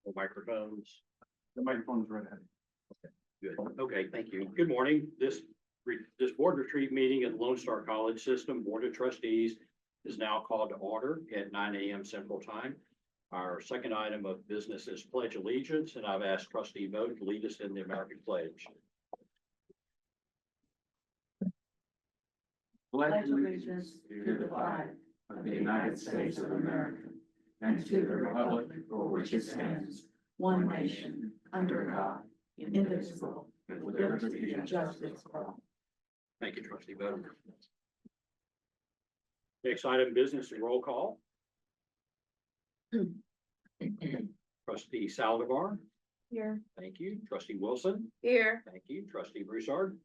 No microphones. The microphone's right ahead. Good. Okay, thank you. Good morning. This board retreat meeting at Lone Star College System Board of Trustees is now called to order at 9 a.m. Central Time. Our second item of business is pledge allegiance, and I've asked Trustee Vogt to lead us in the American pledge. Pledge allegiance to the flag of the United States of America and to the republic for which it stands, one nation, under God, indivisible, with liberty and justice for all. Thank you, Trustee Vogt. Next item of business is roll call. Trustee Saldivar. Here. Thank you. Trustee Wilson. Here. Thank you. Trustee Broussard.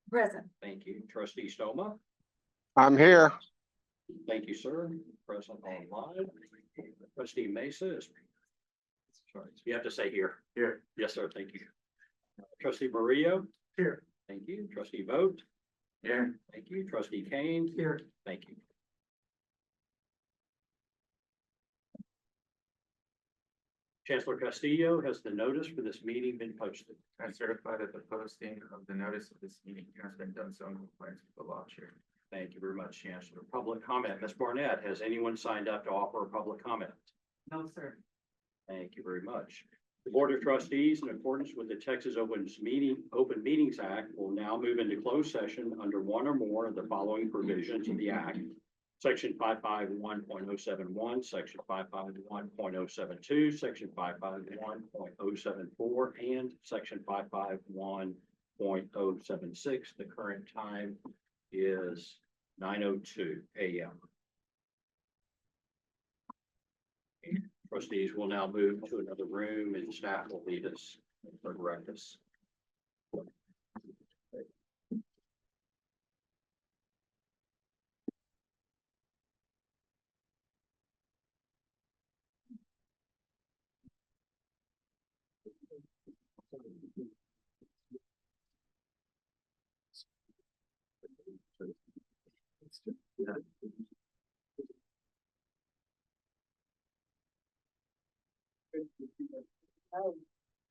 Present. Thank you. Trustee Stoma. I'm here. Thank you, sir. Present online. Trustee Mesa is. Sorry, you have to say here. Here. Yes, sir. Thank you. Trustee Murillo. Here. Thank you. Trustee Vogt. Here. Thank you. Trustee Kane. Here. Thank you. Chancellor Castillo, has the notice for this meeting been posted? I certify that the posting of the notice of this meeting has been done so in compliance with the law, Chair. Thank you very much, Chancellor. Public comment. Ms. Barnett, has anyone signed up to offer a public comment? No, sir. Thank you very much. The Board of Trustees, in accordance with the Texas Open Meetings Act, will now move into closed session under one or more of the following provisions of the Act. Section 551.071, Section 551.072, Section 551.074, and Section 551.076. The current time is 9:02 a.m. Trustees will now move to another room and staff will lead us or direct us.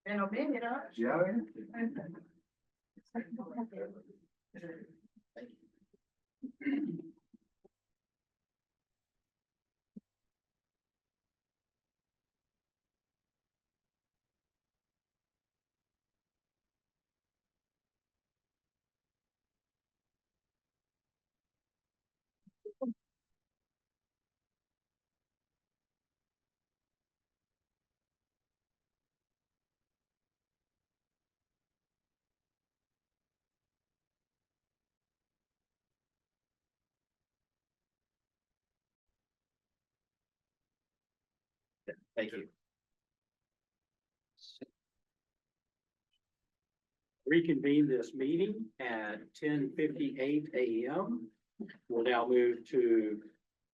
And a minute, huh? Yeah. Thank you. Reconvene this meeting at 10:58 a.m. We'll now move to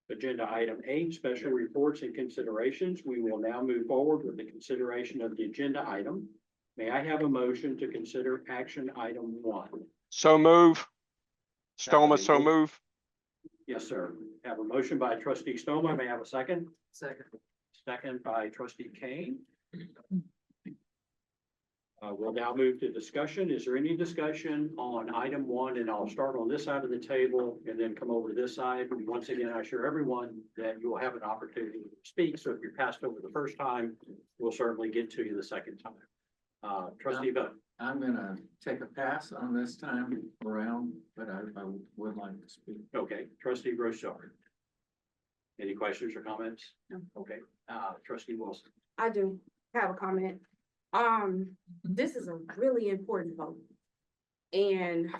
agenda item 8, special reports and considerations. We will now move forward with the consideration of the agenda item. May I have a motion to consider action item 1? So move. Stoma, so move. Yes, sir. Have a motion by Trustee Stoma. May I have a second? Second. Second by Trustee Kane. We'll now move to discussion. Is there any discussion on item 1? And I'll start on this side of the table and then come over to this side. And once again, I assure everyone that you will have an opportunity to speak. So if you're passed over the first time, we'll certainly get to you the second time. Trustee Vogt. I'm gonna take a pass on this time around, but I would like to speak. Okay, Trustee Broussard. Any questions or comments? No. Okay, Trustee Wilson. I do have a comment. This is a really important vote. And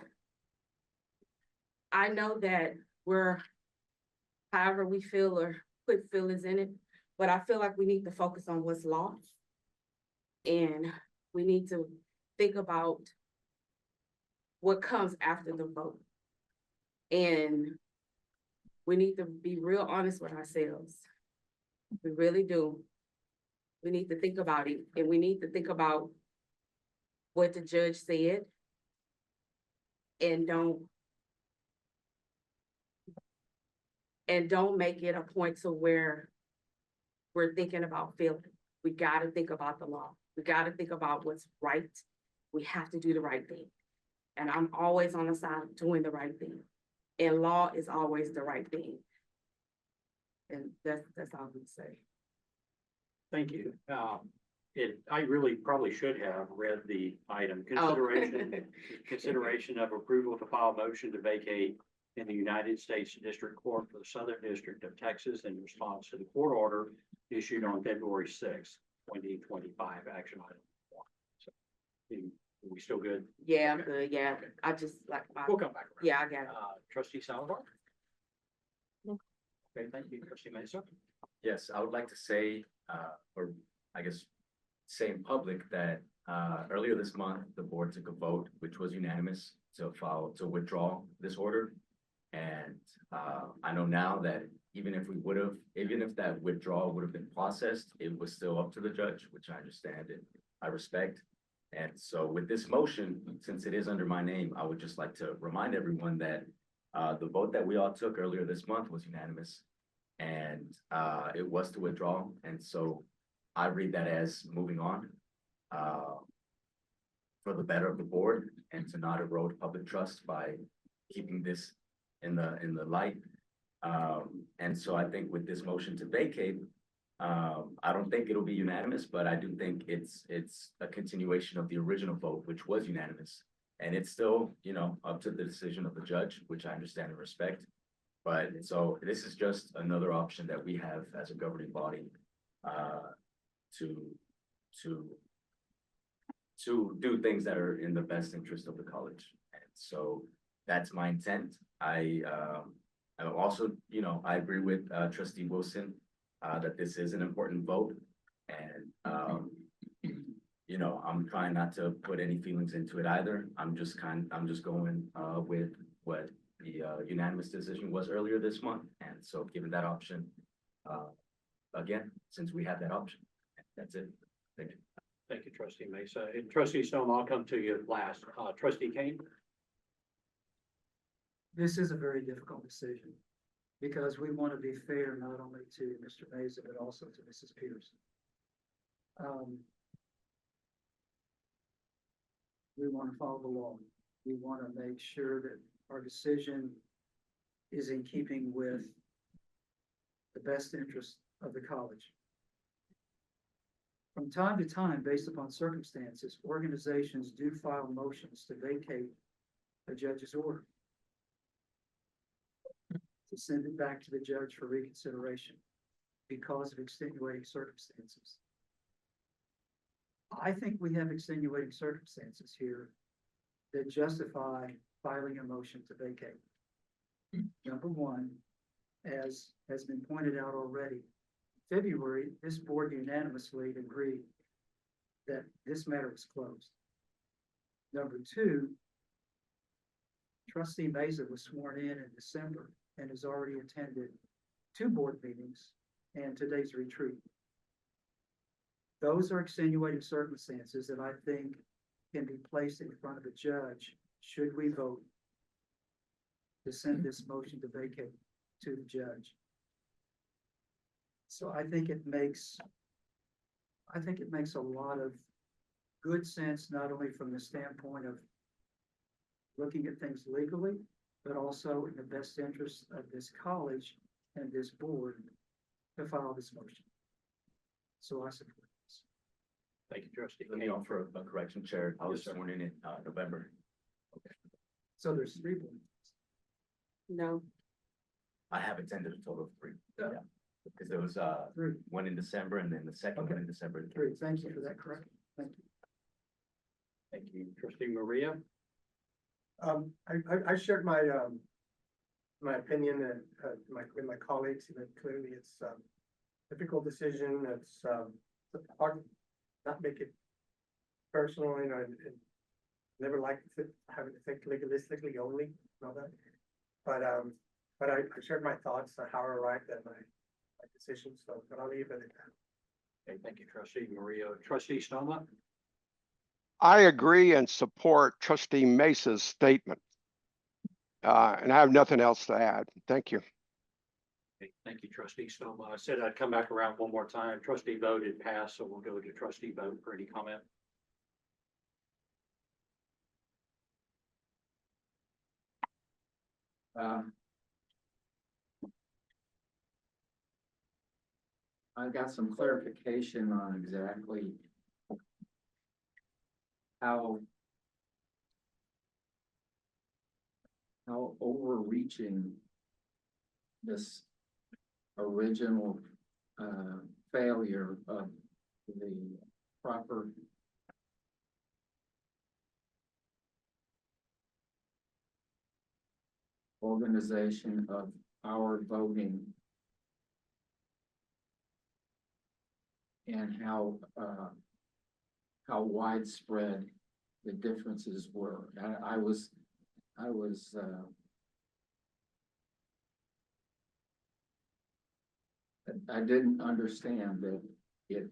I know that we're, however we feel or put feelings in it, but I feel like we need to focus on what's lost. And we need to think about what comes after the vote. And we need to be real honest with ourselves. We really do. We need to think about it, and we need to think about what the judge said. And don't make it a point to where we're thinking about feelings. We gotta think about the law. We gotta think about what's right. We have to do the right thing. And I'm always on the side of doing the right thing. And law is always the right thing. And that's all I'm gonna say. Thank you. I really probably should have read the item. Oh. Consideration of approval to file motion to vacate in the United States District Court for the Southern District of Texas in response to the court order issued on February 6th, 2025, action item 1. So, are we still good? Yeah, I'm Okay. good, yeah. Okay. I just like, We'll come back around. yeah, I got it. Trustee Salazar? No. Okay, thank you. Trustee Mesa? Yes, I would like to say, or I guess, say in public that, earlier this month, the board took a vote, which was unanimous, to withdraw this order. And, I know now that even if that withdrawal would have been processed, it was still up to the judge, which I understand and I respect. And so with this motion, since it is under my name, I would just like to remind everyone that, the vote that we all took earlier this month was unanimous. And it was to withdraw, and so I read that as moving on. For the better of the board and to not erode public trust by keeping this in the light. And so I think with this motion to vacate, I don't think it'll be unanimous, but I do think it's a continuation of the original vote, which was unanimous. And it's still, up to the decision of the judge, which I understand and respect. But so this is just another option that we have as a governing body, to do things that are in the best interest of the college. And so that's my intent. I also, I agree with, Trustee Wilson, that this is an important vote. And, I'm trying not to put any feelings into it either. I'm just going, with what the unanimous decision was earlier this month. And so given that option, again, since we have that option, that's it. Thank you. Thank you, Trustee Mesa. And Trustee Stone, I'll come to you last. Trustee Kane? This is a very difficult decision because we want to be fair not only to Mr. Mesa, but also to Mrs. Pearson. We want to follow the law. We want to make sure that our decision is in keeping with the best interest of the college. From time to time, based upon circumstances, organizations do file motions to vacate a judge's order, to send it back to the judge for reconsideration because of extenuating circumstances. I think we have extenuating circumstances here that justify filing a motion to vacate. Number one, as has been pointed out already, February, this board unanimously agreed that this matter was closed. Number two, Trustee Mesa was sworn in December and has already attended 2 board meetings and today's retreat. Those are extenuating circumstances that I think can be placed in front of a judge should we vote to send this motion to vacate to the judge. So I think it makes a lot of good sense, not only from the standpoint of looking at things legally, but also in the best interest of this college and this board to file this motion. So I support this. Thank you, Trustee Let me Kane. offer a correction, Chair. I was Yes, sir. sworn in November. So there's 3 board meetings. No, I have attended a total of 3. Yeah. Yeah. Because there was, 3, one in December and then the second one in December. 3. Thank you for that correction. Thank you. Thank you, Trustee Maria. I shared my, my opinion and, with my colleagues, that clearly it's a difficult decision. It's, hard to not make it personal, and never like having to think legalistically only, and all that. But I shared my thoughts on how I arrived at my decision, so, but I'll leave it at that. Okay, thank you, Trustee Maria. Trustee Stoma? I agree and support Trustee Mesa's statement. And I have nothing else to add. Thank you. Okay, thank you, trustee Stoma. I said I'd come back around one more time. Trustee voted pass, so we'll go to trustee vote for any comment. I've got some clarification on exactly how overreaching this original failure of the proper organization of our voting and how widespread the differences were. I was I didn't understand that it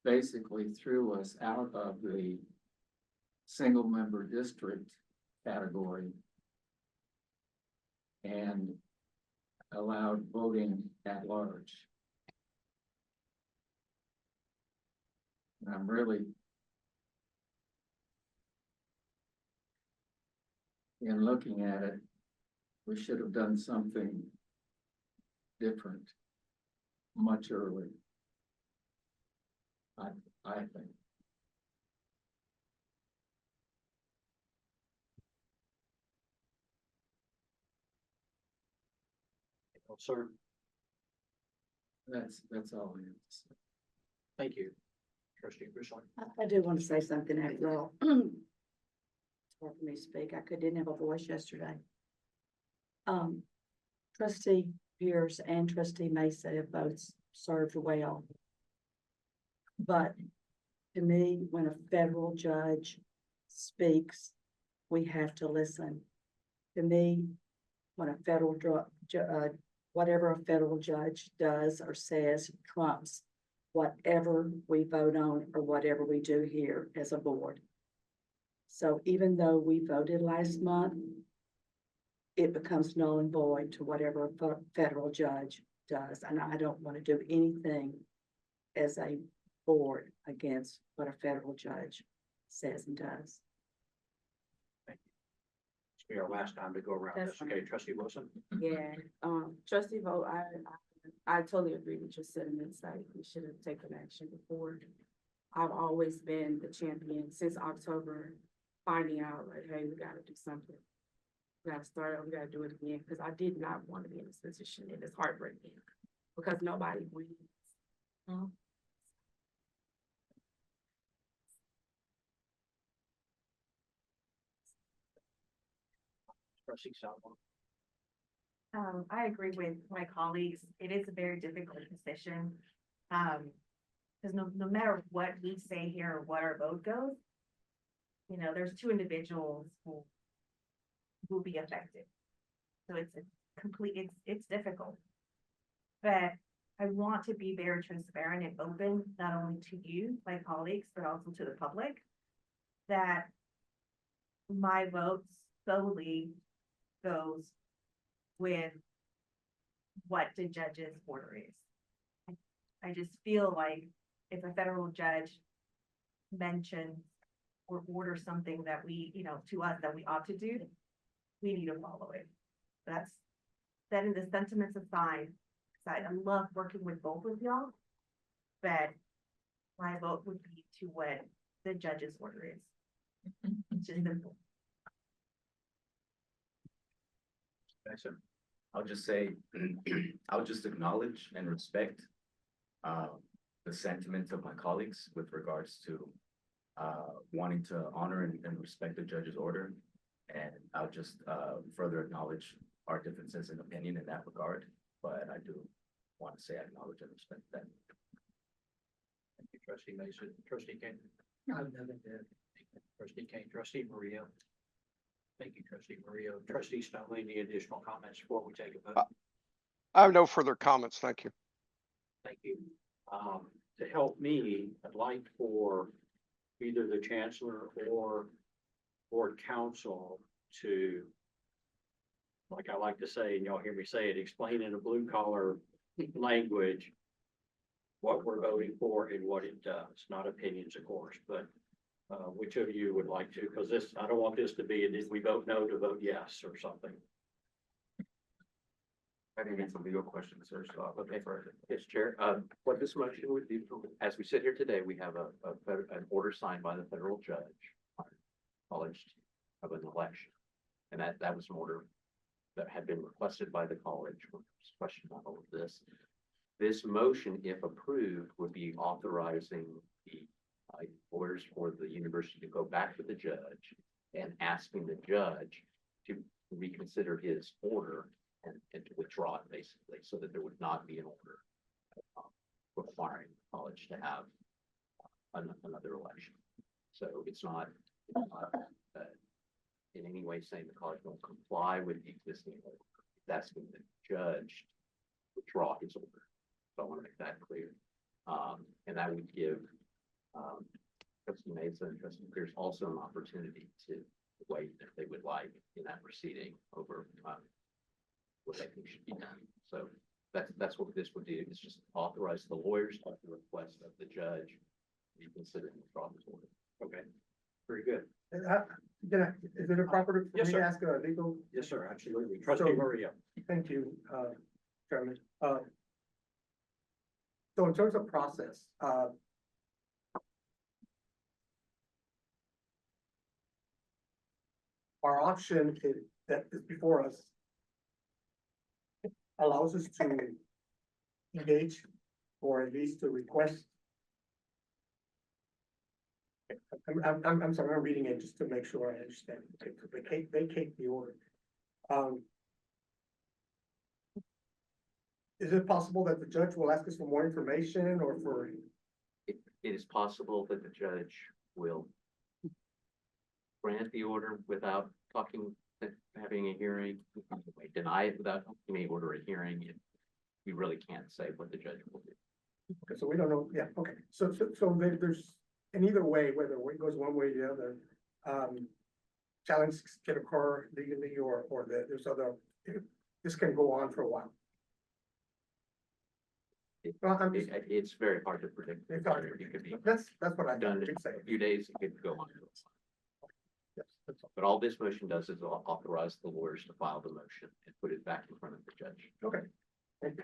basically threw us out of the single member district category and allowed voting at large. And I'm really in looking at it, we should have done something different much earlier. I think. Sir, That's all I have to say. thank you. Trustee Griswold. I do want to say something after all. It's hard for me to speak. Didn't have a voice yesterday. Trustee Pierce and trustee Mesa have both served well. But to me, when a federal judge speaks, we have to listen. To me, when a federal whatever a federal judge does or says trumps whatever we vote on or whatever we do here as a board. So even though we voted last month, it becomes null and void to whatever a federal judge does. And I don't want to do anything as a board against what a federal judge says and does. This will be our last time to go around That's this. Okay, trustee Wilson. Yeah, trustee vote, I totally agree with your sentiments, like we should have taken action before. I've always been the champion since October, finding out like, hey, we gotta do something. We gotta start, we gotta do it again, because I did not want to be in this position, and it's heartbreaking, because nobody wins. Trustee Salvo. I agree with my colleagues. It is a very difficult position. Because no matter what we say here or what our vote goes, you know, there's two individuals who will be affected. So it's it's difficult. But I want to be very transparent and open, not only to you, my colleagues, but also to the public, that my vote solely goes with what the judge's order is. I just feel like if a federal judge mentions or orders something that we, you know, to us that we ought to do, we need to follow it. That's setting the sentiments aside. I love working with both of y'all, but my vote would be to what the judge's order is. It's just simple. Excellent. I'll just say, I'll just acknowledge and respect the sentiments of my colleagues with regards to wanting to honor and respect the judge's order. And I'll just further acknowledge our differences in opinion in that regard. But I do want to say I acknowledge and respect that. Thank you, trustee Mason. Trustee Kane. I've never did. Trustee Kane. Trustee Maria. Thank you, trustee Maria. Trustee Stoney, any additional comments before we take a vote? I have no further comments. Thank you. Thank you. To help me, I'd like for either the chancellor or board counsel to like I like to say, and y'all hear me say it, explain in a blue collar language what we're voting for and what it does, not opinions, of course, but which of you would like to, because this, I don't want this to be, did we vote no to vote yes or something? I think it's a legal question, sir, so I'll pay for it. Yes, Chair, what this motion would be, as we sit here today, we have an order signed by the federal judge on college of an election. And that was an order that had been requested by the college, which was questioned on all of this. This motion, if approved, would be authorizing the orders for the university to go back to the judge and asking the judge to reconsider his order and to withdraw it, basically, so that there would not be an order requiring the college to have another election. So it's not in any way saying the college won't comply with the existing order. It's asking the judge to withdraw his order. So I want to make that clear. And that would give Trustee Mesa and Trustee Pierce also an opportunity to wait if they would like in that proceeding over what they think should be done. So that's what this would do. It's just authorize the lawyers at the request of the judge to consider the withdraw this order. Okay, very good. Is it a proper for Yes, me sir. to ask a legal? Yes, sir, absolutely. Trustee So- Maria. Thank you, Chairman. So in terms of process, our option that is before us allows us to engage or at least to request. I'm sorry, I'm reading it just to make sure I understand. Vacate the order. Is it possible that the judge will ask us for more information or for? It is possible that the judge will grant the order without having a hearing, deny it without having a order a hearing. We really can't say what the judge will do. Okay, so we don't know, yeah, okay, so there's, in either way, whether it goes one way or the other, challenge can occur legally or there's other, this can go on for a while. Well, I'm just, It's very hard to predict. It's hard to It could be that's what I done did in say. a few days, it could go on. Yes, that's all. But all this motion does is authorize the lawyers to file the motion and put it back in front of the judge. Okay, thank you.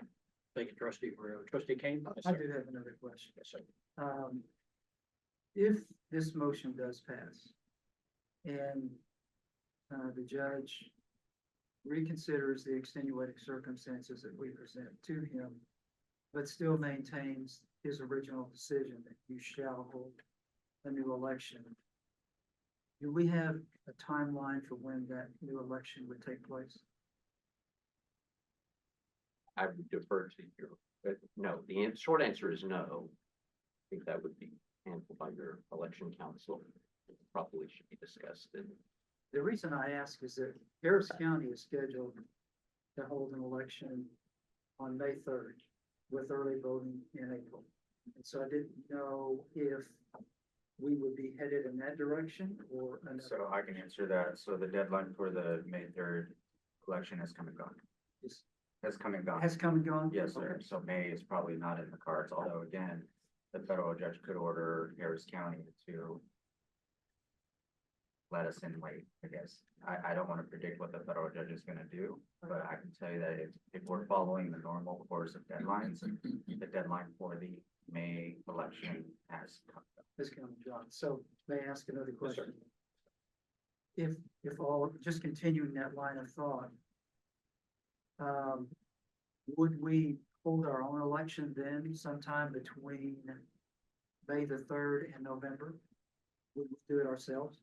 Thank you, Trustee Maria. Trustee Kane? Yes, I sir. do have another question. Yes, sir. If this motion does pass and the judge reconsiders the extenuating circumstances that we present to him, but still maintains his original decision that you shall hold a new election, do we have a timeline for when that new election would take place? I would defer to your, but no, the short answer is no. I think that would be handled by your election council. It probably should be discussed in. The reason I ask is that Harris County is scheduled to hold an election on May 3rd with early voting in April. And so I didn't know if we would be headed in that direction or another. So I can answer that. So the deadline for the May 3rd election has come and gone. Is- Has come and gone. Has come and gone? Yes, sir. Okay. So May is probably not in the cards, although again, the federal judge could order Harris County to let us in late, I guess. I don't want to predict what the federal judge is going to do, but I can tell you that if we're following the normal course of deadlines, the deadline for the May election has come. Has come and gone. So may I ask another Yes, sir. question? If all, just continuing that line of thought, would we hold our own election then sometime between May the 3rd and November? Would we do it ourselves?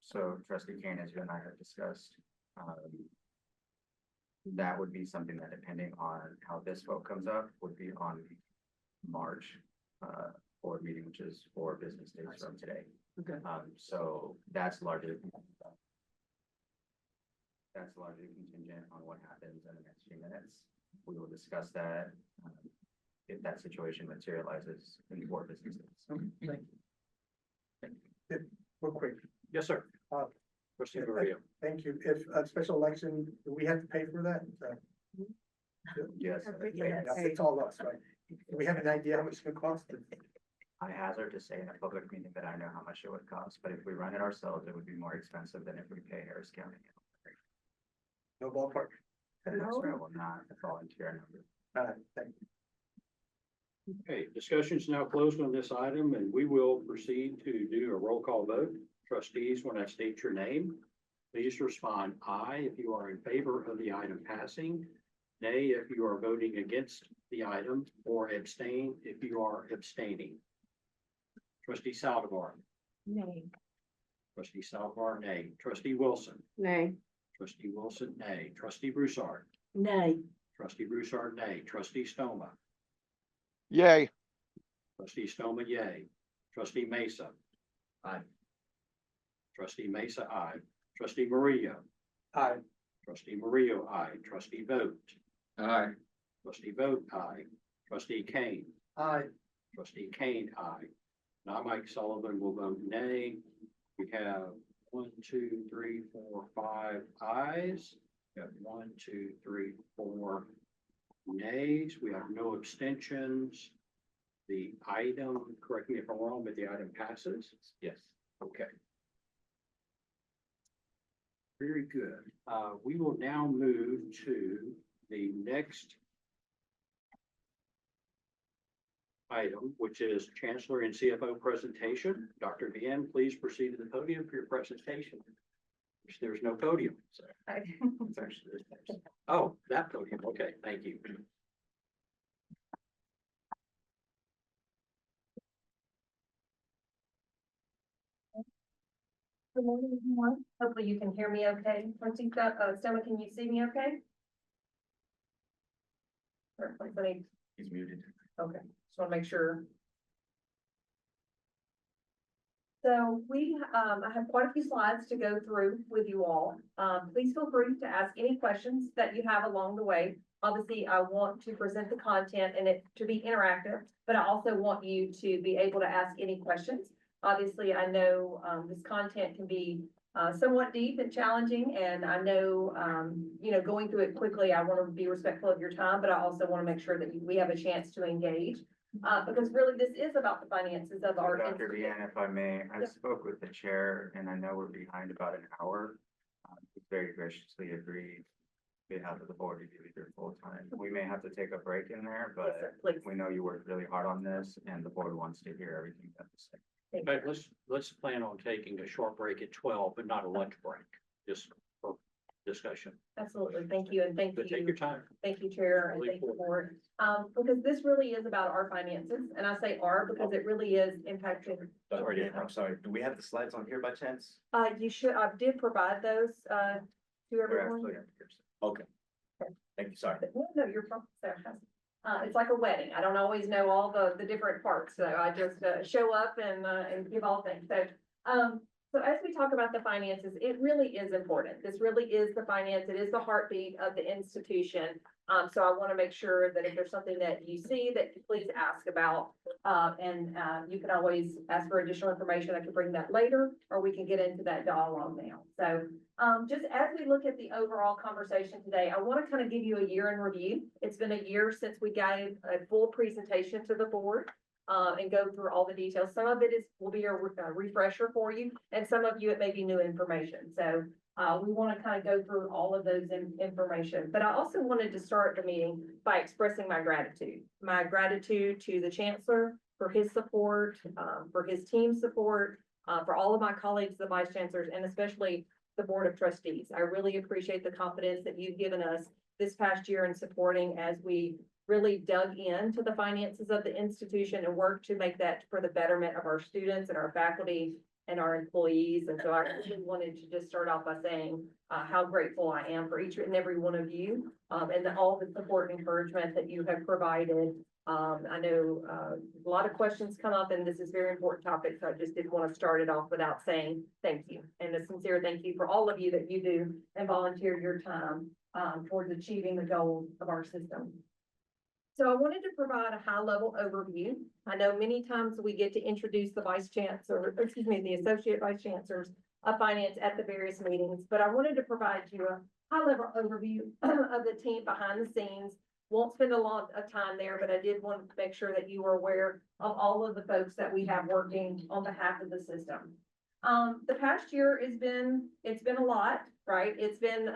So Trustee Kane, as you and I have discussed, that would be something that, depending on how this vote comes up, would be on the March board meeting, which is 4 business days from today. Okay. So that's largely contingent on what happens in the next few minutes. We will discuss that if that situation materializes in 4 business days. Okay, thank you. Real quick, Yes, sir. Trustee Maria. Thank you. If a special election, do we have to pay for that? Yes. It's all us, right? Do we have an idea how much it's gonna cost? I hazard to say in a public meeting that I know how much it would cost, but if we run it ourselves, it would be more expensive than if we pay Harris County. No ballpark. And that's why I will not volunteer number. Thank you. Okay, discussion is now closed on this item and we will proceed to do a roll call vote. Trustees, when I state your name, please respond aye if you are in favor of the item passing, nay if you are voting against the item, or abstain if you are abstaining. Trustee Saldivar. Nay. Trustee Saldivar, nay. Trustee Wilson. Nay. Trustee Wilson, nay. Trustee Broussard. Nay. Trustee Broussard, nay. Trustee Stoma. Yay. Trustee Stoma, yay. Trustee Mesa. Aye. Trustee Mesa, aye. Trustee Murillo. Aye. Trustee Murillo, aye. Trustee Vogt. Aye. Trustee Vogt, aye. Trustee Kane. Aye. Trustee Kane, aye. Now Mike Sullivan will vote nay. We have 1, 2, 3, 4, 5 ayes. We have 1, 2, 3, 4 nays. We have no abstentions. The item, correct me if I'm wrong, but the item passes. Yes. Okay. Very good. We will now move to the next item, which is Chancellor and CFO presentation. Dr. Deanne, please proceed to the podium for your presentation. There's no podium. So. It's actually this. Oh, that podium. Okay, thank you. Good morning, everyone. Hopefully you can hear me okay. Trustee Stoma, can you see me okay? Perfect. He's muted. Okay, just want to make sure. So I have quite a few slides to go through with you all. Please feel free to ask any questions that you have along the way. Obviously, I want to present the content and it to be interactive, but I also want you to be able to ask any questions. Obviously, I know this content can be somewhat deep and challenging, and I know, going through it quickly, I want to be respectful of your time, but I also want to make sure that we have a chance to engage. Because really this is about the finances of our. Dr. institute. Deanne, if I may, I Yep. spoke with the chair and I know we're behind about an hour. He very graciously agreed on behalf of the board to do either full time. We may have to take a break in there, Yes, but sir, please. we know you worked really hard on this and the board wants to hear everything you have to say. Thank But you. let's plan on taking a short break at 12, but not a lunch break, just for discussion. Absolutely. Thank you. And thank But take you. your time. Thank you, Chair, and Really thank you, cool. Board. Because this really is about our finances, and I say our because it really is impacting. Sorry, I'm sorry. Do we have the slides on here by chance? You should, I did provide those, to They're everyone. actually on here. Okay. Thank you, sorry. But no, you're from, it's like a wedding. I don't always know all the different parts, so I just, show up and give all things. So as we talk about the finances, it really is important. This really is the finance. It is the heartbeat of the institution. So I want to make sure that if there's something that you see that please ask about, you can always ask for additional information. I can bring that later, or we can get into that dialogue now. So just as we look at the overall conversation today, I want to kind of give you a year in review. It's been a year since we gave a full presentation to the board. And go through all the details. Some of it will be a refresher for you, and some of you, it may be new information. So we want to kind of go through all of those information. But I also wanted to start the meeting by expressing my gratitude. My gratitude to the Chancellor for his support, for his team's support, for all of my colleagues, the Vice Chancellors, and especially the Board of Trustees. I really appreciate the confidence that you've given us this past year in supporting as we really dug into the finances of the institution and worked to make that for the betterment of our students and our faculty and our employees. And so I really wanted to just start off by saying how grateful I am for each and every one of you and all the support and encouragement that you have provided. I know a lot of questions come up and this is a very important topic, so I just didn't want to start it off without saying thank you. And a sincere thank you for all of you that you do and volunteer your time towards achieving the goals of our system. So I wanted to provide a high-level overview. I know many times we get to introduce the Vice Chancellor, the Associate Vice Chancellors finance at the various meetings, but I wanted to provide you a high-level overview of the team behind the scenes. Won't spend a lot of time there, but I did want to make sure that you were aware of all of the folks that we have working on behalf of the system. The past year it's been a lot, right? It's been,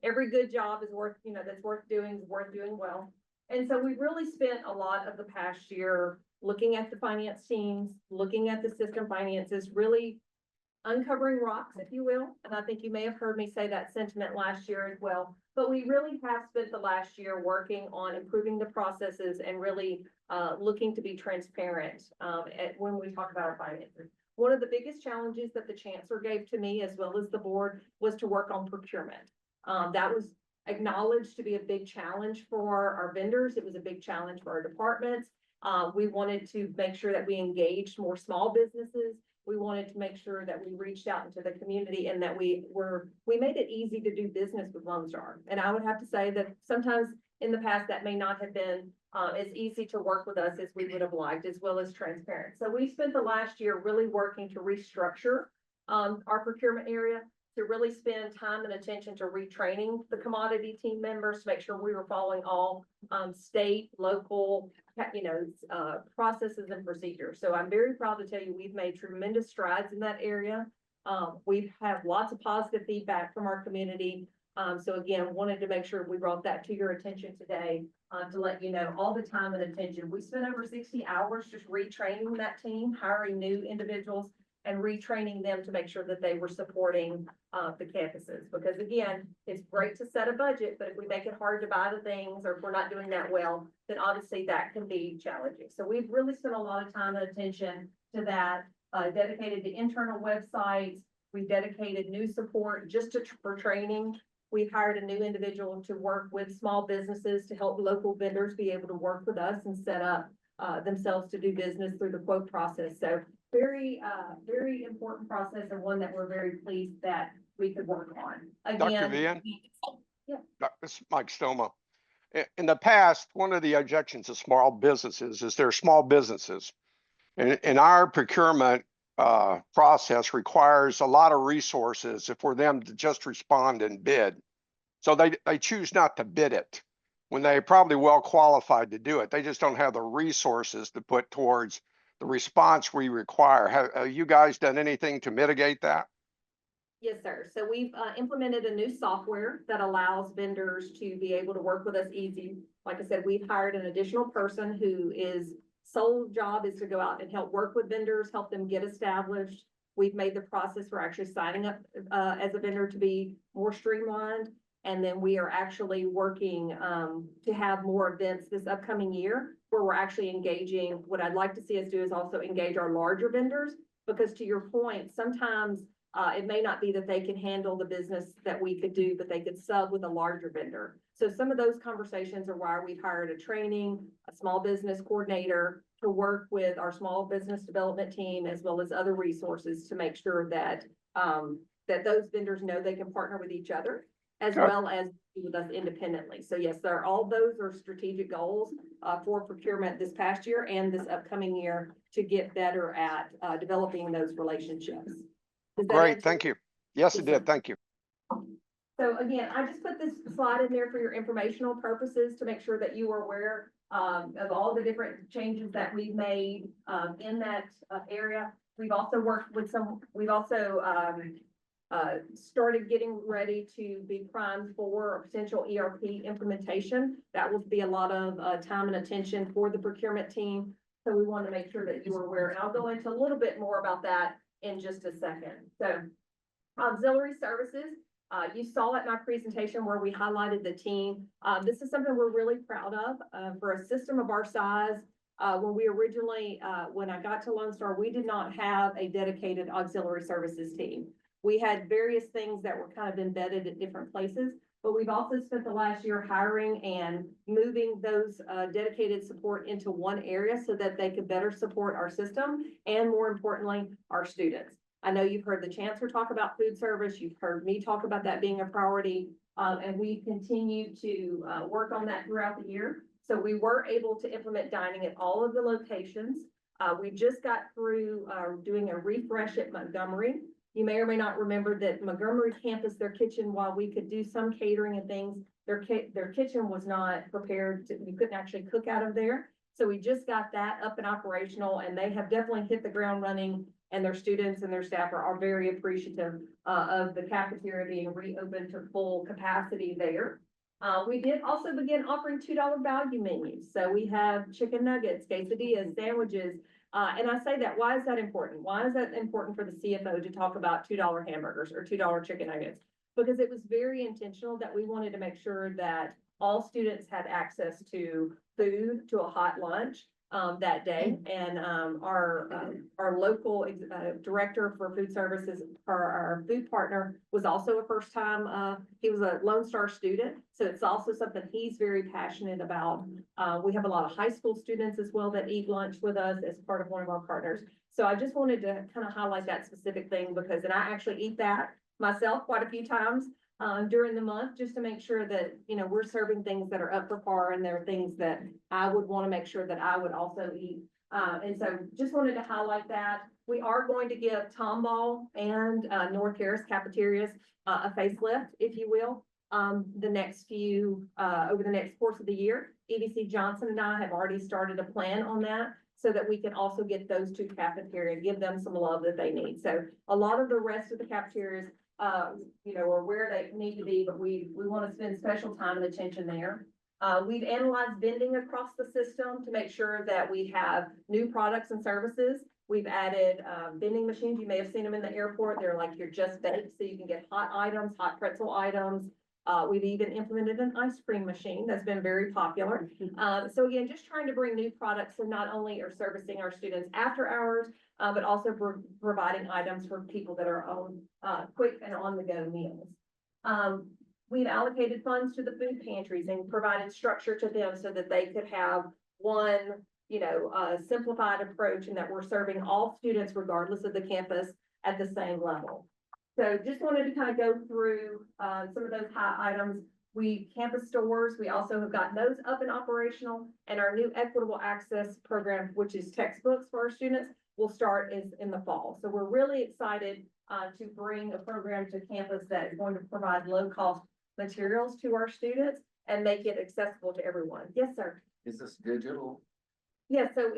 every good job is worth, that's worth doing, is worth doing well. And so we've really spent a lot of the past year looking at the finance teams, looking at the system finances, really uncovering rocks, if you will. And I think you may have heard me say that sentiment last year as well. But we really have spent the last year working on improving the processes and really looking to be transparent when we talk about our finances. One of the biggest challenges that the chancellor gave to me as well as the board was to work on procurement. That was acknowledged to be a big challenge for our vendors. It was a big challenge for our departments. We wanted to make sure that we engaged more small businesses. We wanted to make sure that we reached out into the community and that we made it easy to do business with Lone Star. And I would have to say that sometimes in the past that may not have been as easy to work with us as we would have liked, as well as transparent. So we spent the last year really working to restructure our procurement area, to really spend time and attention to retraining the commodity team members to make sure we were following all state, local, processes and procedures. So I'm very proud to tell you we've made tremendous strides in that area. We've had lots of positive feedback from our community. So again, wanted to make sure we brought that to your attention today to let you know all the time and attention. We spent over 60 hours just retraining that team, hiring new individuals and retraining them to make sure that they were supporting the campuses. Because again, it's great to set a budget, but if we make it hard to buy the things or if we're not doing that well, then obviously that can be challenging. So we've really spent a lot of time and attention to that, dedicated to internal websites. We dedicated new support just for training. We've hired a new individual to work with small businesses to help local vendors be able to work with us and set up themselves to do business through the quote process. So very important process and one that we're very pleased that we could work on. Dr. Again, Vian? Yeah. This is Mike Stoma. In the past, one of the objections of small businesses is they're small businesses. And our procurement process requires a lot of resources for them to just respond and bid. So they choose not to bid it when they're probably well qualified to do it. They just don't have the resources to put towards the response we require. Have you guys done anything to mitigate that? Yes, sir. So we've implemented a new software that allows vendors to be able to work with us easy. Like I said, we've hired an additional person who is sole job is to go out and help work with vendors, help them get established. We've made the process for actually signing up as a vendor to be more streamlined. And then we are actually working to have more events this upcoming year where we're actually engaging. What I'd like to see us do is also engage our larger vendors, because to your point, sometimes it may not be that they can handle the business that we could do, but they could sub with a larger vendor. So some of those conversations are why we've hired a small business coordinator to work with our small business development team, as well as other resources to make sure that that those vendors know they can partner with each other, as well as with us independently. So yes, all those are strategic goals for procurement this past year and this upcoming year to get better at developing those relationships. Great, thank you. Yes, it did. Thank you. So again, I just put this slide in there for your informational purposes to make sure that you are aware of all the different changes that we've made in that area. We've also worked with started getting ready to be primed for a potential ERP implementation. That will be a lot of time and attention for the procurement team. So we want to make sure that you are aware, and I'll go into a little bit more about that in just a second. So auxiliary services, you saw it in my presentation where we highlighted the team. This is something we're really proud of for a system of our size. When we originally, when I got to Lone Star, we did not have a dedicated auxiliary services team. We had various things that were kind of embedded at different places, but we've also spent the last year hiring and moving those dedicated support into one area so that they could better support our system and, more importantly, our students. I know you've heard the chancellor talk about food service. You've heard me talk about that being a priority, and we continue to work on that throughout the year. So we were able to implement dining at all of the locations. We just got through doing a refresh at Montgomery. You may or may not remember that Montgomery campus, their kitchen, while we could do some catering and things, their kitchen was not prepared to, you couldn't actually cook out of there. So we just got that up and operational, and they have definitely hit the ground running, and their students and their staff are very appreciative of the cafeteria being reopened to full capacity there. We did also begin offering $2 value menus. So we have chicken nuggets, quesadillas, sandwiches. And I say that, why is that important? Why is that important for the CFO to talk about $2 hamburgers or $2 chicken nuggets? Because it was very intentional that we wanted to make sure that all students had access to food, to a hot lunch that day. And our local director for food services, our food partner, was also a first time, he was a Lone Star student. So it's also something he's very passionate about. We have a lot of high school students as well that eat lunch with us as part of one of our partners. So I just wanted to kind of highlight that specific thing because, and I actually eat that myself quite a few times during the month, just to make sure that, you know, we're serving things that are up for par, and there are things that I would want to make sure that I would also eat. And so just wanted to highlight that. We are going to give Tomball and North Harris cafeterias a facelift, if you will, the next few, over the next course of the year. EBC Johnson and I have already started a plan on that, so that we can also get those two cafeterias, give them some love that they need. So a lot of the rest of the cafeterias, you know, are where they need to be, but we want to spend special time and attention there. We've analyzed vending across the system to make sure that we have new products and services. We've added vending machines. You may have seen them in the airport. They're like your Just Baked, so you can get hot items, hot pretzel items. We've even implemented an ice cream machine that's been very popular. So again, just trying to bring new products, so not only are servicing our students after hours, but also providing items for people that are on quick and on-the-go meals. We've allocated funds to the food pantries and provided structure to them so that they could have one, you know, simplified approach, and that we're serving all students regardless of the campus at the same level. So just wanted to kind of go through some of those high items. Campus stores, we also have gotten those up and operational, and our new equitable access program, which is textbooks for our students, will start in the fall. So we're really excited to bring a program to campus that is going to provide low-cost materials to our students and make it accessible to everyone. Yes, sir. Is this digital? Yeah, so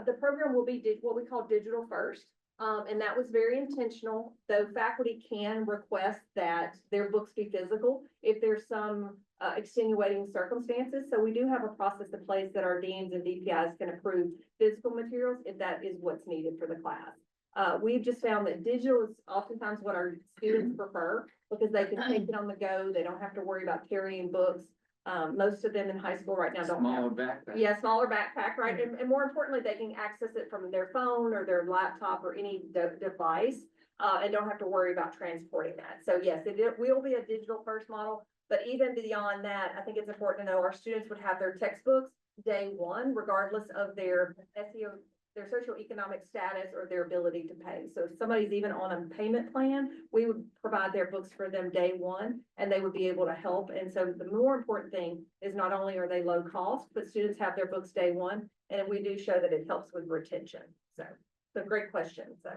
the program will be what we call digital first. And that was very intentional, though faculty can request that their books be physical if there's some extenuating circumstances. So we do have a process in place that our deans and DPIs can approve physical materials if that is what's needed for the class. We've just found that digital is oftentimes what our students prefer, because they can take it on the go. They don't have to worry about carrying books. Most of them in high school right now don't have. Smaller backpack. Yeah, smaller backpack, right? And more importantly, they can access it from their phone or their laptop or any device, and don't have to worry about transporting that. So yes, it will be a digital first model, but even beyond that, I think it's important to know our students would have their textbooks day one, regardless of their SEO, their socioeconomic status, or their ability to pay. So if somebody's even on a payment plan, we would provide their books for them day one, and they would be able to help. And so the more important thing is not only are they low cost, but students have their books day one, and we do show that it helps with retention. So great question, so.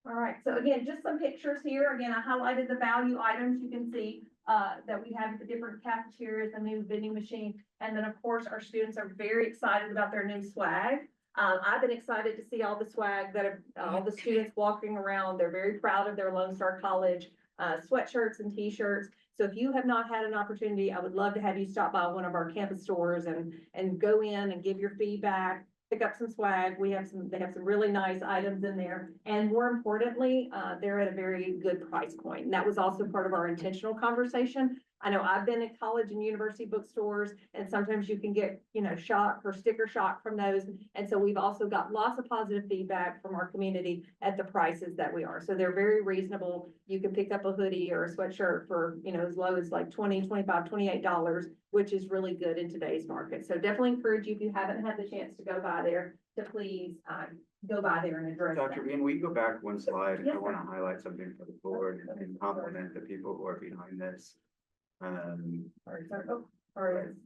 All right, so again, just some pictures here. Again, I highlighted the value items. You can see that we have the different cafeterias, a new vending machine. And then of course, our students are very excited about their new swag. I've been excited to see all the swag that all the students walking around. They're very proud of their Lone Star College sweatshirts and t-shirts. So if you have not had an opportunity, I would love to have you stop by one of our campus stores and go in and give your feedback, pick up some swag. They have some really nice items in there. And more importantly, they're at a very good price point. And that was also part of our intentional conversation. I know I've been at college and university bookstores, and sometimes you can get, you know, shock or sticker shock from those. And so we've also got lots of positive feedback from our community at the prices that we are. So they're very reasonable. You can pick up a hoodie or a sweatshirt for, you know, as low as like $20, $25, $28, which is really good in today's market. So definitely encourage you, if you haven't had the chance to go by there, to please go by there and address that. Dr. Bean, will you go back one slide? Yes, I want sir. to highlight something for the board and compliment the people who are behind this.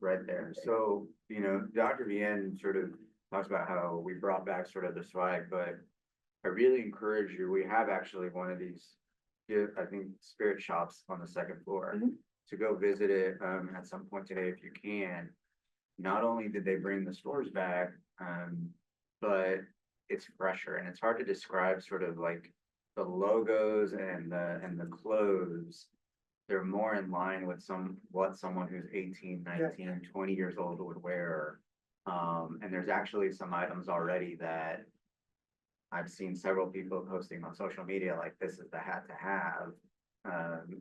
Right there. So, you know, Dr. Bien sort of talks about how we brought back sort of the swag, but I really encourage you, we have actually one of these, I think, spirit shops on the second floor. To go visit it, at some point today if you can. Not only did they bring the stores back, but it's fresher, and it's hard to describe sort of like the logos and the clothes. They're more in line with what someone who's 18, 19, 20 years old would wear. And there's actually some items already that I've seen several people posting on social media, like this is the hat to have.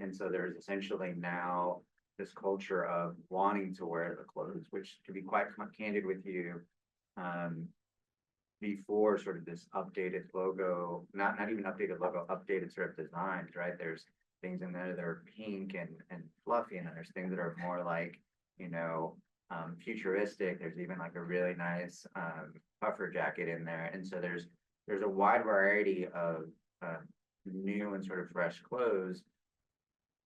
And so there's essentially now this culture of wanting to wear the clothes, which, to be quite candid with you, before sort of this updated logo, not even updated logo, updated sort of designs, right? There's things in there that are pink and fluffy, and then there's things that are more like, you know, futuristic. There's even like a really nice puffer jacket in there. And so there's a wide variety of new and sort of fresh clothes.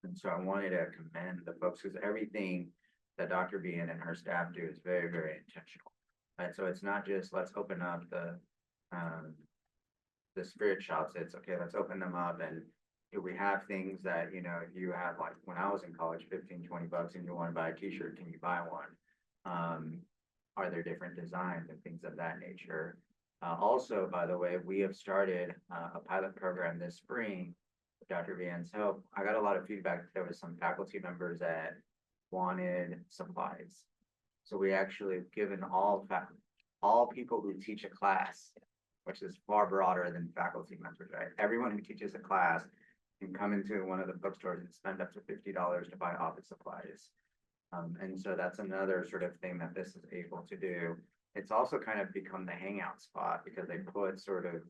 And so I wanted to commend the folks, because everything that Dr. Bean and her staff do is very, very intentional. Right, so it's not just let's open up the spirit shops. It's okay, let's open them up, and if we have things that, you know, if you have, like when I was in college, 15, 20 bucks and you want to buy a t-shirt, can you buy one? Are there different designs and things of that nature? Also, by the way, we have started a pilot program this spring with Dr. Van's help. I got a lot of feedback. There was some faculty members that wanted supplies. So we actually have given all people who teach a class, which is far broader than faculty members, right? Everyone who teaches a class can come into one of the bookstores and spend up to $50 to buy office supplies. And so that's another sort of thing that this is able to do. It's also kind of become the hangout spot, because they put sort of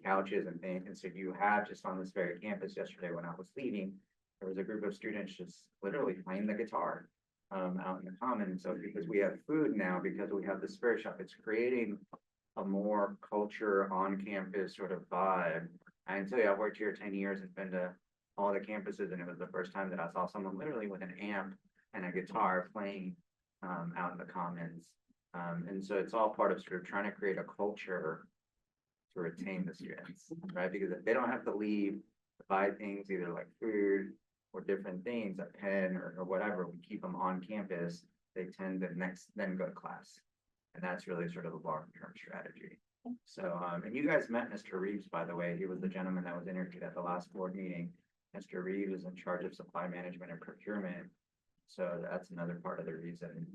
couches and things. And so you have, just on this very campus yesterday when I was leaving, there was a group of students just literally playing the guitar out in the common. So because we have food now, because we have the spirit shop, it's creating a more culture on campus sort of vibe. I can tell you, I've worked here 10 years and been to all the campuses, and it was the first time that I saw someone literally with an amp and a guitar playing out in the commons. And so it's all part of sort of trying to create a culture to retain the students, right? Because if they don't have to leave to buy things, either like food or different things, a pen or whatever, we keep them on campus, they tend to then go to class. And that's really sort of a long-term strategy. So, and you guys met Mr. Reeves, by the way. He was the gentleman that was interviewed at the last board meeting. Mr. Reeves is in charge of supply management and procurement. So that's another part of the reason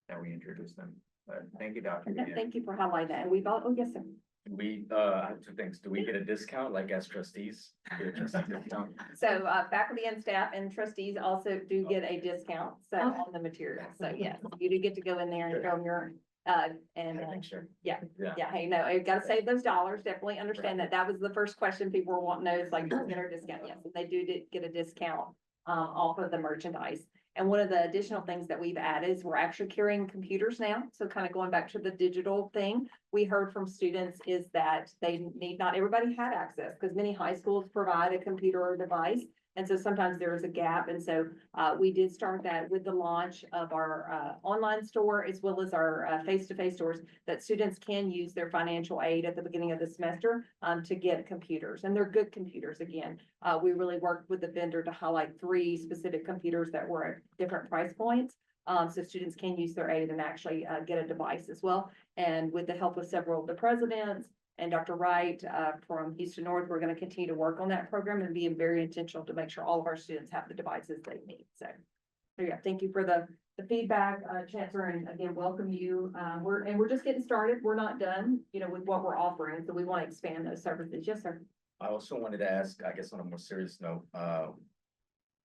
that we introduced them. But thank you, Dr. Gann. Thank you for highlighting that. And we've all, oh, yes, sir. We, I have two things. Do we get a discount like as trustees? Get a trustee discount? So faculty and staff and trustees also do get a discount, so on the material. So yes, you do get to go in there and show them your, Sure. yeah. Yeah. Yeah, hey, no, you gotta save those dollars. Definitely understand that. That was the first question people were wanting to know, is like, do we get our discount? Yes, and they do get a discount off of the merchandise. And one of the additional things that we've added is we're actually carrying computers now. So kind of going back to the digital thing, we heard from students is that not everybody had access, because many high schools provide a computer or device. And so sometimes there is a gap. And so we did start that with the launch of our online store, as well as our face-to-face stores, that students can use their financial aid at the beginning of the semester to get computers. And they're good computers. Again, we really worked with the vendor to highlight 3 specific computers that were at different price points. So students can use their aid and actually get a device as well. And with the help of several of the presidents and Dr. Wright from Houston North, we're going to continue to work on that program and be very intentional to make sure all of our students have the devices they need. So yeah, thank you for the feedback, Chancellor, and again, welcome you. We're just getting started. We're not done, with what we're offering. So we want to expand those services. Yes, sir. I also wanted to ask, I guess on a more serious note,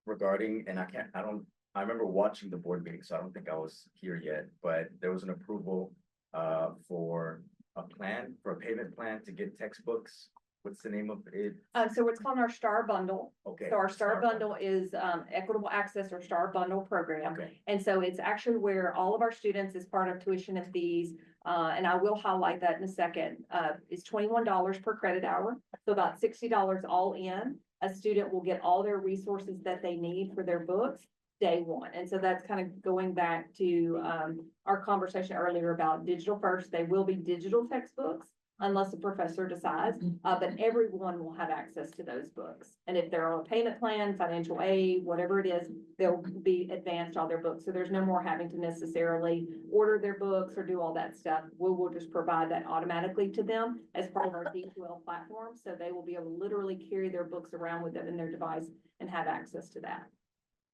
regarding, and I remember watching the board meeting, so I don't think I was here yet, but there was an approval for a payment plan to get textbooks. What's the name of it? So it's called our Star Bundle. Okay. So our Star Bundle is Equitable Access or Star Bundle program. Okay. And so it's actually where all of our students, as part of tuition and fees, and I will highlight that in a second, is $21 per credit hour. So about $60 all in. A student will get all their resources that they need for their books day one. And so that's kind of going back to our conversation earlier about digital first. They will be digital textbooks. unless the professor decides, but everyone will have access to those books. And if they're on a payment plan, financial aid, whatever it is, they'll be advanced all their books. So there's no more having to necessarily order their books or do all that stuff. We will just provide that automatically to them as part of our D2L platform. So they will be able to literally carry their books around with them in their device and have access to that.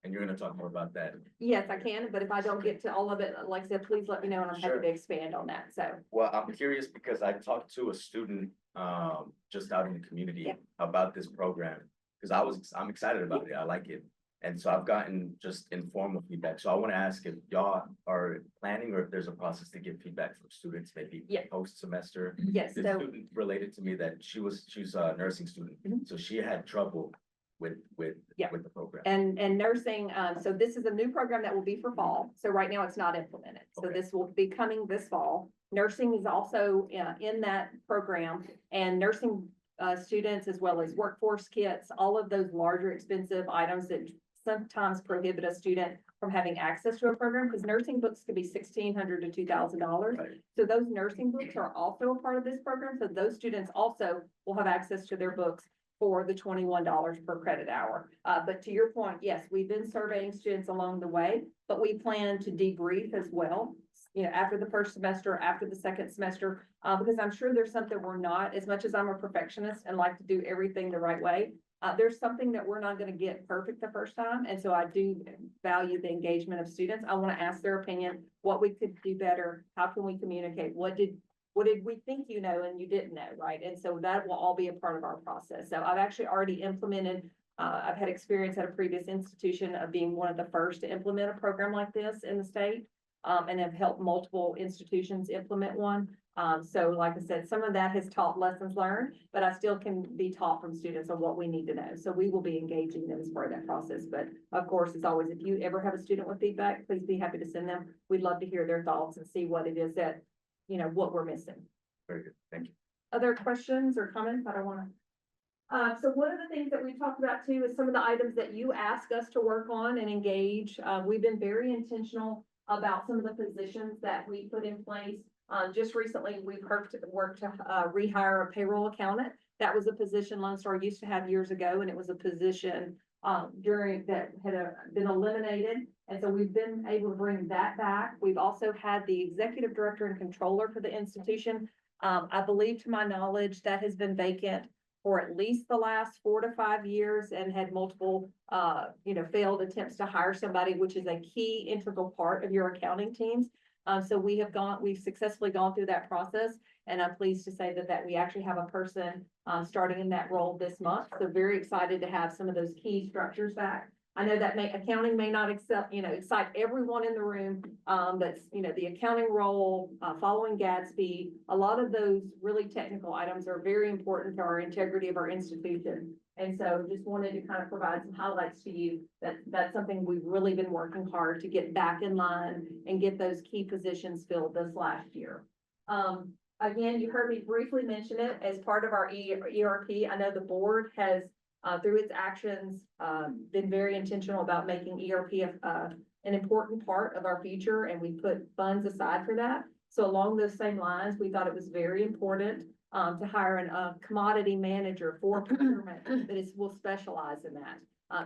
And you're gonna talk more about that. Yes, I can, but if I don't get to all of it, like I said, please let me know and I'm happy Sure. to expand on that. So, Well, I'm curious because I talked to a student, just out in the community Yeah. about this program. Cause I'm excited about it. I like it. And so I've gotten just informal feedback. So I want to ask if y'all are planning or if there's a process to get feedback from students, maybe Yeah. post semester. yes, This so, student related to me that she's a nursing student, Mhm. so she had trouble with Yeah. with the program. and nursing, so this is a new program that will be for fall. So right now it's not implemented. So Okay. this will be coming this fall. Nursing is also in that program and nursing students as well as workforce kits, all of those larger expensive items that sometimes prohibit a student from having access to a program because nursing books could be $1,600 to $2,000. Right. So those nursing books are also a part of this program. So those students also will have access to their books for the $21 per credit hour. But to your point, yes, we've been surveying students along the way, but we plan to debrief as well. You know, after the first semester, after the second semester, because I'm sure there's something we're not, as much as I'm a perfectionist and like to do everything the right way. There's something that we're not gonna get perfect the first time, and so I do value the engagement of students. I wanna ask their opinion, what we could do better, how can we communicate, what did we think you know and you didn't know, right? And so that will all be a part of our process. So I've actually already implemented, I've had experience at a previous institution of being one of the first to implement a program like this in the state. And have helped multiple institutions implement one. So like I said, some of that has taught lessons learned, but I still can be taught from students on what we need to know. So we will be engaging them as part of that process. But of course, as always, if you ever have a student with feedback, please be happy to send them. We'd love to hear their thoughts and see what it is that, you know, what we're missing. Very good, thank you. Other questions or comments? I don't wanna. So one of the things that we talked about too is some of the items that you ask us to work on and engage. We've been very intentional about some of the positions that we put in place. Just recently, we've worked to rehire a payroll accountant. That was a position Lone Star used to have years ago, and it was a position during that had been eliminated. And so we've been able to bring that back. We've also had the executive director and controller for the institution. I believe to my knowledge, that has been vacant for at least the last 4 to 5 years and had multiple, failed attempts to hire somebody, which is a key integral part of your accounting teams. So we've successfully gone through that process, and I'm pleased to say that we actually have a person, starting in that role this month. So very excited to have some of those key structures back. I know that accounting may not excite everyone in the room, but the accounting role, following Gatsby, a lot of those really technical items are very important to our integrity of our institution. And so just wanted to kind of provide some highlights to you that that's something we've really been working hard to get back in line and get those key positions filled this last year. Again, you heard me briefly mention it as part of our ERP. I know the board has through its actions, been very intentional about making ERP an important part of our future, and we put funds aside for that. So along those same lines, we thought it was very important to hire a commodity manager for procurement that will specialize in that.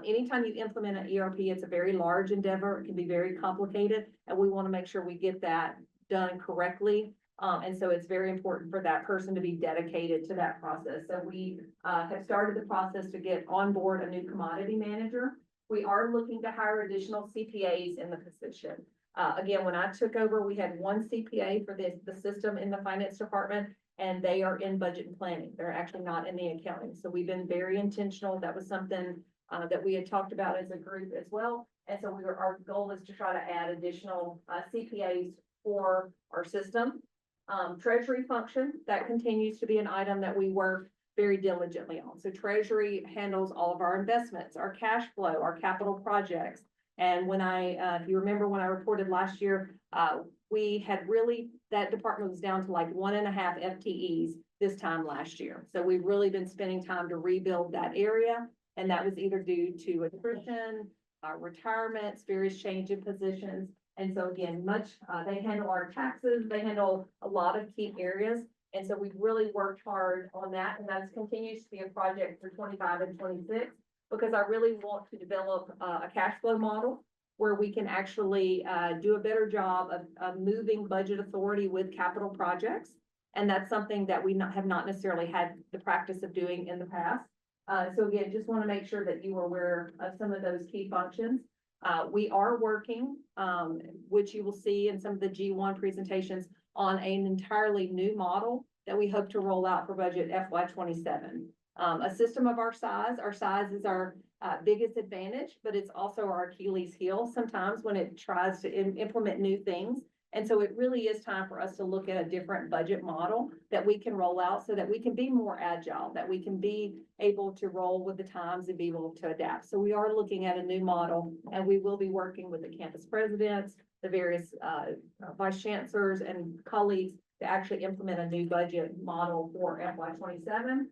Anytime you implement an ERP, it's a very large endeavor. It can be very complicated, and we want to make sure we get that done correctly. And so it's very important for that person to be dedicated to that process. So we have started the process to get on board a new commodity manager. We are looking to hire additional CPAs in the position. Again, when I took over, we had one CPA for the system in the finance department, and they are in budget and planning. They're actually not in the accounting. So we've been very intentional. That was something that we had talked about as a group as well. And so our goal is to try to add additional CPAs for our system. Treasury function, that continues to be an item that we work very diligently on. So treasury handles all of our investments, our cash flow, our capital projects. And when if you remember when I reported last year, we had that department was down to like 1.5 FTEs this time last year. So we've really been spending time to rebuild that area. And that was either due to attrition, retirements, various change in positions. And so again, they handle our taxes, they handle a lot of key areas. And so we've really worked hard on that, and that continues to be a project for 25 and 26, because I really want to develop a cash flow model where we can actually do a better job of moving budget authority with capital projects. And that's something that we have not necessarily had the practice of doing in the past. So again, just want to make sure that you are aware of some of those key functions. We are working, which you will see in some of the G1 presentations, on an entirely new model that we hope to roll out for budget FY 27. A system of our size is our biggest advantage, but it's also our Achilles heel sometimes when it tries to implement new things. And so it really is time for us to look at a different budget model that we can roll out so that we can be more agile, that we can be able to roll with the times and be able to adapt. So we are looking at a new model, and we will be working with the campus presidents, the various vice chancellors and colleagues to actually implement a new budget model for FY 27.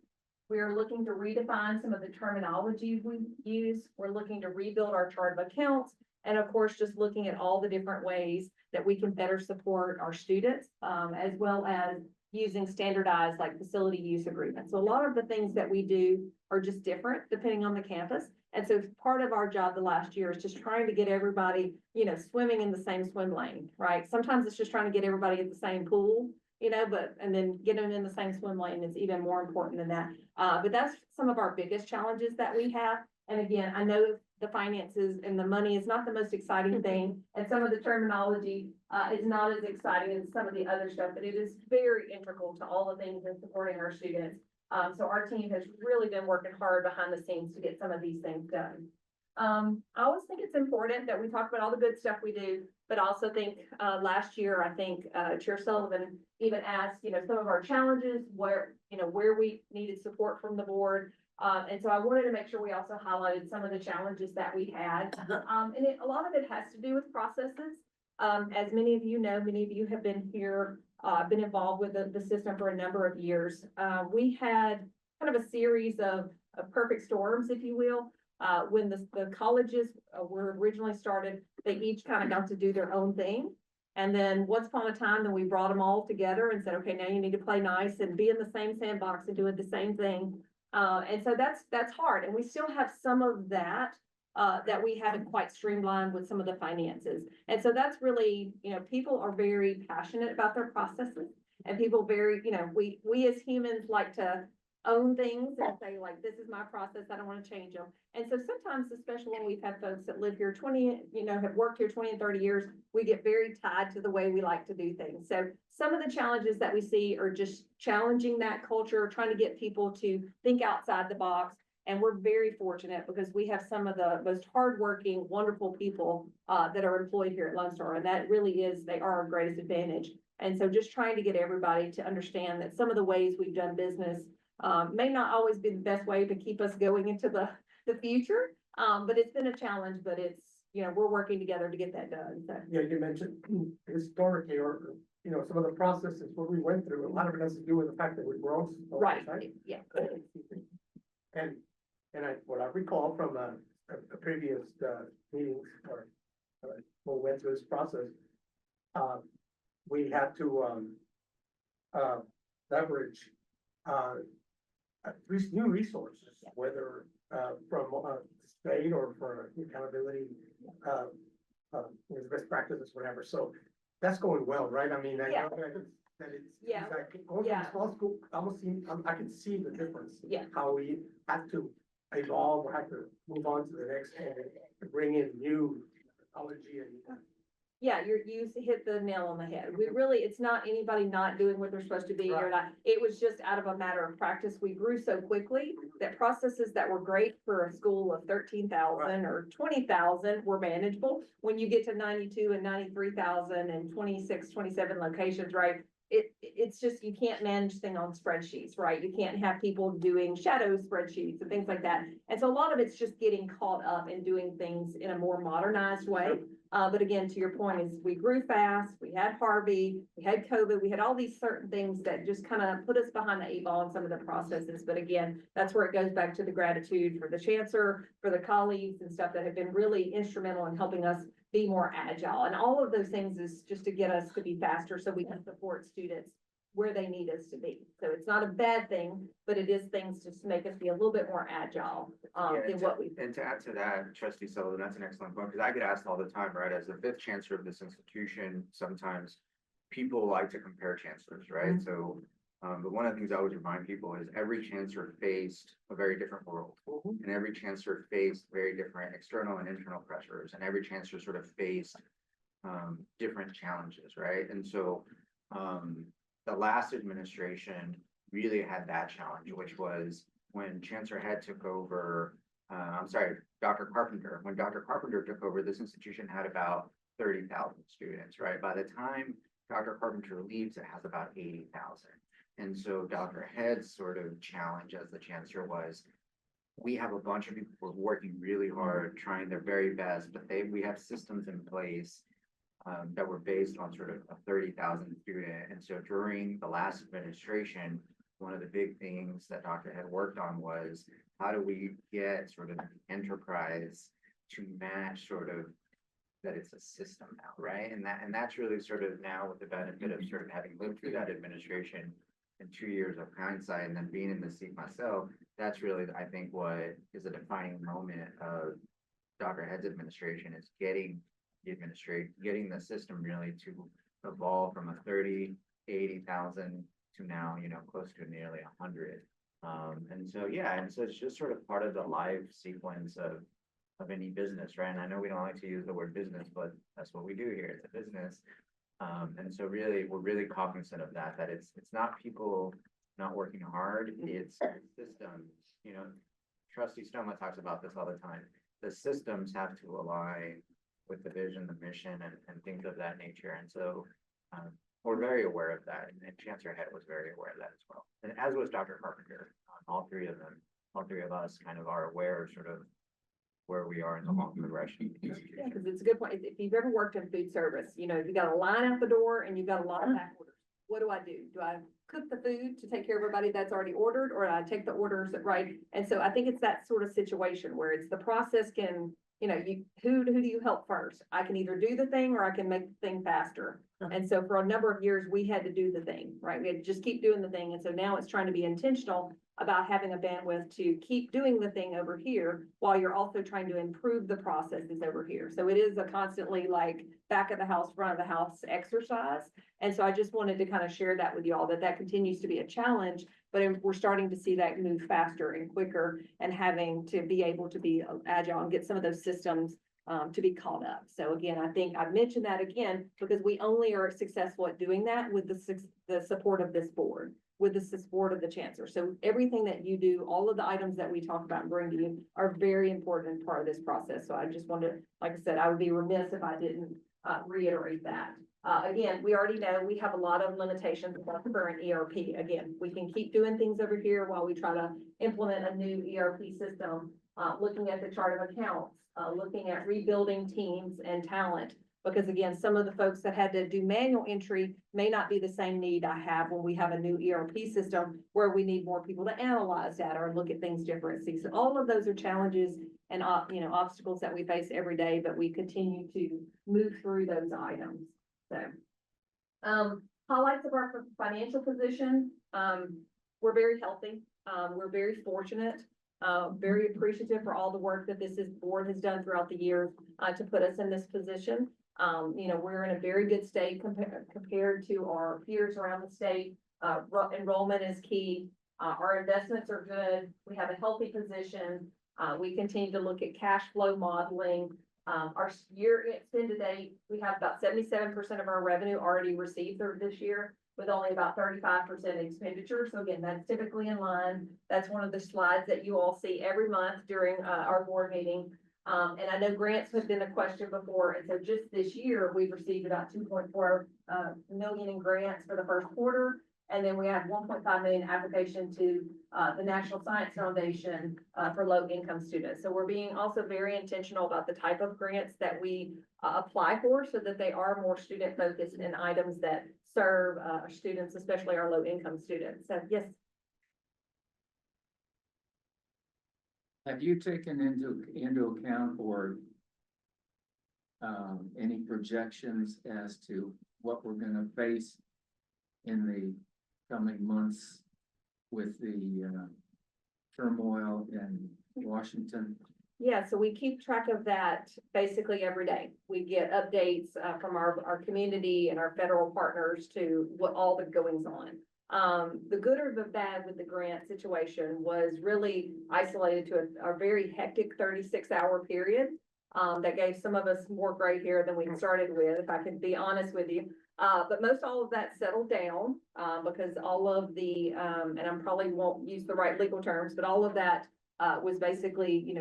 We are looking to redefine some of the terminology we use. We're looking to rebuild our chart of accounts. And of course, just looking at all the different ways that we can better support our students, as well as using standardized like facility use agreements. So a lot of the things that we do are just different depending on the campus. And so part of our job the last year is just trying to get everybody, swimming in the same swim lane, right? Sometimes it's just trying to get everybody at the same pool, and then get them in the same swim lane is even more important than that. But that's some of our biggest challenges that we have. And again, I know the finances and the money is not the most exciting thing, and some of the terminology is not as exciting as some of the other stuff, but it is very integral to all the things in supporting our students. So our team has really been working hard behind the scenes to get some of these things done. I always think it's important that we talk about all the good stuff we do, but also think last year, I think Chair Sullivan even asked, some of our challenges, where we needed support from the board. And so I wanted to make sure we also highlighted some of the challenges that we had. And a lot of it has to do with processes. As many of you know, many of you have been here, been involved with the system for a number of years. We had kind of a series of perfect storms, if you will. When the colleges were originally started, they each kind of got to do their own thing. And then once upon a time, then we brought them all together and said, okay, now you need to play nice and be in the same sandbox and doing the same thing. And so that's hard. And we still have some of that we haven't quite streamlined with some of the finances. And so that's really, people are very passionate about their processes, and people we as humans like to own things and say like, this is my process, I don't want to change them. And so sometimes, especially when we've had folks that live here 20, have worked here 20 and 30 years, we get very tied to the way we like to do things. So some of the challenges that we see are just challenging that culture, trying to get people to think outside the box. And we're very fortunate because we have some of the most hardworking, wonderful people that are employed here at Lone Star. And that really they are our greatest advantage. And so just trying to get everybody to understand that some of the ways we've done business may not always be the best way to keep us going into the future. But it's been a challenge, but it's, we're working together to get that done. So. Yeah, you mentioned historically, or, some of the processes what we went through, a lot of it has to do with the fact that we're grown. Right, yeah. And what I recall from a previous meetings or when we went through this process, we had to leverage new resources, whether from state or for accountability, best practices, whatever. So that's going well, right? I mean, I know that it's like going from small school, I can see the difference. Yeah. How we have to evolve, or have to move on to the next and bring in new technology and. Yeah, you hit the nail on the head. It's not anybody not doing what they're supposed to be or Right. not. It was just out of a matter of practice. We grew so quickly that processes that were great for a school of 13,000 or 20,000 were manageable. When you get to 92 and 93,000 and 26, 27 locations, right? It's just, you can't manage things on spreadsheets, right? You can't have people doing shadow spreadsheets and things like that. And so a lot of it's just getting caught up and doing things in a more modernized way. But again, to your point, is we grew fast, we had Harvey, we had COVID, we had all these certain things that just kind of put us behind the 8 ball in some of the processes. But again, that's where it goes back to the gratitude for the chancellor, for the colleagues and stuff that have been really instrumental in helping us be more agile. And all of those things is just to get us to be faster so we can support students where they need us to be. So it's not a bad thing, but it is things just to make us be a little bit more agile, than what we. And to add to that, Trustee Sullivan, that's an excellent point, because I get asked all the time, right, as the fifth chancellor of this institution, sometimes people like to compare chancellors, right? So, but one of the things I always remind people is every chancellor faced a very different world. And every chancellor faced very different external and internal pressures, and every chancellor sort of faced different challenges, right? And so, the last administration really had that challenge, which was when Chancellor Head took over, Dr. Carpenter, when Dr. Carpenter took over, this institution had about 30,000 students, right? By the time Dr. Carpenter leaves, it has about 80,000. And so Dr. Head's sort of challenge as the chancellor was, we have a bunch of people who are working really hard, trying their very best, but we have systems in place that were based on sort of a 30,000 student. And so during the last administration, one of the big things that Dr. Head worked on was how do we get sort of the enterprise to match sort of that it's a system now, right? And that's really sort of now with the benefit of sort of having lived through that administration in 2 years of hindsight and then being in the seat myself, that's really, I think, what is a defining moment of Dr. Head's administration is getting the system really to evolve from a 80,000 to now, close to nearly 100. And so it's just sort of part of the life sequence of any business, right? And I know we don't like to use the word business, but that's what we do here. It's a business. And so really, we're really cognizant of that it's not people not working hard, it's systems, Trustee Stoma talks about this all the time. The systems have to align with the vision, the mission, and things of that nature. And so we're very aware of that. And Chancellor Head was very aware of that as well. And as was Dr. Carpenter, all three of us kind of are aware of sort of where we are in the long progression. Yeah, because it's a good point. If you've ever worked in food service, you got a line out the door and you've got a lot of back orders. What do? Do I cook the food to take care of everybody that's already ordered, or do I take the orders right? And so I think it's that sort of situation where it's the process can, who do you help first? I can either do the thing or I can make the thing faster. And so for a number of years, we had to do the thing, right? We had to just keep doing the thing. And so now it's trying to be intentional about having a bandwidth to keep doing the thing over here while you're also trying to improve the processes over here. So it is a constantly like back of the house, front of the house exercise. And so I just wanted to kind of share that with you all, that continues to be a challenge, but we're starting to see that move faster and quicker and having to be able to be agile and get some of those systems to be caught up. So again, I think I've mentioned that again, because we only are successful at doing that with the support of this board, with the support of the chancellor. So everything that you do, all of the items that we talk about and bring to you are very important part of this process. So I just wanted, like I said, I would be remiss if I didn't reiterate that. Again, we already know we have a lot of limitations with our current ERP. Again, we can keep doing things over here while we try to implement a new ERP system, looking at the chart of accounts, looking at rebuilding teams and talent. Because again, some of the folks that had to do manual entry may not be the same need I have when we have a new ERP system where we need more people to analyze data or look at things differently. So all of those are challenges and obstacles that we face every day, but we continue to move through those items. So highlights of our financial position. We're very healthy. We're very fortunate. Very appreciative for all the work that this board has done throughout the years to put us in this position. We're in a very good state compared to our peers around the state. Enrollment is key. Our investments are good. We have a healthy position. We continue to look at cash flow modeling. Our year spend to date, we have about 77% of our revenue already received this year, with only about 35% expenditure. So again, that's typically in line. That's one of the slides that you all see every month during our board meeting. And I know grants have been a question before. And so just this year, we've received about 2.4 million in grants for the first quarter. And then we have 1.5 million application to the National Science Foundation for low income students. So we're being also very intentional about the type of grants that we apply for so that they are more student focused in items that serve our students, especially our low income students. So yes. Have you taken into account or any projections as to what we're gonna face in the coming months with the turmoil in Washington? Yeah, so we keep track of that basically every day. We get updates from our community and our federal partners to what all the goings on. The good or the bad with the grant situation was really isolated to a very hectic 36-hour period. That gave some of us more gray hair than we started with, if I can be honest with you. But most all of that settled down, because all of the, and I probably won't use the right legal terms, but all of that was basically,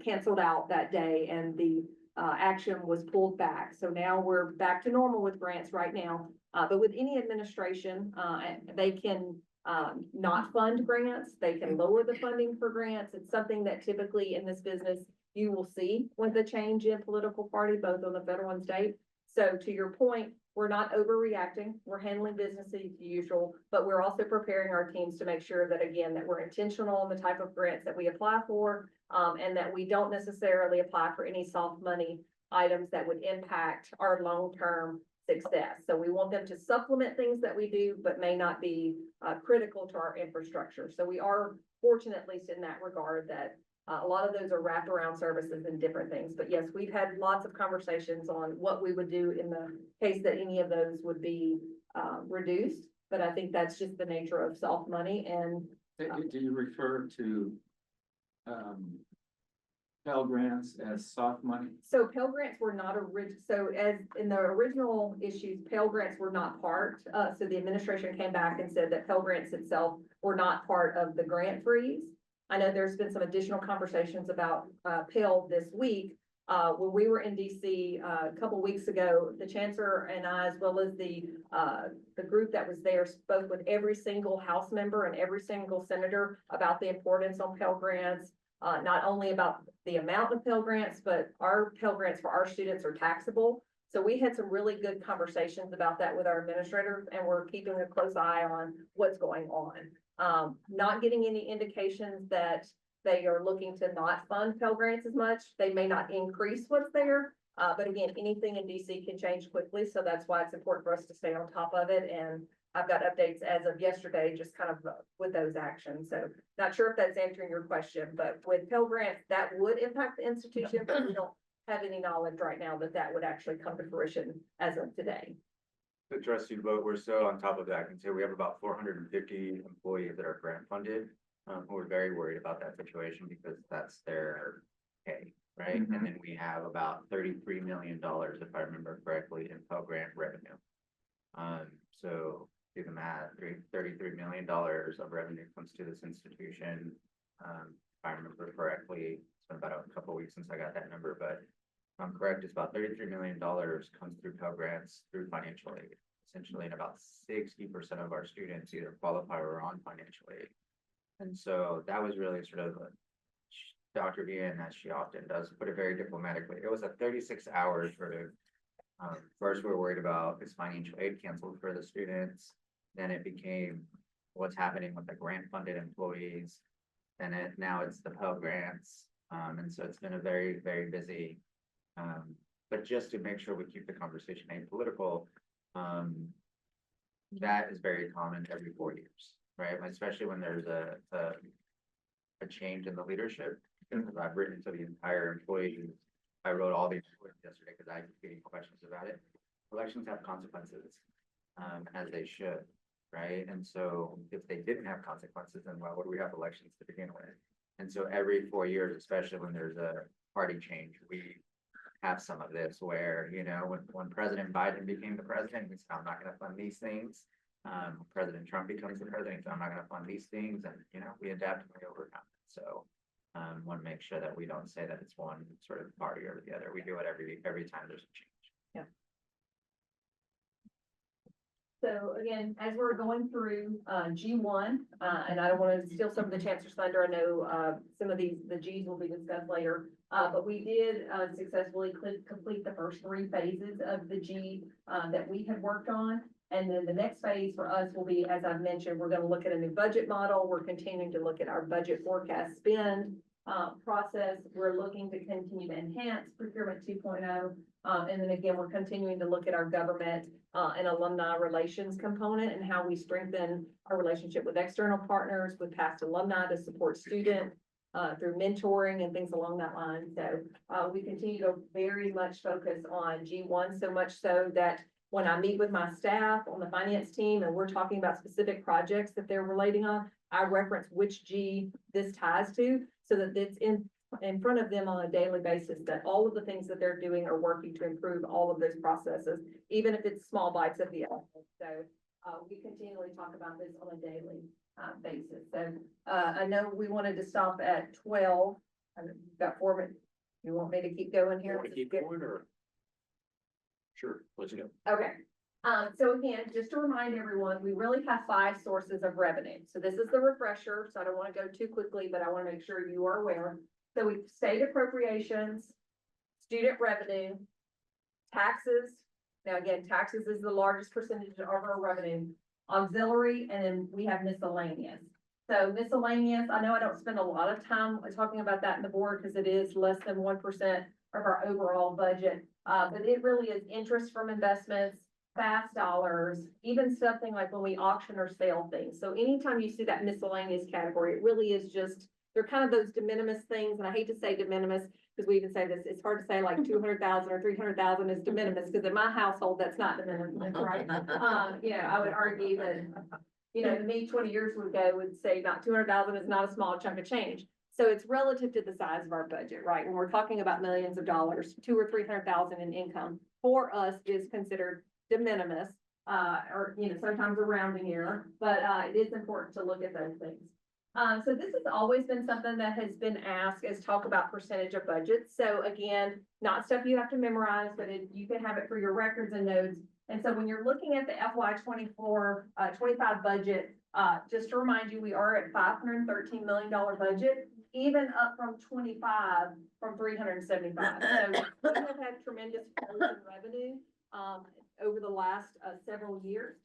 canceled out that day, and the action was pulled back. So now we're back to normal with grants right now. But with any administration, they can not fund grants. They can lower the funding for grants. It's something that typically in this business you will see with the change in political party, both on the federal and state. So to your point, we're not overreacting. We're handling business as usual, but we're also preparing our teams to make sure that, again, that we're intentional in the type of grants that we apply for, and that we don't necessarily apply for any soft money items that would impact our long-term success. So we want them to supplement things that we do, but may not be critical to our infrastructure. So we are fortunate, at least in that regard, that a lot of those are wraparound services and different things. But yes, we've had lots of conversations on what we would do in the case that any of those would be reduced. But I think that's just the nature of soft money. And Do you refer to Pell Grants as soft money? so Pell Grants were not so as in the original issues, Pell Grants were not part. So the administration came back and said that Pell Grants itself were not part of the grant freeze. I know there's been some additional conversations about Pell this week. When we were in DC a couple weeks ago, the chancellor and I, as well as the group that was there, spoke with every single House member and every single senator about the importance on Pell Grants. Not only about the amount of Pell Grants, but our Pell Grants for our students are taxable. So we had some really good conversations about that with our administrators, and we're keeping a close eye on what's going on. Not getting any indications that they are looking to not fund Pell Grants as much. They may not increase what's there. But again, anything in DC can change quickly. So that's why it's important for us to stay on top of it. And I've got updates as of yesterday, just kind of with those actions. So not sure if that's answering your question, but with Pell Grants, that would impact the institution, but we don't have any knowledge right now that that would actually come to fruition as of today. The trustee vote, we're so on top of that. I can say we have about 450 employees that are grant funded, who are very worried about that situation because that's their pay, right? Mhm. And then we have about $33 million, if I remember correctly, in Pell Grant revenue. So do the math, $33 million of revenue comes to this institution. If I remember correctly, it's been about a couple of weeks since I got that number, but if I'm correct, it's about $33 million comes through Pell Grants through financial aid. Essentially, and about 60% of our students either qualify or are on financial aid. And so that was really sort of Dr. Vian, as she often does, put it very diplomatically. It was a 36-hour sort of, first we're worried about is financial aid canceled for the students. Then it became what's happening with the grant funded employees. And now it's the Pell Grants. And so it's been a very, very busy, but just to make sure we keep the conversation apolitical, that is very common every 4 years, right? Especially when there's a change in the leadership. Because I've written to the entire employees. I wrote all these yesterday because I keep getting questions about it. Elections have consequences, as they should, right? And so if they didn't have consequences, then why would we have elections to begin with? And so every 4 years, especially when there's a party change, we have some of this where, when President Biden became the president, he said, I'm not going to fund these things. President Trump becomes the president, so I'm not going to fund these things. And, we adapt and we overcome. So want to make sure that we don't say that it's one sort of party or the other. We do it every time there's a change. So again, as we're going through G1, and I don't want to steal some of the chancellor's thunder, I know some of the Gs will be discussed later, but we did successfully complete the first 3 phases of the G that we had worked on. And then the next phase for us will be, as I've mentioned, we're going to look at a new budget model. We're continuing to look at our budget forecast spend process. We're looking to continue to enhance procurement 2.0. And then again, we're continuing to look at our government an alumni relations component and how we strengthen our relationship with external partners, with past alumni to support student through mentoring and things along that line. So, we continue to very much focus on G1, so much so that when I meet with my staff on the finance team and we're talking about specific projects that they're relating on, I reference which G this ties to, so that it's in front of them on a daily basis, that all of the things that they're doing are working to improve all of those processes, even if it's small bites of the apple. So, we continually talk about this on a daily basis. So, I know we wanted to stop at 12. I've got 4 minutes. You want me to keep going here? Want to keep going or? Sure, let's go. Okay, so again, just to remind everyone, we really have 5 sources of revenue. So this is the refresher, so I don't want to go too quickly, but I want to make sure you are aware. So we state appropriations, student revenue, taxes. Now again, taxes is the largest percentage of our revenue, auxiliary, and then we have miscellaneous. So miscellaneous, I know I don't spend a lot of time talking about that in the board because it is less than 1% of our overall budget. But it really is interest from investments, fast dollars, even something like when we auction or sell things. So anytime you see that miscellaneous category, it really is just, they're kind of those de minimis things. And I hate to say de minimis because we even say this, it's hard to say like 200,000 or 300,000 is de minimis because in my household, that's not de minimis, right? I would argue that, me 20 years ago would say not 200,000 is not a small chunk of change. So it's relative to the size of our budget, right? When we're talking about millions of dollars, 200,000 or 300,000 in income for us is considered de minimis, or, sometimes a rounding error, but, it is important to look at those things. So this has always been something that has been asked as talk about percentage of budget. So again, not stuff you have to memorize, but you can have it for your records and notes. And so when you're looking at the FY 25 budget, just to remind you, we are at $513 million budget, even up from 25 from 375. So we have had tremendous growth in revenue, over the last several years.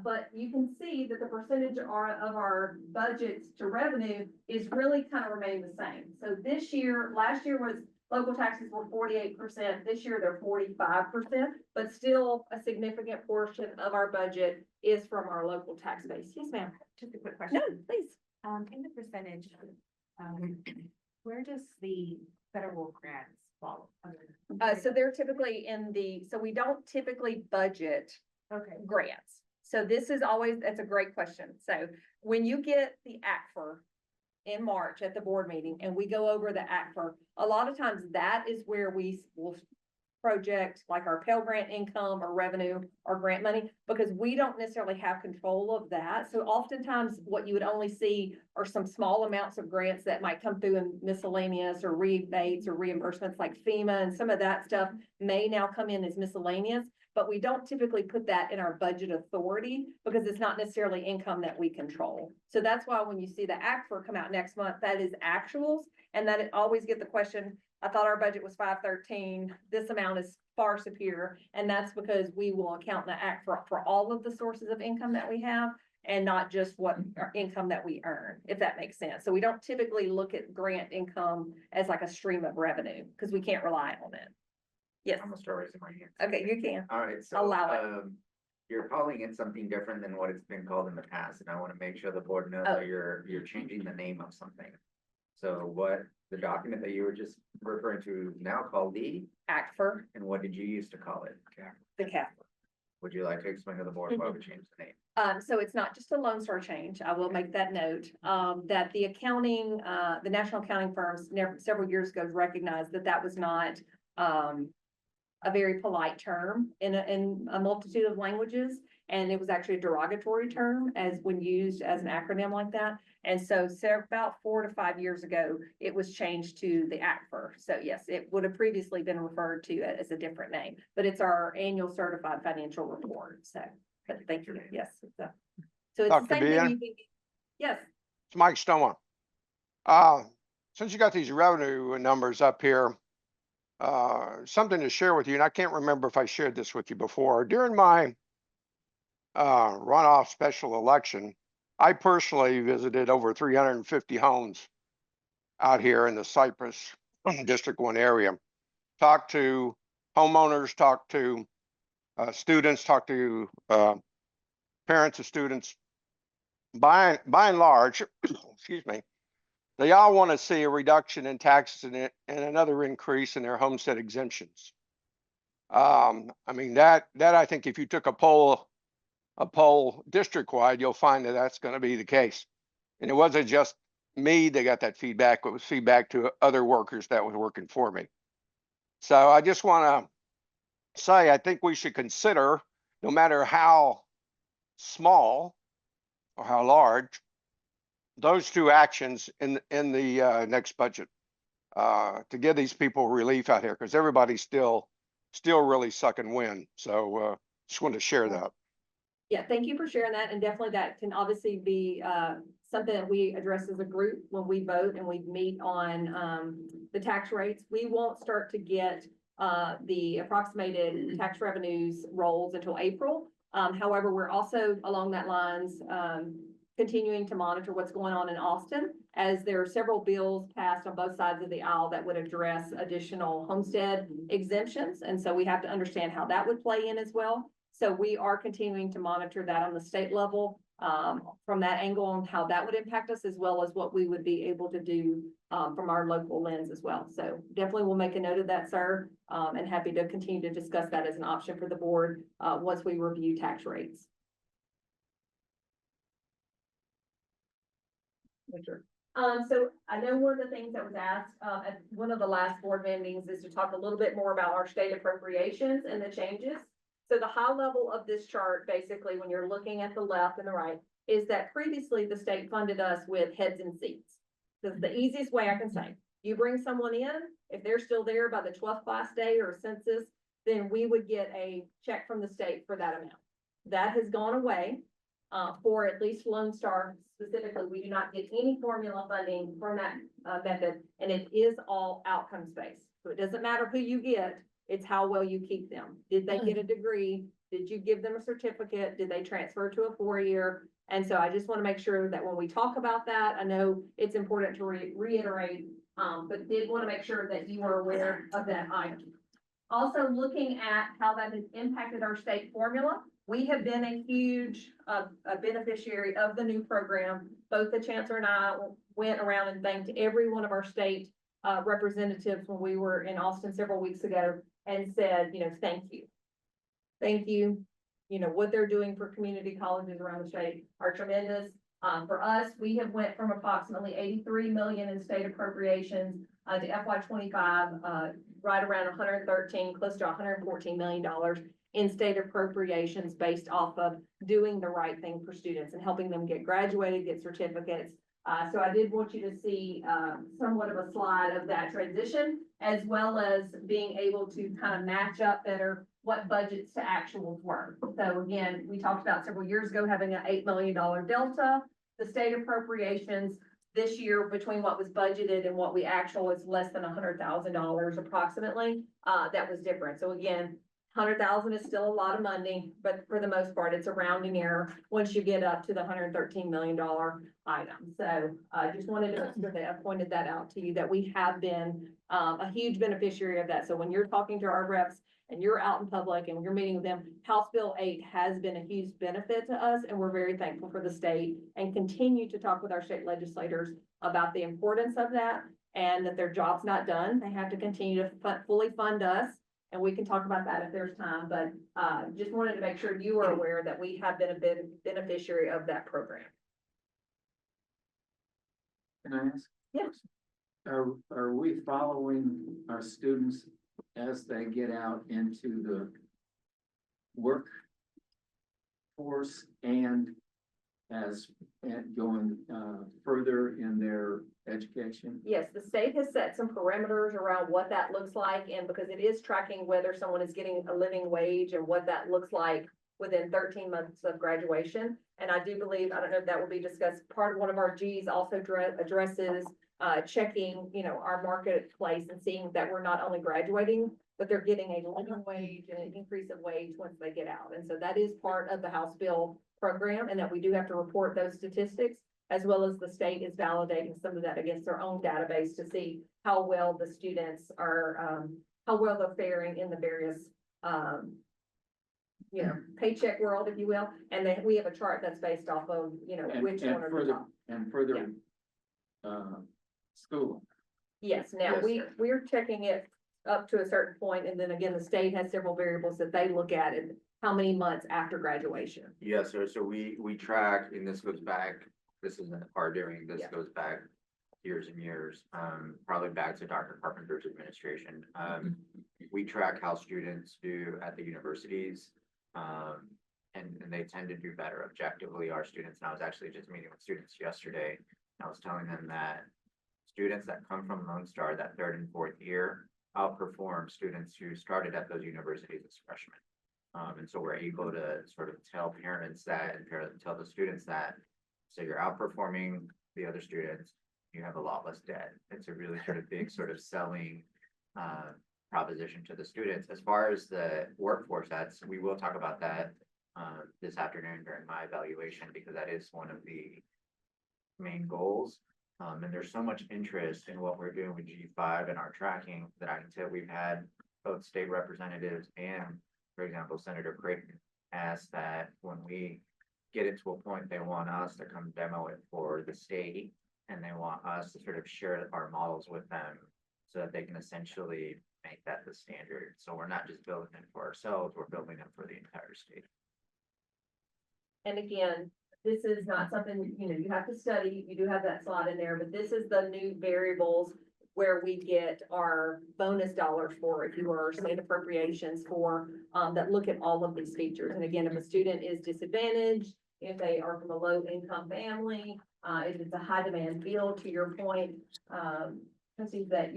But you can see that the percentage of our budgets to revenue is really kind of remained the same. So last year was local taxes were 48%. This year they're 45%, but still a significant portion of our budget is from our local tax base. Yes, ma'am. Just a quick question. No, please. In the percentage, where does the federal grants fall? So they're typically so we don't typically budget Okay. grants. So that's a great question. So when you get the ACFR in March at the board meeting and we go over the ACFR, a lot of times that is where we will project like our Pell Grant income or revenue or grant money, because we don't necessarily have control of that. So oftentimes what you would only see are some small amounts of grants that might come through in miscellaneous or rebates or reimbursements like FEMA, and some of that stuff may now come in as miscellaneous. But we don't typically put that in our budget authority because it's not necessarily income that we control. So that's why when you see the ACFR come out next month, that is actuals, and that it always get the question, I thought our budget was 513. This amount is far superior. And that's because we will account in the ACFR for all of the sources of income that we have and not just what our income that we earn, if that makes sense. So we don't typically look at grant income as like a stream of revenue because we can't rely on it. Yes. I'm gonna start raising my hand. Okay, you can. All right, so, Allow it. You're calling it something different than what it's been called in the past, and I wanna make sure the board knows Oh. that you're changing the name of something. So the document that you were just referring to is now called the, ACFR, and what did you used to call it? the CAFR. Would you like to explain to the board why we changed the name? So it's not just a Lone Star change. I will make that note, that the accounting, the national accounting firms several years ago recognized that was not, a very polite term in a multitude of languages. And it was actually a derogatory term as when used as an acronym like that. And so about 4 to 5 years ago, it was changed to the ACFR. So yes, it would have previously been referred to as a different name, but it's our annual certified financial report. So, but thank you. Yes. So it's the Dr. same thing. Bean? You can, yes. It's Mike Stoma. Since you got these revenue numbers up here, something to share with you, and I can't remember if I shared this with you before. During my runoff special election, I personally visited over 350 homes out here in the Cypress District 1 area. Talked to homeowners, talked to students, talk to, parents of students. By and large, excuse me, they all want to see a reduction in taxes and another increase in their homestead exemptions. I mean, that I think if you took a poll district-wide, you'll find that that's going to be the case. And it wasn't just me that got that feedback, it was feedback to other workers that was working for me. So I just want to say, I think we should consider, no matter how small or how large, those two actions in the next budget to give these people relief out here, because everybody's still really sucking wind. So just wanted to share that. Yeah, thank you for sharing that, and definitely that can obviously be something that we address as a group when we vote and we meet on the tax rates. We won't start to get the approximated tax revenues rolls until April. However, we're also along that lines continuing to monitor what's going on in Austin, as there are several bills passed on both sides of the aisle that would address additional homestead exemptions. And so we have to understand how that would play in as well. So we are continuing to monitor that on the state level from that angle on how that would impact us, as well as what we would be able to do from our local lens as well. So definitely we'll make a note of that, sir, and happy to continue to discuss that as an option for the board once we review tax rates. Sure. So I know one of the things that was asked at one of the last board meetings is to talk a little bit more about our state appropriations and the changes. So the high level of this chart, basically, when you're looking at the left and the right, is that previously the state funded us with heads and seats. This is the easiest way I can say. You bring someone in, if they're still there by the 12th class day or census, then we would get a check from the state for that amount. That has gone away. For at least Lone Star specifically, we do not get any formula funding from that method, and it is all outcomes based. So it doesn't matter who you get, it's how well you keep them. Did they get a degree? Did you give them a certificate? Did they transfer to a 4-year? And so I just want to make sure that when we talk about that, I know it's important to reiterate, but did want to make sure that you are aware of that item. Also looking at how that has impacted our state formula. We have been a huge beneficiary of the new program. Both the chancellor and I went around and thanked every one of our state representatives when we were in Austin several weeks ago and said, you know, thank you. Thank you. You know, what they're doing for community colleges around the state are tremendous. For us, we have went from approximately 83 million in state appropriations to FY25, right around 113, close to $114 million in state appropriations based off of doing the right thing for students and helping them get graduated, get certificates. So I did want you to see somewhat of a slide of that transition, as well as being able to kind of match up better what budgets to actuals were. So again, we talked about several years ago having an $8 million delta. The state appropriations this year between what was budgeted and what we actual is less than $100,000 approximately. That was different. So again, 100,000 is still a lot of money, but for the most part, it's a rounding error once you get up to the $113 million item. So I just wanted to make sure that I pointed that out to you, that we have been a huge beneficiary of that. So when you're talking to our reps and you're out in public and you're meeting with them, House Bill 8 has been a huge benefit to us, and we're very thankful for the state and continue to talk with our state legislators about the importance of that and that their job's not done. They have to continue to fully fund us. And we can talk about that if there's time, but just wanted to make sure you are aware that we have been a beneficiary of that program. Can I ask? Yes. Are we following our students as they get out into the workforce and as going further in their education? Yes, the state has set some parameters around what that looks like, and because it is tracking whether someone is getting a living wage and what that looks like within 13 months of graduation. And I do believe, I don't know if that will be discussed, part of one of our Gs also addresses checking, you know, our marketplace and seeing that we're not only graduating, but they're getting a living wage and an increase of wage once they get out. And so that is part of the House Bill program, and that we do have to report those statistics, as well as the state is validating some of that against their own database to see how well the students are, how well they're faring in the various paycheck world, if you will. And then we have a chart that's based off of, which one are the top. And further, school. Yes, now Yes, sir. we're checking it up to a certain point, and then again, the state has several variables that they look at and how many months after graduation. Yes, sir. So we track, and this goes back, this isn't our doing, this Yeah. goes back years and years, probably back to Dr. Carpenter's administration. We track how students do at the universities. And they tend to do better objectively, our students. And I was actually just meeting with students yesterday. And I was telling them that students that come from Lone Star, that third and fourth year, outperform students who started at those universities as freshmen. And so we're able to sort of tell parents that and tell the students that, so you're outperforming the other students, you have a lot less debt. It's a really sort of big sort of selling proposition to the students. As far as the workforce, we will talk about that this afternoon during my evaluation, because that is one of the main goals. And there's so much interest in what we're doing with G5 and our tracking that I can tell we've had both state representatives and, for example, Senator Creighton asked that when we get it to a point, they want us to come demo it for the state, and they want us to sort of share our models with them so that they can essentially make that the standard. So we're not just building it for ourselves, we're building it for the entire state. And again, this is not something, you have to study, you do have that slot in there, but this is the new variables where we get our bonus dollars for, if you were state appropriations for, that look at all of these features. And again, if a student is disadvantaged, if they are from a low income family, if it's a high demand field, to your point, that,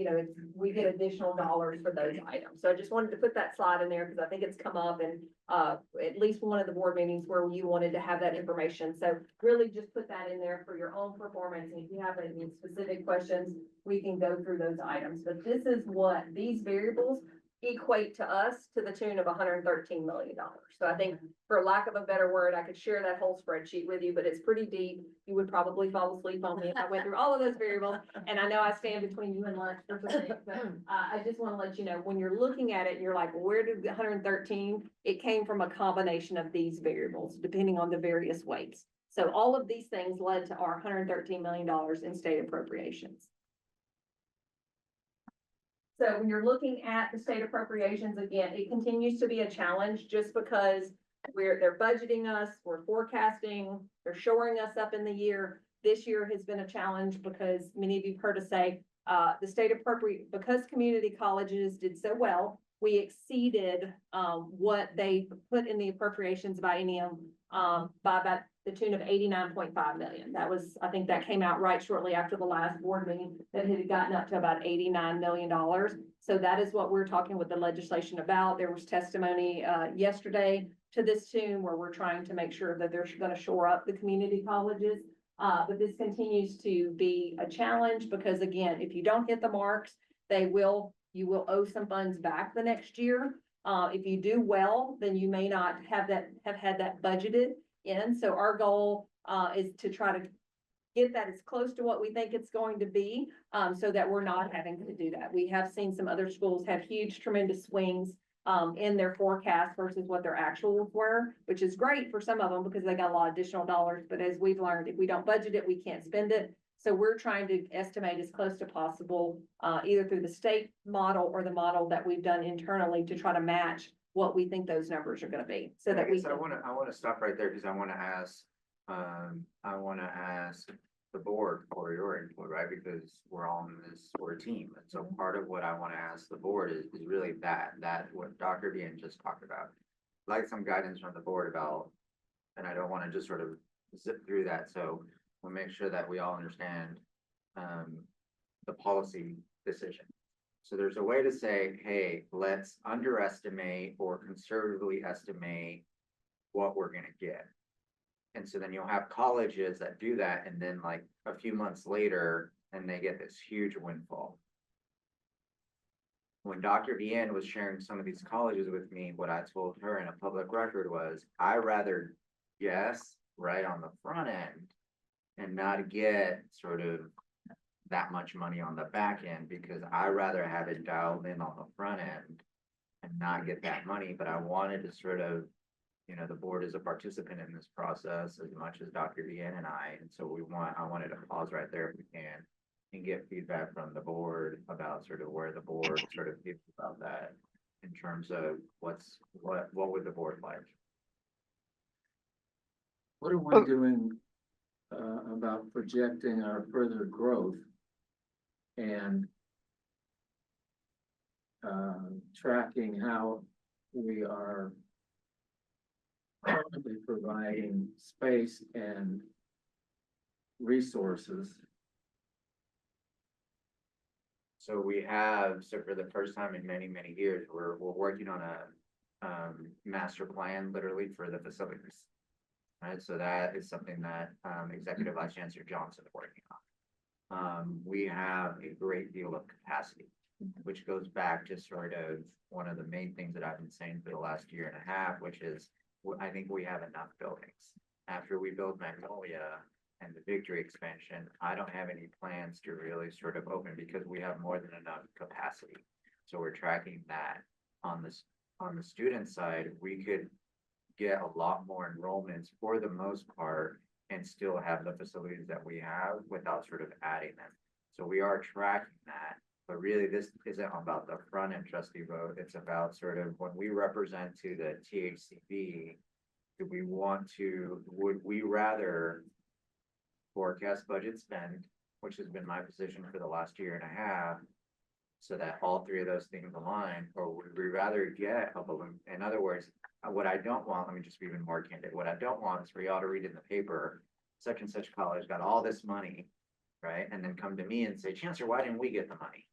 we get additional dollars for those items. So I just wanted to put that slide in there because I think it's come up in at least one of the board meetings where you wanted to have that information. So really just put that in there for your own performance. And if you have any specific questions, we can go through those items. But this is what these variables equate to us to the tune of $113 million. So I think, for lack of a better word, I could share that whole spreadsheet with you, but it's pretty deep. You would probably fall asleep on me if I went through all of those variables. And I know I stand between you and lunch for some things, but I just want to let you know, when you're looking at it, you're like, where did the 113? It came from a combination of these variables, depending on the various weights. So all of these things led to our $113 million in state appropriations. So when you're looking at the state appropriations, again, it continues to be a challenge just because they're budgeting us, we're forecasting, they're shoring us up in the year. This year has been a challenge because many of you've heard us say, the state because community colleges did so well, we exceeded what they put in the appropriations biennium by about the tune of 89.5 million. That was, I think that came out right shortly after the last board meeting, that it had gotten up to about $89 million. So that is what we're talking with the legislation about. There was testimony yesterday to this tune where we're trying to make sure that they're going to shore up the community colleges. But this continues to be a challenge because, again, if you don't hit the marks, you will owe some funds back the next year. If you do well, then you may not have had that budgeted in. So our goal is to try to get that as close to what we think it's going to be, so that we're not having to do that. We have seen some other schools have huge, tremendous swings in their forecast versus what their actuals were, which is great for some of them because they got a lot of additional dollars. But as we've learned, if we don't budget it, we can't spend it. So we're trying to estimate as close to possible, either through the state model or the model that we've done internally to try to match what we think those numbers are going to be. So that I want to stop right there because I want to ask the board for your input, right? Because we're we're a team. And so part of what I want to ask the board is really that what Dr. Vian just talked about. I'd like some guidance from the board about, and I don't want to just sort of zip through that. So we'll make sure that we all understand the policy decision. So there's a way to say, hey, let's underestimate or conservatively estimate what we're going to get. And so then you'll have colleges that do that. And then like a few months later, and they get this huge windfall. When Dr. Vian was sharing some of these colleges with me, what I told her in a public record was, I rather guess right on the front end and not get sort of that much money on the back end, because I rather have it dialed in on the front end and not get that money. But I wanted to sort of you know, the board is a participant in this process as much as Dr. Deanne and I, and so I wanted to pause right there if we can and get feedback from the board about sort of where the board sort of feels about that in terms of what would the board like? What are we doing about projecting our further growth and tracking how we are currently providing space and resources? So we have, so for the first time in many, many years, we're working on a master plan literally for the facilities. Right, so that is something that Executive Vice Chancellor Johnson is working on. We have a great deal of capacity, which goes back to sort of one of the main things that I've been saying for the last year and a half, which is I think we have enough buildings. After we build Magnolia and the Victory expansion, I don't have any plans to really sort of open because we have more than enough capacity. So we're tracking that. On the student side, we could get a lot more enrollments for the most part and still have the facilities that we have without sort of adding them. So we are tracking that, but really this isn't about the front end trustee vote. It's about sort of when we represent to the THCB, would we rather forecast budget spend, which has been my position for the last year and a half, so that all three of those things align, or would we rather get a balloon? In other words, what I don't want, let me just be even more candid. What I don't want is for y'all to read in the paper, such and such college got all this money, right? And then come to me and say, Chancellor, why didn't we get the money?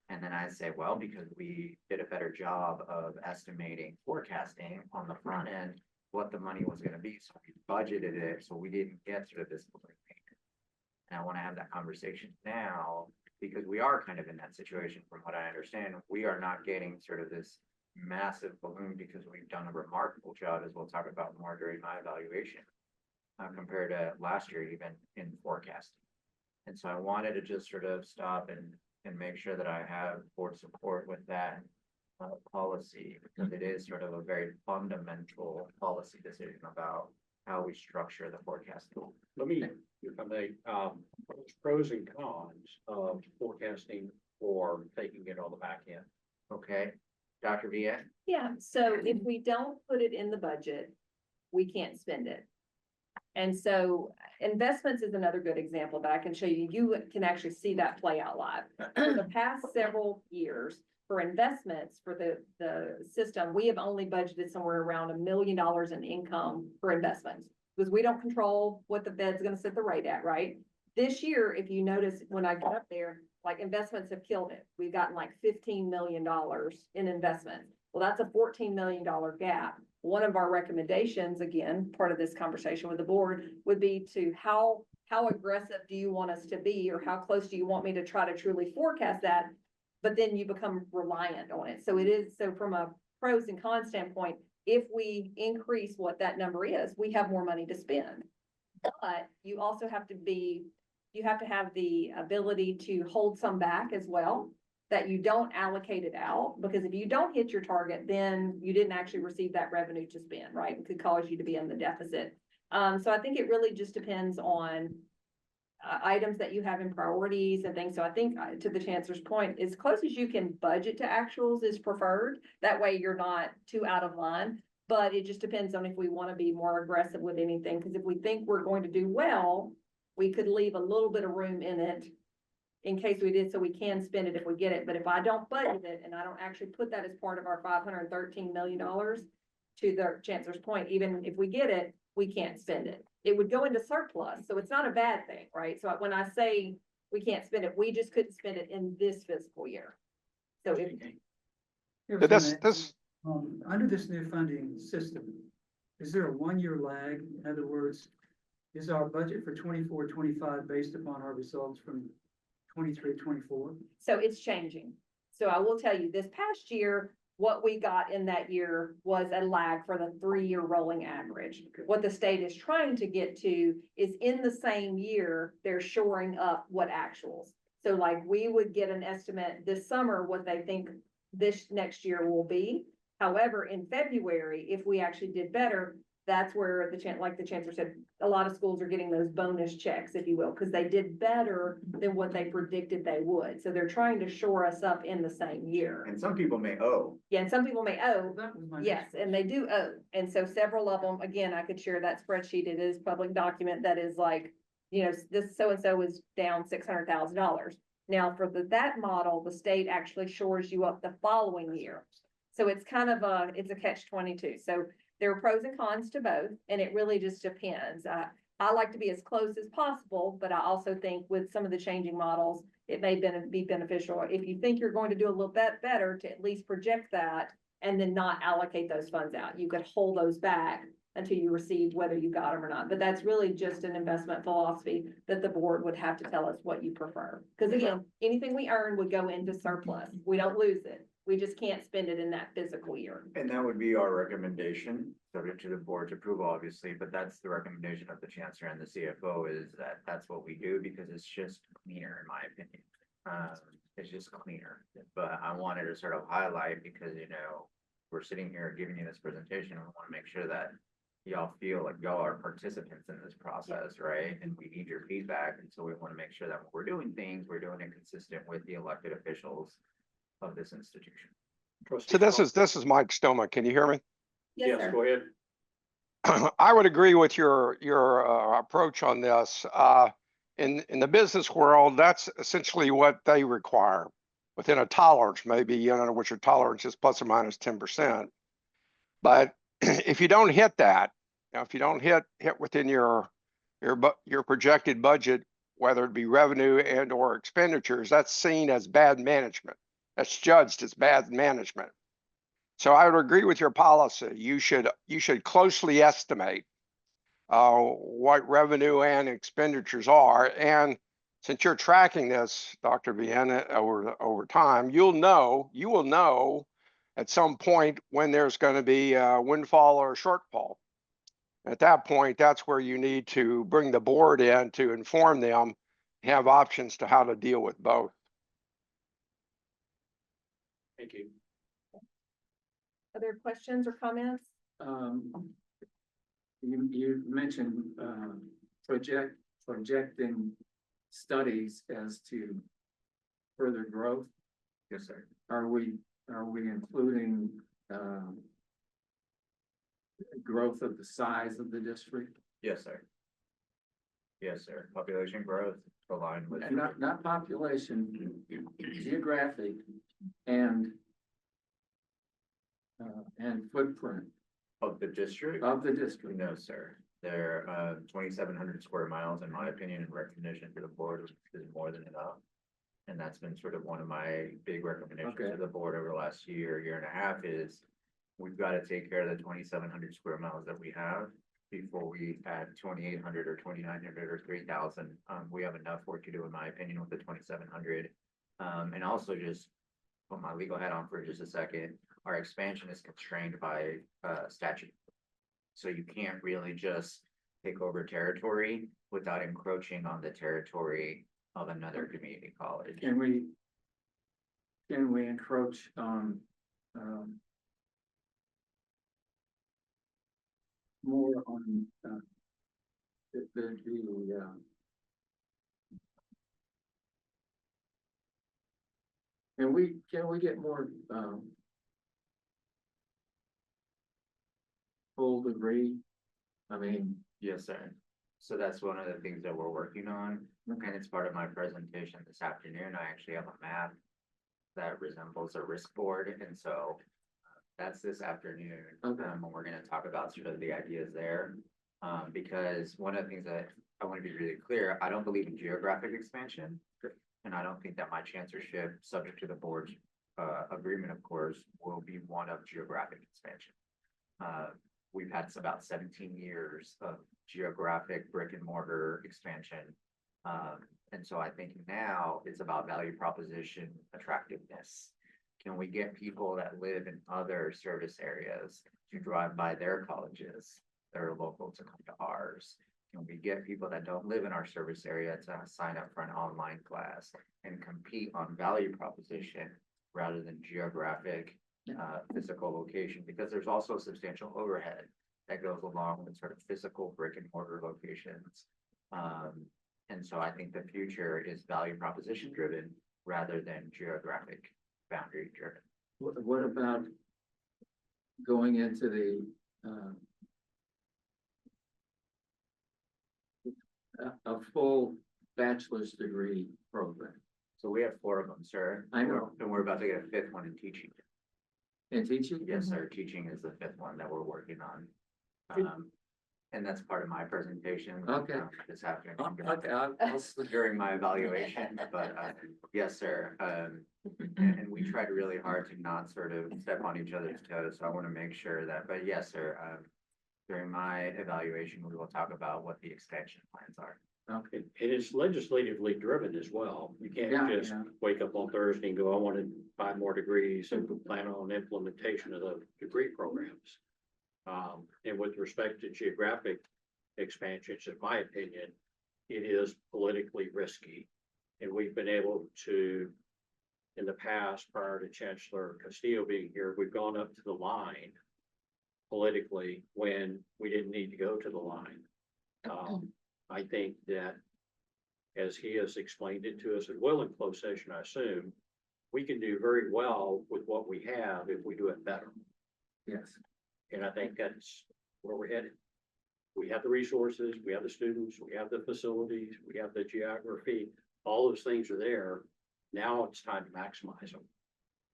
And then I say, well, because we did a better job of estimating, forecasting on the front end, what the money was gonna be. So we budgeted it, so we didn't get sort of this balloon payment. And I wanna have that conversation now, because we are kind of in that situation from what I understand. We are not getting sort of this massive balloon because we've done a remarkable job, as we'll talk about more during my evaluation, compared to last year, even in forecasting. And so I wanted to just sort of stop and make sure that I have board support with that policy, because it is sort of a very fundamental policy decision about how we structure the forecasting. Let me, if I may, pros and cons of forecasting or taking it on the back end. Okay, Dr. Villa? Yeah, so if we don't put it in the budget, we can't spend it. And so investments is another good example that I can show you. You can actually see that play out live. For the past several years, for investments for the system, we have only budgeted somewhere around $1 million in income for investments. Because we don't control what the Fed's gonna set the rate at, right? This year, if you notice, when I got up there, like investments have killed it. We've gotten like $15 million in investments. Well, that's a $14 million gap. One of our recommendations, again, part of this conversation with the board, would be to how aggressive do you want us to be, or how close do you want me to try to truly forecast that? But then you become reliant on it. So it is, so from a pros and cons standpoint, if we increase what that number is, we have more money to spend. But you also have to have the ability to hold some back as well, that you don't allocate it out, because if you don't hit your target, then you didn't actually receive that revenue to spend, right? It could cause you to be in the deficit. So I think it really just depends on items that you have in priorities and things. So I think to the chancellor's point, as close as you can budget to actuals is preferred. That way you're not too out of line, but it just depends on if we want to be more aggressive with anything. Because if we think we're going to do well, we could leave a little bit of room in it in case we did, so we can spend it if we get it. But if I don't budget it and I don't actually put that as part of our $513 million, to the chancellor's point, even if we get it, we can't spend it. It would go into surplus, so it's not a bad thing, right? So when I say we can't spend it, we just couldn't spend it in this fiscal year. So if Here was This, gonna this, ask, under this new funding system, is there a one-year lag? In other words, is our budget for 24-25 based upon our results from 23-24? So it's changing. So I will tell you, this past year, what we got in that year was a lag for the 3-year rolling average. What the state is trying to get to is in the same year, they're shoring up what actuals. So like we would get an estimate this summer, what they think this next year will be. However, in February, if we actually did better, that's where like the chancellor said, a lot of schools are getting those bonus checks, if you will, because they did better than what they predicted they would. So they're trying to shore us up in the same year. And some people may owe. Yeah, and some people may owe, That was my. yes, and they do owe. And so several of them, again, I could share that spreadsheet. It is public document that is like, you know, this so-and-so is down $600,000. Now, for that model, the state actually shores you up the following year. So it's kind of it's a catch-22. So there are pros and cons to both, and it really just depends. I like to be as close as possible, but I also think with some of the changing models, it may be beneficial. If you think you're going to do a little bit better, to at least project that and then not allocate those funds out. You could hold those back until you receive whether you got them or not. But that's really just an investment philosophy that the board would have to tell us what you prefer. Because again, anything we earn would go into surplus. We don't lose it. We just can't spend it in that physical year. And that would be our recommendation, subject to the board's approval, obviously, but that's the recommendation of the chancellor and the CFO is that that's what we do because it's just cleaner, in my opinion. It's just cleaner, but I wanted to sort of highlight because, you know, we're sitting here giving you this presentation and we want to make sure that y'all feel like y'all are participants in this process, right? And we need your feedback. And so we want to make sure that when we're doing things, we're doing it consistent with the elected officials of this institution. Trustee So this Stoma? is Mike Stoma. Can you hear me? Yes, sir. Go ahead. I would agree with your approach on this. In the business world, that's essentially what they require within a tolerance, maybe, you know, what your tolerance is plus or minus 10%. But if you don't hit that, you know, if you don't hit within your projected budget, whether it be revenue and or expenditures, that's seen as bad management. That's judged as bad management. So I would agree with your policy. You should closely estimate what revenue and expenditures are. And since you're tracking this, Dr. Vienna, over time, you will know at some point when there's going to be a windfall or a shortfall. At that point, that's where you need to bring the board in to inform them, have options to how to deal with both. Thank you. Other questions or comments? You mentioned, projecting studies as to further growth. Yes, sir. Are we including, growth of the size of the district? Yes, sir. Yes, sir. Population growth aligned with. And not population, geographic and footprint Of the district? of the district. No, sir. They're 2,700 square miles, in my opinion, and recognition to the board is more than enough. And that's been sort of one of my big recommendations Okay. to the board over the last year and a half is we've got to take care of the 2,700 square miles that we have before we add 2,800 or 2,900 or 3,000. We have enough work to do, in my opinion, with the 2,700. And also just put my legal hat on for just a second. Our expansion is constrained by statute. So you can't really just take over territory without encroaching on the territory of another community college. Can we encroach on, more on, can we get more, full degree? I mean, Yes, sir. So that's one of the things that we're working on, and it's part of my presentation this afternoon. I actually have a map that resembles a risk board, and so that's this afternoon. Okay. And we're gonna talk about sort of the ideas there. Because one of the things that I want to be really clear, I don't believe in geographic expansion. And I don't think that my chancellorship, subject to the board's agreement, of course, will be one of geographic expansion. We've had about 17 years of geographic brick and mortar expansion. And so I think now it's about value proposition attractiveness. Can we get people that live in other service areas to drive by their colleges that are local to come to ours? Can we get people that don't live in our service area to sign up for an online class and compete on value proposition rather than geographic physical location, because there's also substantial overhead that goes along with sort of physical brick and mortar locations. And so I think the future is value proposition driven rather than geographic boundary driven. What about going into the, a full bachelor's degree program So we have 4 of them, sir. I know. And we're about to get a 5th one in teaching. in teaching? Yes, sir. Teaching is the 5th one that we're working on. And that's part of my presentation. Okay. This happening. Okay, During my evaluation, but, yes, sir. And we tried really hard to not sort of step on each other's toes, so I want to make sure that, but yes, sir. During my evaluation, we will talk about what the extension plans are. okay. It is legislatively driven as well. You Yeah, can't just yeah. wake up on Thursday and go, I wanted 5 more degrees and plan on implementation of the degree programs. And with respect to geographic expansions, in my opinion, it is politically risky. And we've been able to, in the past, prior to Chancellor Castillo being here, we've gone up to the line politically when we didn't need to go to the line. I think that as he has explained it to us as well in closed session, I assume, we can do very well with what we have if we do it better. Yes. And I think that's where we're headed. We have the resources, we have the students, we have the facilities, we have the geography, all those things are there. Now it's time to maximize them.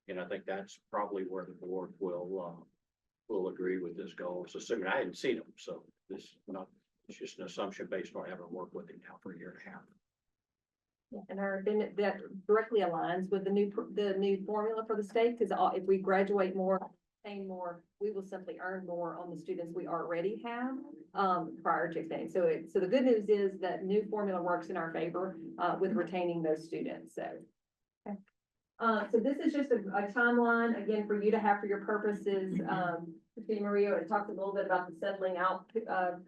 And I think that's probably where the board will agree with this goal. So assuming I hadn't seen them, so this is not, it's just an assumption based on having worked with him now for a year and a half. And then that directly aligns with the new formula for the state, because if we graduate more, paying more, we will simply earn more on the students we already have, prior to expanding. So the good news is that new formula works in our favor, with retaining those students, so. Okay. So this is just a timeline, again, for you to have for your purposes. Christine Maria, it talks a little bit about the settling out,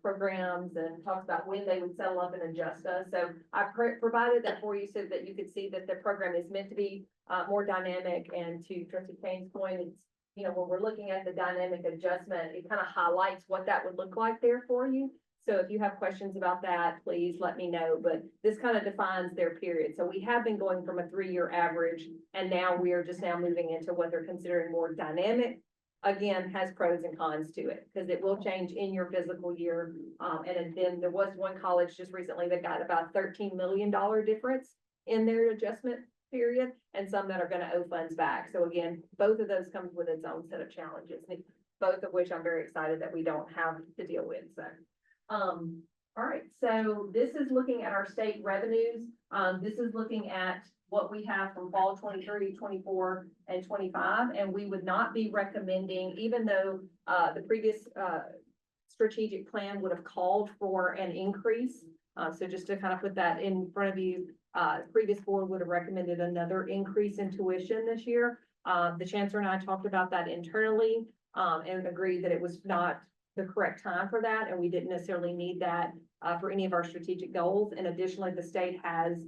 programs, and talks about when they would settle up and adjust us. So I provided that for you so that you could see that the program is meant to be, more dynamic. And to Trustee Payne's point, it's, you know, when we're looking at the dynamic adjustment, it kind of highlights what that would look like there for you. So if you have questions about that, please let me know, but this kind of defines their period. So we have been going from a 3-year average, and now we are just now moving into what they're considering more dynamic. Again, has pros and cons to it, because it will change in your physical year. And then there was one college just recently that got about $13 million difference in their adjustment period, and some that are gonna owe funds back. So again, both of those comes with its own set of challenges, both of which I'm very excited that we don't have to deal with, so. All right, so this is looking at our state revenues. This is looking at what we have from fall 23, 24, and 25, and we would not be recommending, even though the previous strategic plan would have called for an increase. So just to kind of put that in front of you, previous board would have recommended another increase in tuition this year. The chancellor and I talked about that internally, and agreed that it was not the correct time for that, and we didn't necessarily need that for any of our strategic goals. And additionally, the state has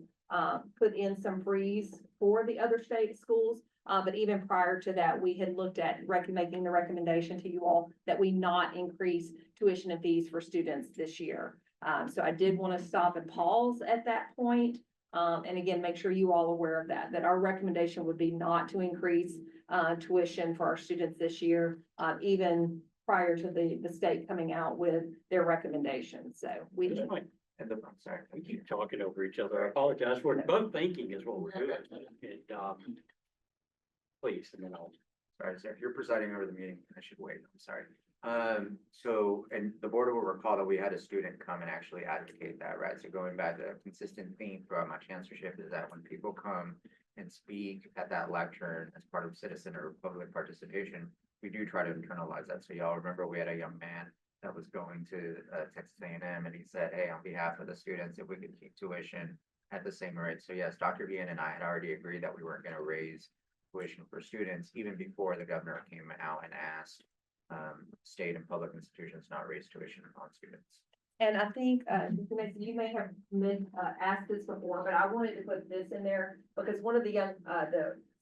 put in some freeze for the other state schools. But even prior to that, we had looked at making the recommendation to you all that we not increase tuition and fees for students this year. So I did want to stop and pause at that point. And again, make sure you all are aware of that our recommendation would be not to increase tuition for our students this year, even prior to the state coming out with their recommendations. So we. And I'm sorry. We keep talking over each other. I apologize. We're both thinking is what we're doing. And, please, and then I'll. Sorry, sir. You're presiding over the meeting. I should wait. I'm sorry. So, and the board will recall that we had a student come and actually advocate that, right? So going back to a consistent theme throughout my chancellorship is that when people come and speak at that lectern as part of citizen or public participation, we do try to internalize that. So y'all remember we had a young man that was going to Texas A&M, and he said, hey, on behalf of the students, if we could keep tuition at the same rate. So yes, Dr. Vian and I had already agreed that we weren't going to raise tuition for students even before the governor came out and asked state and public institutions not raise tuition on students. And I think, you may have asked this before, but I wanted to put this in there because one of the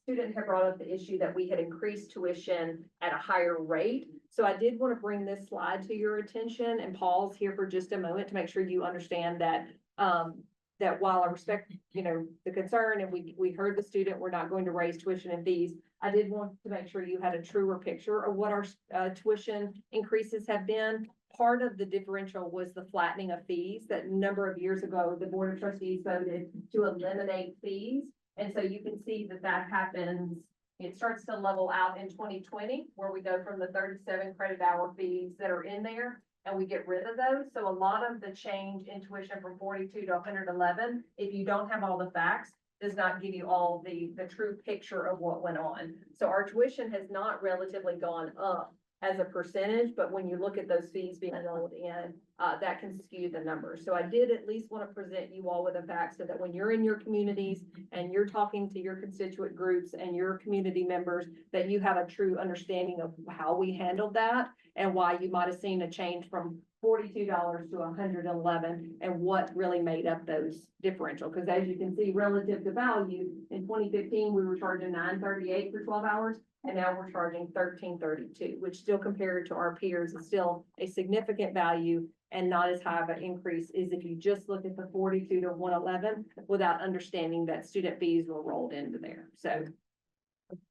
student had brought up the issue that we had increased tuition at a higher rate. So I did want to bring this slide to your attention and pause here for just a moment to make sure you understand that, that while I respect, the concern and we heard the student, we're not going to raise tuition and fees. I did want to make sure you had a truer picture of what our tuition increases have been. Part of the differential was the flattening of fees that a number of years ago, the Board of Trustees voted to eliminate fees. And so you can see that that happens, it starts to level out in 2020, where we go from the 37 credit hour fees that are in there and we get rid of those. So a lot of the change in tuition from 42 to 111, if you don't have all the facts, does not give you all the true picture of what went on. So our tuition has not relatively gone up as a percentage, but when you look at those fees being rolled in, that can skew the numbers. So I did at least want to present you all with the facts so that when you're in your communities and you're talking to your constituent groups and your community members, that you have a true understanding of how we handled that and why you might have seen a change from $42 to 111 and what really made up those differential. Because as you can see, relative to value, in 2015, we were charging $938 for 12 hours. And now we're charging $1332, which still compared to our peers is still a significant value and not as high of an increase as if you just look at the 42 to 111 without understanding that student fees were rolled into there. So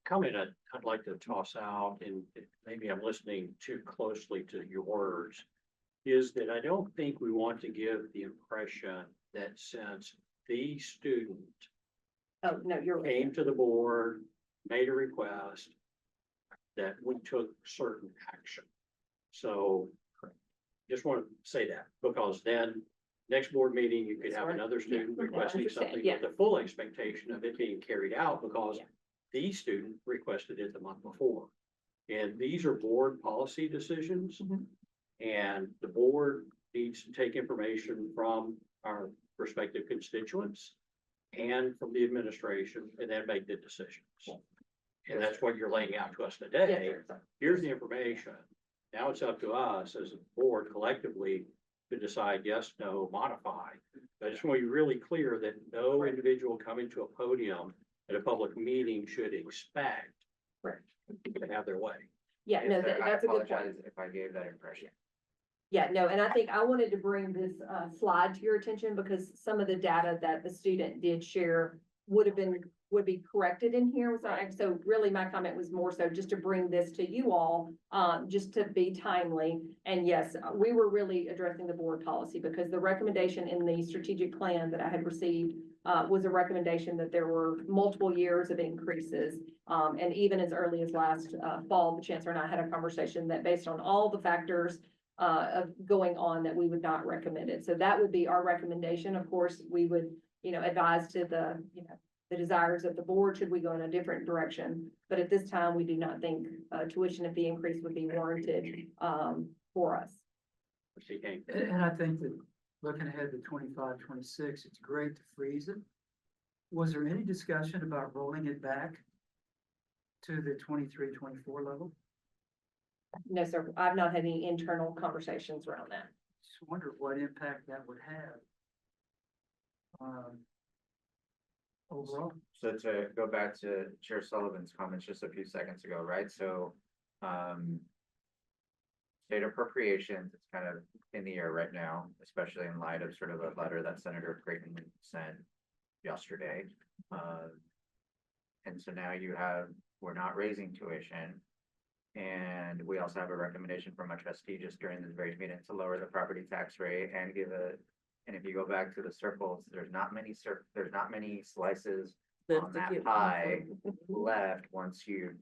Comment I'd like to toss out, and maybe I'm listening too closely to your words, is that I don't think we want to give the impression that since the student oh, no, you're right. came to the board, made a request, that we took certain action. So just want to say that, because then next board meeting, you could have another student requesting something with the full expectation of it being carried out because the student requested it the month before. And these are board policy decisions. And the board needs to take information from our respective constituents and from the administration and then make the decisions. And that's what you're laying out to us today. Here's the information. Now it's up to us as a board collectively to decide yes, no, modify. But I just want to be really clear that no individual coming to a podium at a public meeting should expect to have their way. Yeah, no, Yes, sir. I that's a good point. apologize if I gave that impression. Yeah, no, and I think I wanted to bring this slide to your attention because some of the data that the student did share would be corrected in here. So really my comment was more so just to bring this to you all, just to be timely. And yes, we were really addressing the board policy because the recommendation in the strategic plan that I had received was a recommendation that there were multiple years of increases. And even as early as last fall, the chancellor and I had a conversation that based on all the factors of going on that we would not recommend it. So that would be our recommendation. Of course, we would, advise to the desires of the board, should we go in a different direction. But at this time, we do not think tuition and fee increase would be warranted for us. And I think that looking ahead to 25, 26, it's great to freeze it. Was there any discussion about rolling it back to the 23, 24 level? No, sir, I've not had any internal conversations around that. Just wonder what impact that would have. Overall. So to go back to Chair Sullivan's comments just a few seconds ago, right? So, state appropriations, it's kind of in the air right now, especially in light of sort of a letter that Senator Creighton sent yesterday. And so now we're not raising tuition. And we also have a recommendation from a trustee just during this very meeting to lower the property tax rate and and if you go back to the circles, there's not many slices on that pie left once you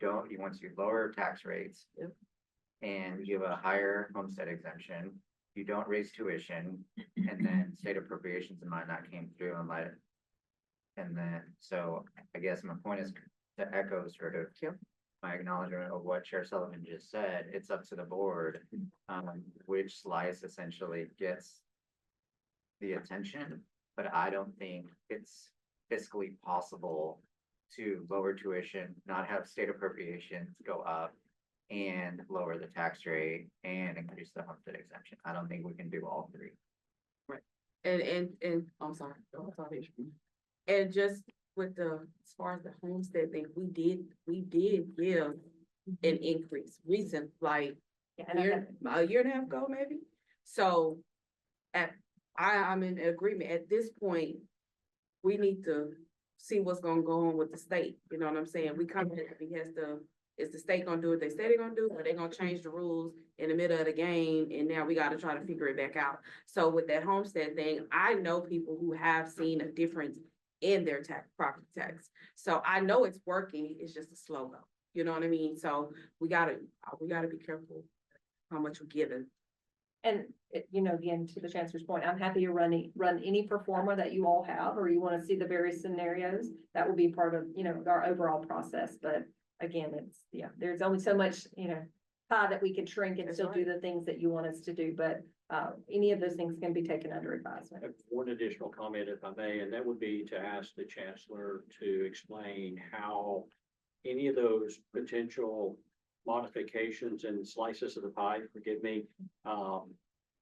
lower tax rates. And give a higher homestead exemption, you don't raise tuition, and then state appropriations in mind that came through and and then, so I guess my point is to echo sort of my acknowledgement of what Chair Sullivan just said. It's up to the board, which slice essentially gets the attention, but I don't think it's fiscally possible to lower tuition, not have state appropriations go up, and lower the tax rate and increase the homestead exemption. I don't think we can do all three. And I'm sorry. And just with as far as the homestead thing, we did give an increase recent, like Yeah, and I have- a year and a half ago, maybe. So I'm in agreement. At this point, we need to see what's gonna go on with the state. You know what I'm saying? We come in, is the state gonna do what they say they're gonna do, or they gonna change the rules in the middle of the game, and now we gotta try to figure it back out. So with that homestead thing, I know people who have seen a difference in their property tax. So I know it's working, it's just a slow go. You know what I mean? So we gotta be careful how much we're giving. And, you know, again, to the chancellor's point, I'm happy to run any performer that you all have, or you want to see the various scenarios. That will be part of, you know, our overall process, but again, there's only so much, you know, pie that we can shrink and That's still do right. the things that you want us to do, but any of those things can be taken under advisement. I have one additional comment, if I may, and that would be to ask the chancellor to explain how any of those potential modifications and slices of the pie, forgive me,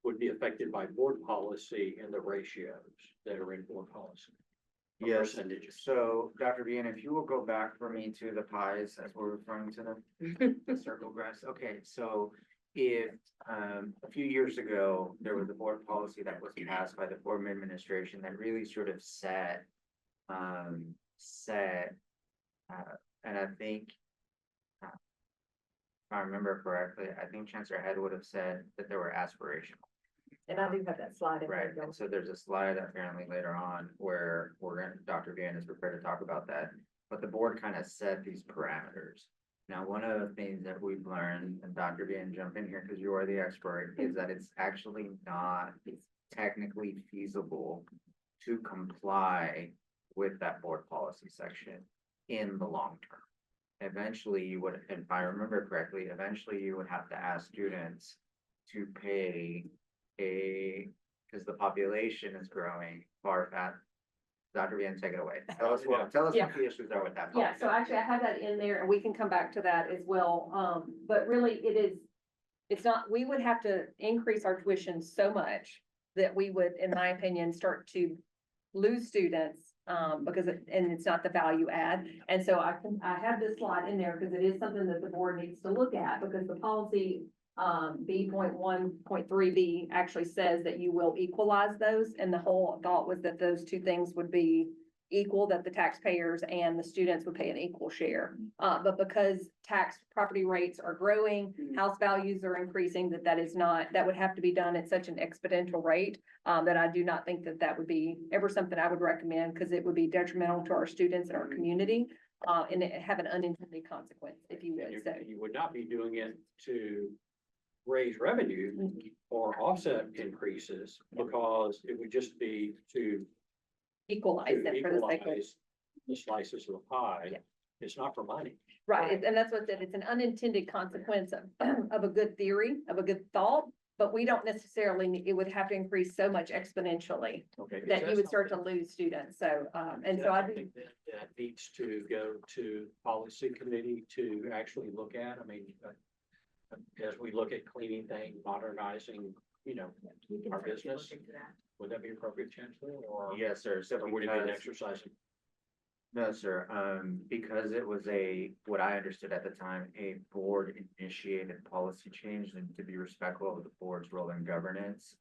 would be affected by board policy and the ratios that are in board policy. or Yes, Percentages. so Dr. Vian, if you will go back for me to the pies as we're referring to them, the circle graphs. Okay, so if a few years ago, there was a board policy that was passed by the former administration that really sort of set, and I think if I remember correctly, I think Chancellor Head would have said that there were aspirational. And I do have that slide in Right, there. and so there's a slide apparently later on where Dr. Vian is prepared to talk about that. But the board kind of set these parameters. Now, one of the things that we've learned, and Dr. Vian, jump in here because you are the expert, is that it's actually not technically feasible to comply with that board policy section in the long term. Eventually you would, if I remember correctly, eventually you would have to ask students to pay because the population is growing far fast. Dr. Vian, take it away. Tell us what Yeah. the issues are with that. Yeah, so policy. actually I have that in there and we can come back to that as well. But really it's not, we would have to increase our tuition so much that we would, in my opinion, start to lose students, because it's not the value add. And so I have this slide in there because it is something that the board needs to look at, because the policy, B.1.3B actually says that you will equalize those. And the whole thought was that those two things would be equal, that the taxpayers and the students would pay an equal share. But because tax property rates are growing, house values are increasing, that would have to be done at such an exponential rate, that I do not think that would be ever something I would recommend, because it would be detrimental to our students and our community, and it have an unintended consequence, if you would. So You would not be doing it to raise revenue or offset increases, because it would just be to equalize them for the sake of. equalize the slices of the pie. Yeah. It's not for money. Right, and that's what it's an unintended consequence of a good theory, of a good thought, but we don't necessarily, it would have to increase so much exponentially Okay. that you would start to lose students, so, and so I do. think that needs to go to policy committee to actually look at. I mean, as we look at cleaning things, modernizing, you know, our business, would that be appropriate, Chancellor, or? Yes, sir. So Or would it be an because- exercise? No, sir. Because it was what I understood at the time, a board initiated policy change, and to be respectful of the board's role in governance,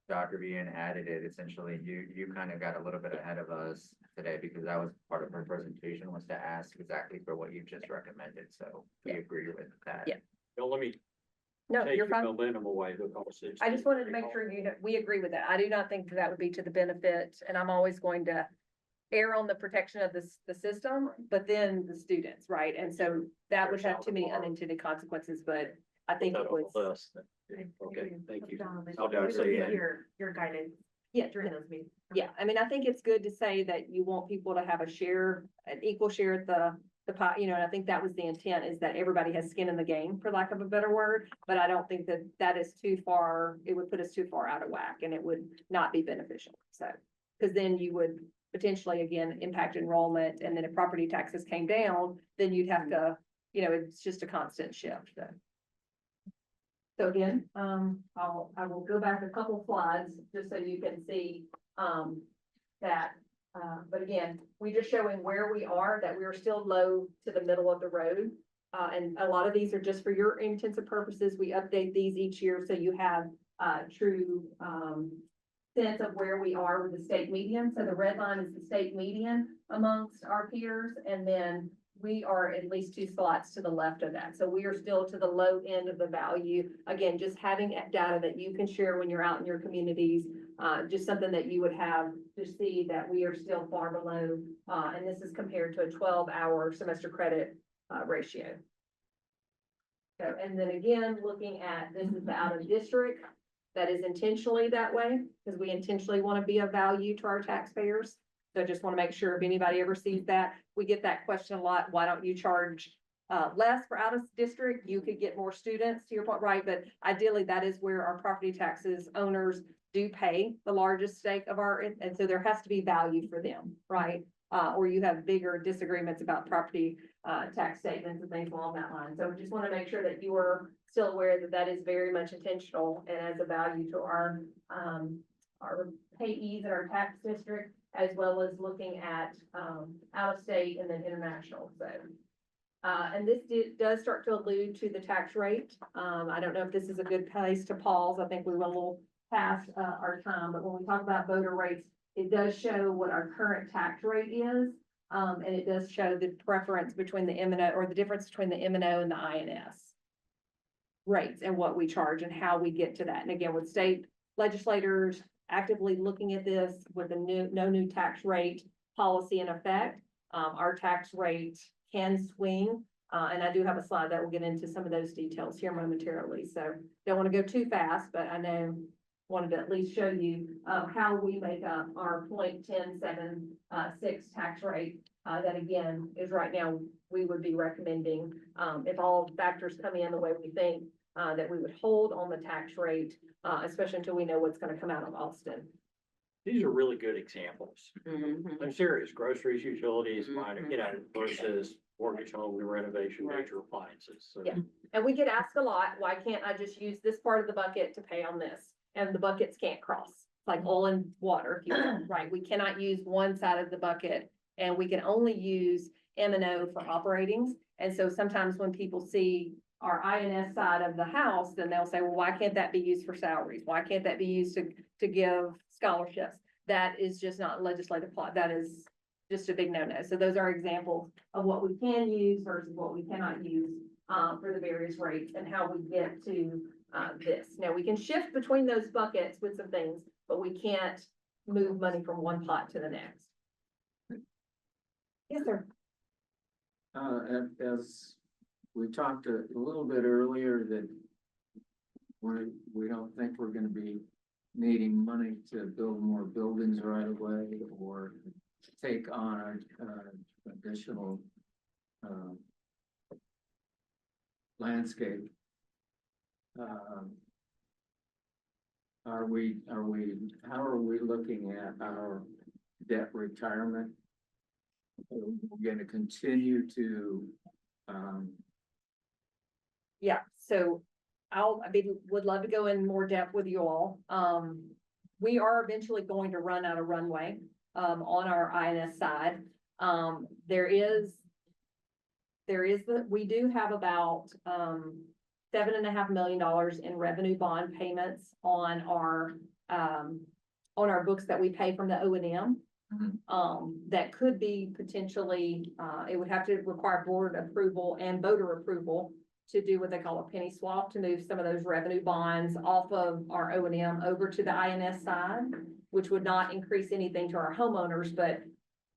Dr. Vian added it. Essentially, you kind of got a little bit ahead of us today, because that was part of her presentation, was to ask exactly for what you just recommended. So we agree with that. Yeah. Don't let me No, take you're your fine. momentum away, because it's. I just wanted to make sure we agree with that. I do not think that would be to the benefit, and I'm always going to err on the protection of the system, but then the students, right? And so that would have too many unintended consequences, but I think it was. Okay, thank you. I'll do it. So, yeah. Your guidance Yeah, during those meetings. yeah, I mean, I think it's good to say that you want people to have an equal share at the pot, you know, and I think that was the intent, is that everybody has skin in the game, for lack of a better word. But I don't think that is too far, it would put us too far out of whack, and it would not be beneficial, so. Because then you would potentially, again, impact enrollment, and then if property taxes came down, then you'd have to, you know, it's just a constant shift, so. So again, I will go back a couple slides just so you can see, that But again, we just showing where we are, that we are still low to the middle of the road. And a lot of these are just for your intensive purposes. We update these each year, so you have, true, sense of where we are with the state median. So the red line is the state median amongst our peers, and then we are at least 2 slots to the left of that. So we are still to the low end of the value. Again, just having data that you can share when you're out in your communities, just something that you would have to see that we are still far below. And this is compared to a 12-hour semester credit ratio. So, and then again, looking at, this is the out of district. That is intentionally that way, because we intentionally want to be of value to our taxpayers. So I just want to make sure if anybody ever sees that, we get that question a lot. Why don't you charge less for out of district? You could get more students, to your point, right? But ideally, that is where our property taxes owners do pay the largest stake of our, and so there has to be value for them, right? Or you have bigger disagreements about property tax statements and things along that line. So we just want to make sure that you are still aware that that is very much intentional and adds a value to our payees in our tax district, as well as looking at out of state and then international. So, and this does start to allude to the tax rate. I don't know if this is a good place to pause. I think we went a little past our time, but when we talk about voter rates, it does show what our current tax rate is. And it does show the preference between the M&O, or the difference between the M&O and the INS rates, and what we charge and how we get to that. And again, with state legislators actively looking at this with a no new tax rate policy in effect, our tax rate can swing. And I do have a slide that will get into some of those details here momentarily. So don't want to go too fast, but I know wanted to at least show you how we make up our 0.1076 tax rate. That again is right now we would be recommending, if all factors come in the way we think, that we would hold on the tax rate, especially until we know what's going to come out of Austin. These are really good examples. Mhm. I'm serious, groceries, utilities, minor, versus mortgage, home renovation, major appliances. So Yeah. And we get asked a lot, why can't I just use this part of the bucket to pay on this? And the buckets can't cross, like oil and water, if you will, right? We cannot use one side of the bucket, and we can only use M&O for operatings. And so sometimes when people see our INS side of the house, then they'll say, well, why can't that be used for salaries? Why can't that be used to give scholarships? That is just not legislative plot. That is just a big no-no. So those are examples of what we can use versus what we cannot use for the various rates, and how we get to this. Now, we can shift between those buckets with some things, but we can't move money from one pot to the next. Yes, sir. As we talked a little bit earlier, that we don't think we're gonna be needing money to build more buildings right away, or take on additional landscape. How are we looking at our debt retirement? We're gonna continue to, Yeah, so would love to go in more depth with you all. We are eventually going to run out of runway, on our INS side. We do have about, $7.5 million in revenue bond payments on our books that we pay from the O&M. That could be potentially, it would have to require board approval and voter approval to do what they call a penny swap, to move some of those revenue bonds off of our O&M over to the INS side, which would not increase anything to our homeowners. But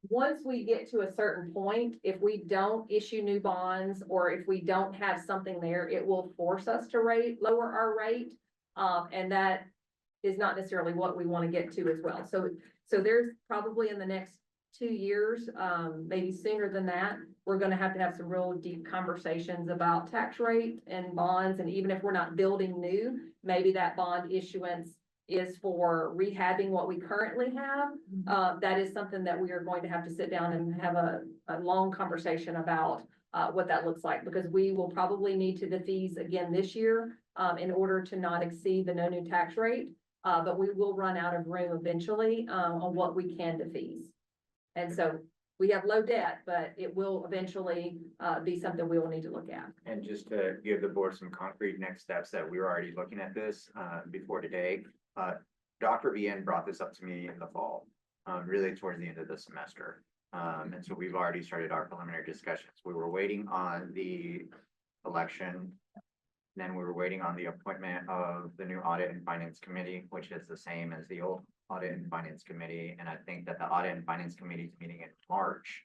once we get to a certain point, if we don't issue new bonds, or if we don't have something there, it will force us to lower our rate. And that is not necessarily what we want to get to as well. So there's probably in the next 2 years, maybe sooner than that, we're going to have some real deep conversations about tax rate and bonds. And even if we're not building new, maybe that bond issuance is for rehabbing what we currently have. That is something that we are going to have to sit down and have a long conversation about what that looks like, because we will probably need to defease again this year in order to not exceed the no new tax rate. But we will run out of room eventually on what we can defease. And so we have low debt, but it will eventually, be something we will need to look at. And just to give the board some concrete next steps that we were already looking at this, before today. Dr. Vian brought this up to me in the fall, really towards the end of the semester. And so we've already started our preliminary discussions. We were waiting on the election. Then we were waiting on the appointment of the new Audit and Finance Committee, which is the same as the old Audit and Finance Committee. And I think that the Audit and Finance Committee is meeting in March.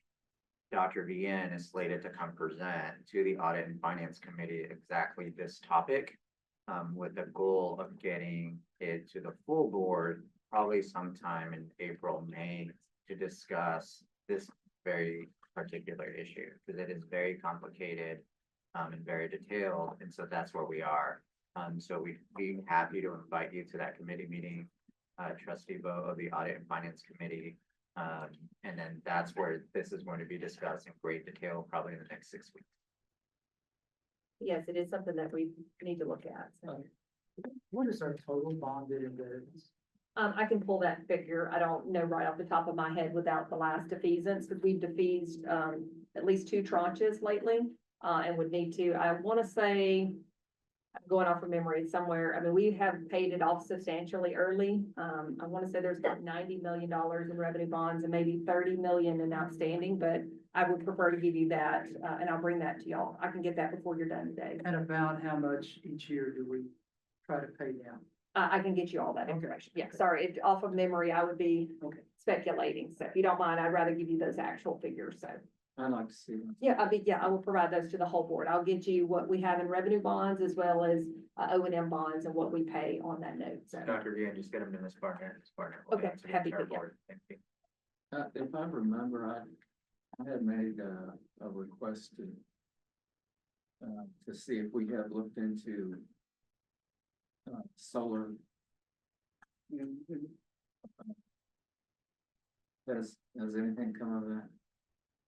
Dr. Vian is slated to come present to the Audit and Finance Committee exactly this topic, with the goal of getting it to the full board probably sometime in April, May, to discuss this very particular issue, because it is very complicated and very detailed, and so that's where we are. So we'd be happy to invite you to that committee meeting, Trustee Bo of the Audit and Finance Committee. And then that's where this is going to be discussed in great detail, probably in the next 6 weeks. Yes, it is something that we need to look at. So. What is our total bonded indebtedness? I can pull that figure. I don't know right off the top of my head without the last defeasance, because we've defeased, at least 2 tranches lately. And would need to, I want to say, I'm going off from memory somewhere. I mean, we have paid it off substantially early. I want to say there's about $90 million in revenue bonds and maybe 30 million in outstanding, but I would prefer to give you that, and I'll bring that to y'all. I can get that before you're done today. And about how much each year do we try to pay down? I can get you all that Okay. information. Yeah, sorry, off of memory, I would be Okay. speculating. So if you don't mind, I'd rather give you those actual figures. So. I'd like to see them. Yeah, I will provide those to the whole board. I'll get you what we have in revenue bonds as well as O&M bonds and what we pay on that note. So, Dr. Vian, just get them to Ms. Partner. Okay, happy to, yeah. Thank you. If I remember, I had made a request to see if we have looked into solar. Has anything come of that?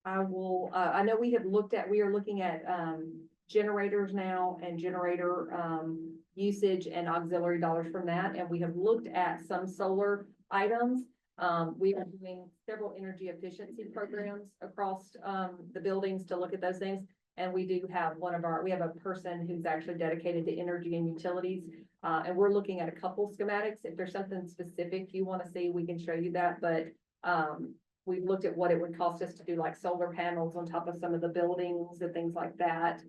I will, I know we are looking at, generators now and generator, usage and auxiliary dollars from that. And we have looked at some solar items. We are doing several energy efficiency programs across, the buildings to look at those things. And we do have we have a person who's actually dedicated to energy and utilities. And we're looking at a couple schematics. If there's something specific you want to see, we can show you that. But, we've looked at what it would cost us to do like solar panels on top of some of the buildings and things like that,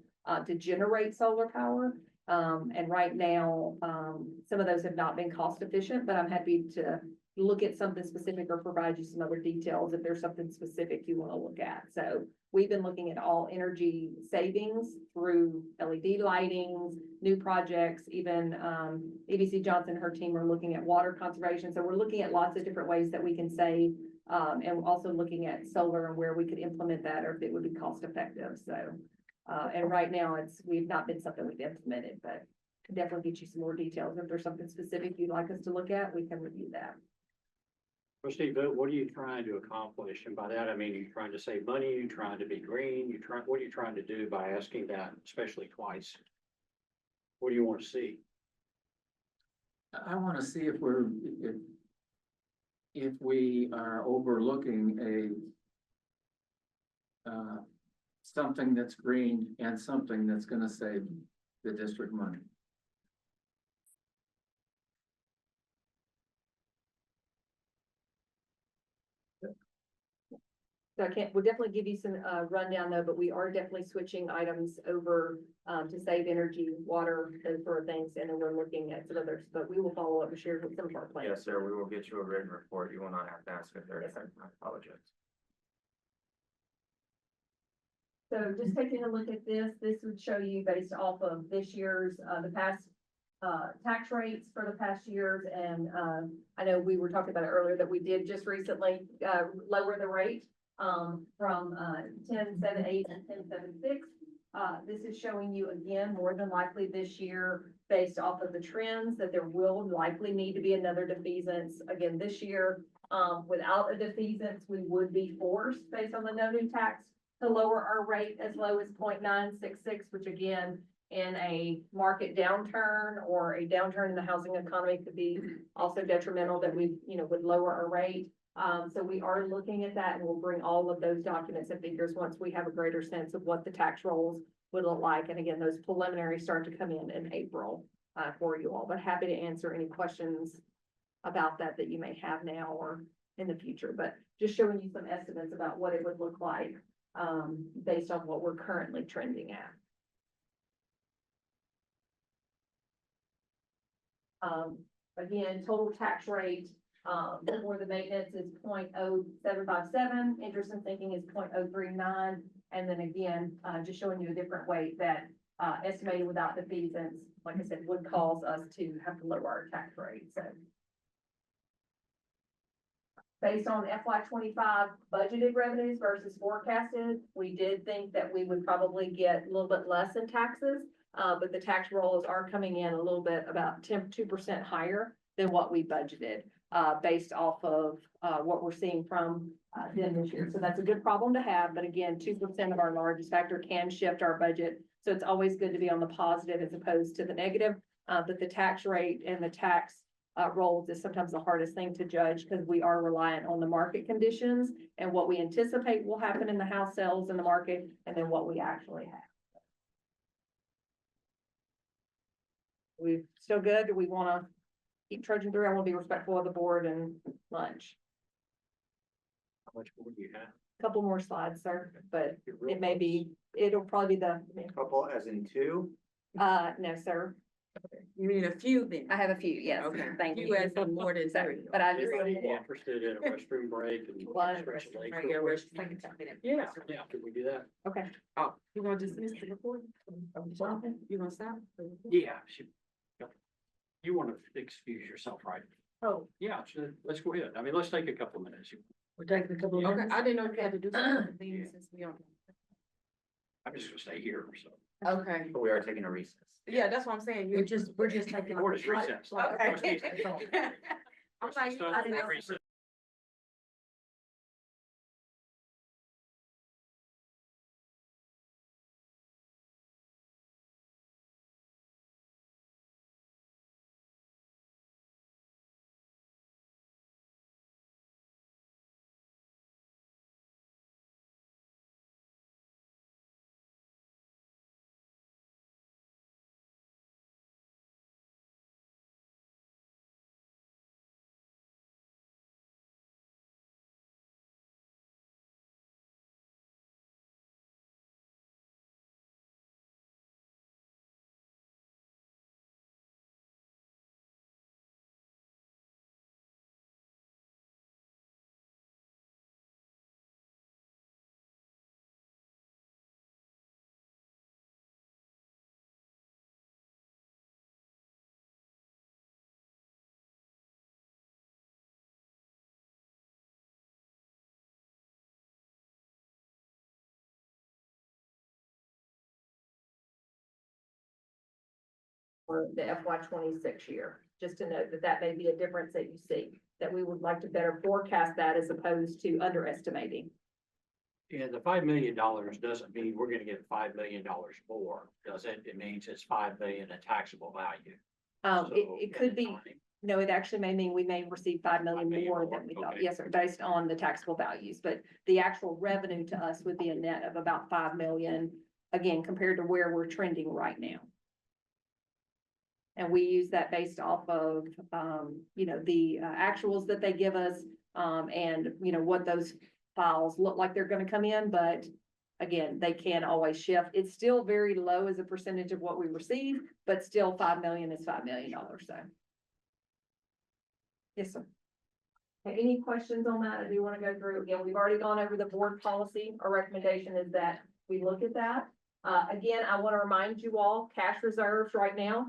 to generate solar power. And right now, some of those have not been cost efficient, but I'm happy to look at something specific or provide you some other details if there's something specific you want to look at. So we've been looking at all energy savings through LED lightings, new projects, even, ABC Johnson and her team are looking at water conservation. So we're looking at lots of different ways that we can save. And we're also looking at solar and where we could implement that or if it would be cost effective. So, and right now we've not been something we've implemented, but can definitely get you some more details. If there's something specific you'd like us to look at, we can review that. Trustee Vogt, what are you trying to accomplish? And by that, I mean, you're trying to save money, you're trying to be green, what are you trying to do by asking that, especially twice? What do you want to see? I want to see if we are overlooking something that's green and something that's going to save the district money. So we'll definitely give you some rundown though, but we are definitely switching items over to save energy, water, those sort of things. And then we're looking at some others, but we will follow up and share with some of our plans. Yes, sir. We will get you a written report. You will not have to ask a third Yes, time. I apologize. So just taking a look at this would show you based off of this year's, the past tax rates for the past years. And I know we were talking about it earlier that we did just recently lower the rate from 10.78 and 10.76. This is showing you again, more than likely this year, based off of the trends, that there will likely need to be another defeasance again this year. Without a defeasance, we would be forced, based on the no new tax, to lower our rate as low as 0.966, which again, in a market downturn or a downturn in the housing economy could be also detrimental that we, would lower our rate. So we are looking at that and we'll bring all of those documents and figures once we have a greater sense of what the tax rolls would look like. And again, those preliminaries start to come in April, for you all, but happy to answer any questions about that you may have now or in the future, but just showing you some estimates about what it would look like, based on what we're currently trending at. Again, total tax rate, for the maintenance is 0.0757, interest and sinking is 0.039, and then again, just showing you a different way that, estimated without defeasance, like I said, would cause us to have to lower our tax rate, so. Based on FY 25 budgeted revenues versus forecasted, we did think that we would probably get a little bit less in taxes. But the tax rolls are coming in a little bit about 2% higher than what we budgeted, based off of, what we're seeing from, them this year. So that's a good problem to have, but again, 2% of our largest factor can shift our budget. So it's always good to be on the positive as opposed to the negative. But the tax rate and the tax rolls is sometimes the hardest thing to judge because we are reliant on the market conditions and what we anticipate will happen in the house sales in the market and then what we actually have. We still good? Do we want to keep trudging through? I want to be respectful of the board and lunch. How much more do you have? Couple more slides, sir, but it may be, it'll probably be the, Couple as in two? no, sir. You mean a few then? I have a few, yes, Okay. thank you. You had some more than Sorry, three. but I just. Anybody interested in a restroom break and? Lunch. stretch legs Right, real quick? yeah, Yeah, can we do that? Okay. Oh, you gonna dismiss the report? You gonna stop? Yeah. You want to excuse yourself, right? Oh. Yeah, so let's go ahead. I mean, let's take a couple of minutes. We're taking a couple of Okay, minutes. I didn't know you had to do something since we on. I'm just gonna stay here, so. Okay, But we are taking a recess. yeah, that's what I'm saying. We're just taking. Board is recessed. Okay. Trustees, I'm like, done. I didn't know. Recess. For the FY 26 year, just to note that that may be a difference that you see, that we would like to better forecast that as opposed to underestimating. Yeah, the $5 million doesn't mean we're gonna get $5 million more, does it? It means it's 5 million in taxable value. It could be, no, it actually may mean we may receive 5 million 5 million more more, than we thought, okay. yes, sir, based on the taxable values, but the actual revenue to us would be a net of about 5 million, again, compared to where we're trending right now. And we use that based off of, the actuals that they give us, and, what those files look like they're gonna come in, but again, they can always shift. It's still very low as a percentage of what we receive, but still 5 million is $5 million, so. Yes, sir. Okay, any questions on that? I do want to go through, again, we've already gone over the board policy. Our recommendation is that we look at that. Again, I want to remind you all, cash reserves right now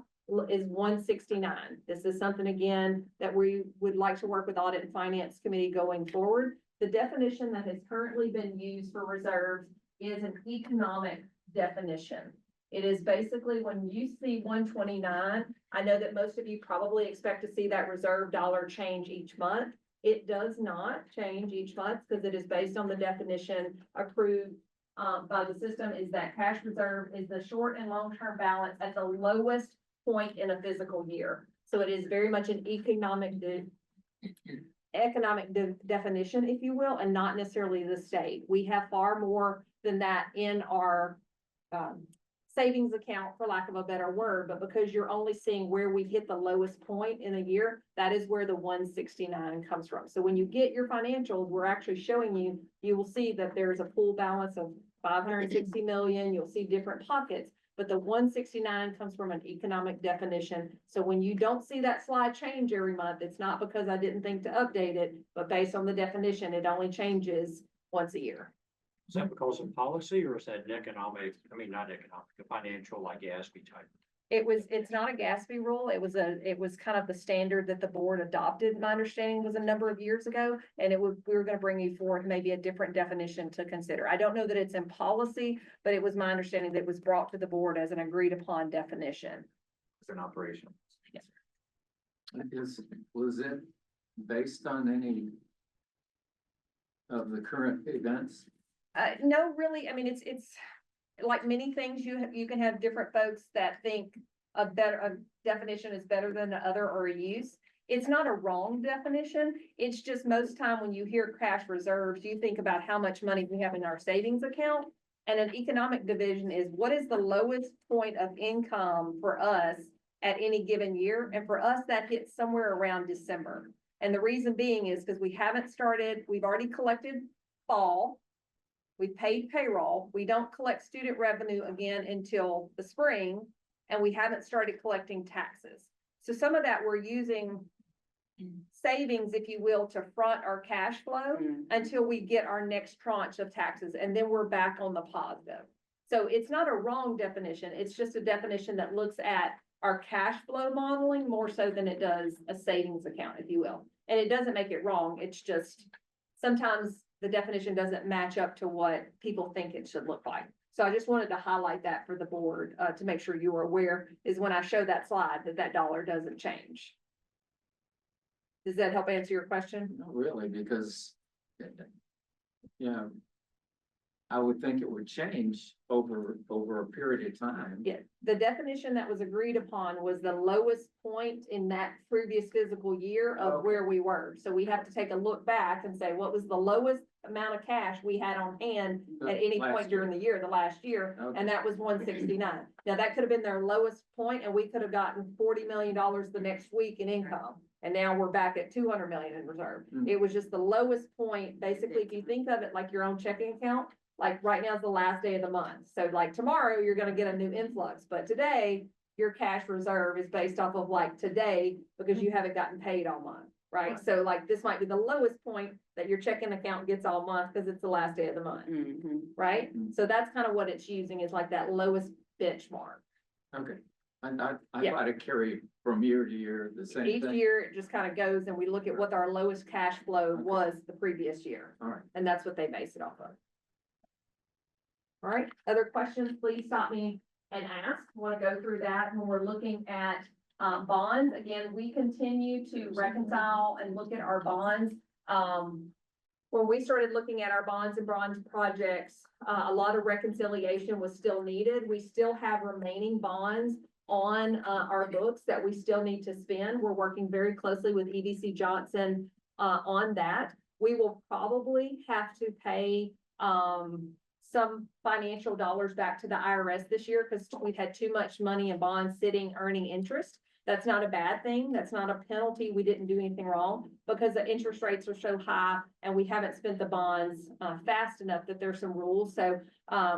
is 169. This is something, again, that we would like to work with Audit and Finance Committee going forward. The definition that has currently been used for reserves is an economic definition. It is basically when you see 129, I know that most of you probably expect to see that reserve dollar change each month. It does not change each month because it is based on the definition approved by the system, is that cash reserve is the short and long-term balance at the lowest point in a physical year. So it is very much an economic economic definition, if you will, and not necessarily the state. We have far more than that in our savings account, for lack of a better word, but because you're only seeing where we hit the lowest point in a year, that is where the 169 comes from. So when you get your financials, we're actually showing you, you will see that there's a pool balance of 560 million. You'll see different pockets, but the 169 comes from an economic definition. So when you don't see that slide change every month, it's not because I didn't think to update it, but based on the definition, it only changes once a year. Is that because of policy or is that an economic, I mean, not economic, a financial like Gatsby type? It's not a Gatsby rule. It was kind of the standard that the board adopted. My understanding was a number of years ago. And we were gonna bring you forward maybe a different definition to consider. I don't know that it's in policy, but it was my understanding that it was brought to the board as an agreed upon definition. It's an operation. Was it based on any of the current events? No, really, I mean, it's like many things, you can have different folks that think a definition is better than the other or a use. It's not a wrong definition. It's just most time when you hear cash reserves, you think about how much money we have in our savings account. And an economic division is what is the lowest point of income for us at any given year? And for us, that hits somewhere around December. And the reason being is because we've already collected fall. We've paid payroll. We don't collect student revenue again until the spring, and we haven't started collecting taxes. So some of that we're using savings, if you will, to front our cash flow until we get our next tranche of taxes, and then we're back on the positive. So it's not a wrong definition. It's just a definition that looks at our cash flow modeling more so than it does a savings account, if you will. And it doesn't make it wrong. It's just sometimes the definition doesn't match up to what people think it should look like. So I just wanted to highlight that for the board, to make sure you are aware, is when I show that slide, that dollar doesn't change. Does that help answer your question? Not really, because, yeah, I would think it would change over a period of time. Yeah, the definition that was agreed upon was the lowest point in that previous fiscal year of where we were. So we have to take a look back and say, what was the lowest amount of cash we had on hand at any point during the year, the last year, and that was 169. Now, that could have been their lowest point, and we could have gotten $40 million the next week in income. And now we're back at 200 million in reserve. It was just the lowest point. Basically, if you think of it like your own checking account, like right now is the last day of the month. So like tomorrow, you're gonna get a new influx, but today, your cash reserve is based off of like today because you haven't gotten paid all month, right? So like this might be the lowest point that your checking account gets all month because it's the last day of the month, right? So that's kind of what it's using, is like that lowest benchmark. Okay, and I Yeah. try to carry from year to year the same Each thing. year, it just kind of goes and we look at what our lowest cash flow was the previous year. All right. And that's what they base it off of. All right, other questions, please stop me and ask. Want to go through that when we're looking at bonds. Again, we continue to reconcile and look at our bonds. When we started looking at our bonds and bond projects, a lot of reconciliation was still needed. We still have remaining bonds on our books that we still need to spend. We're working very closely with EDC Johnson on that. We will probably have to pay some financial dollars back to the IRS this year because we've had too much money in bonds sitting earning interest. That's not a bad thing. That's not a penalty. We didn't do anything wrong because the interest rates are so high and we haven't spent the bonds fast enough that there's some rules. So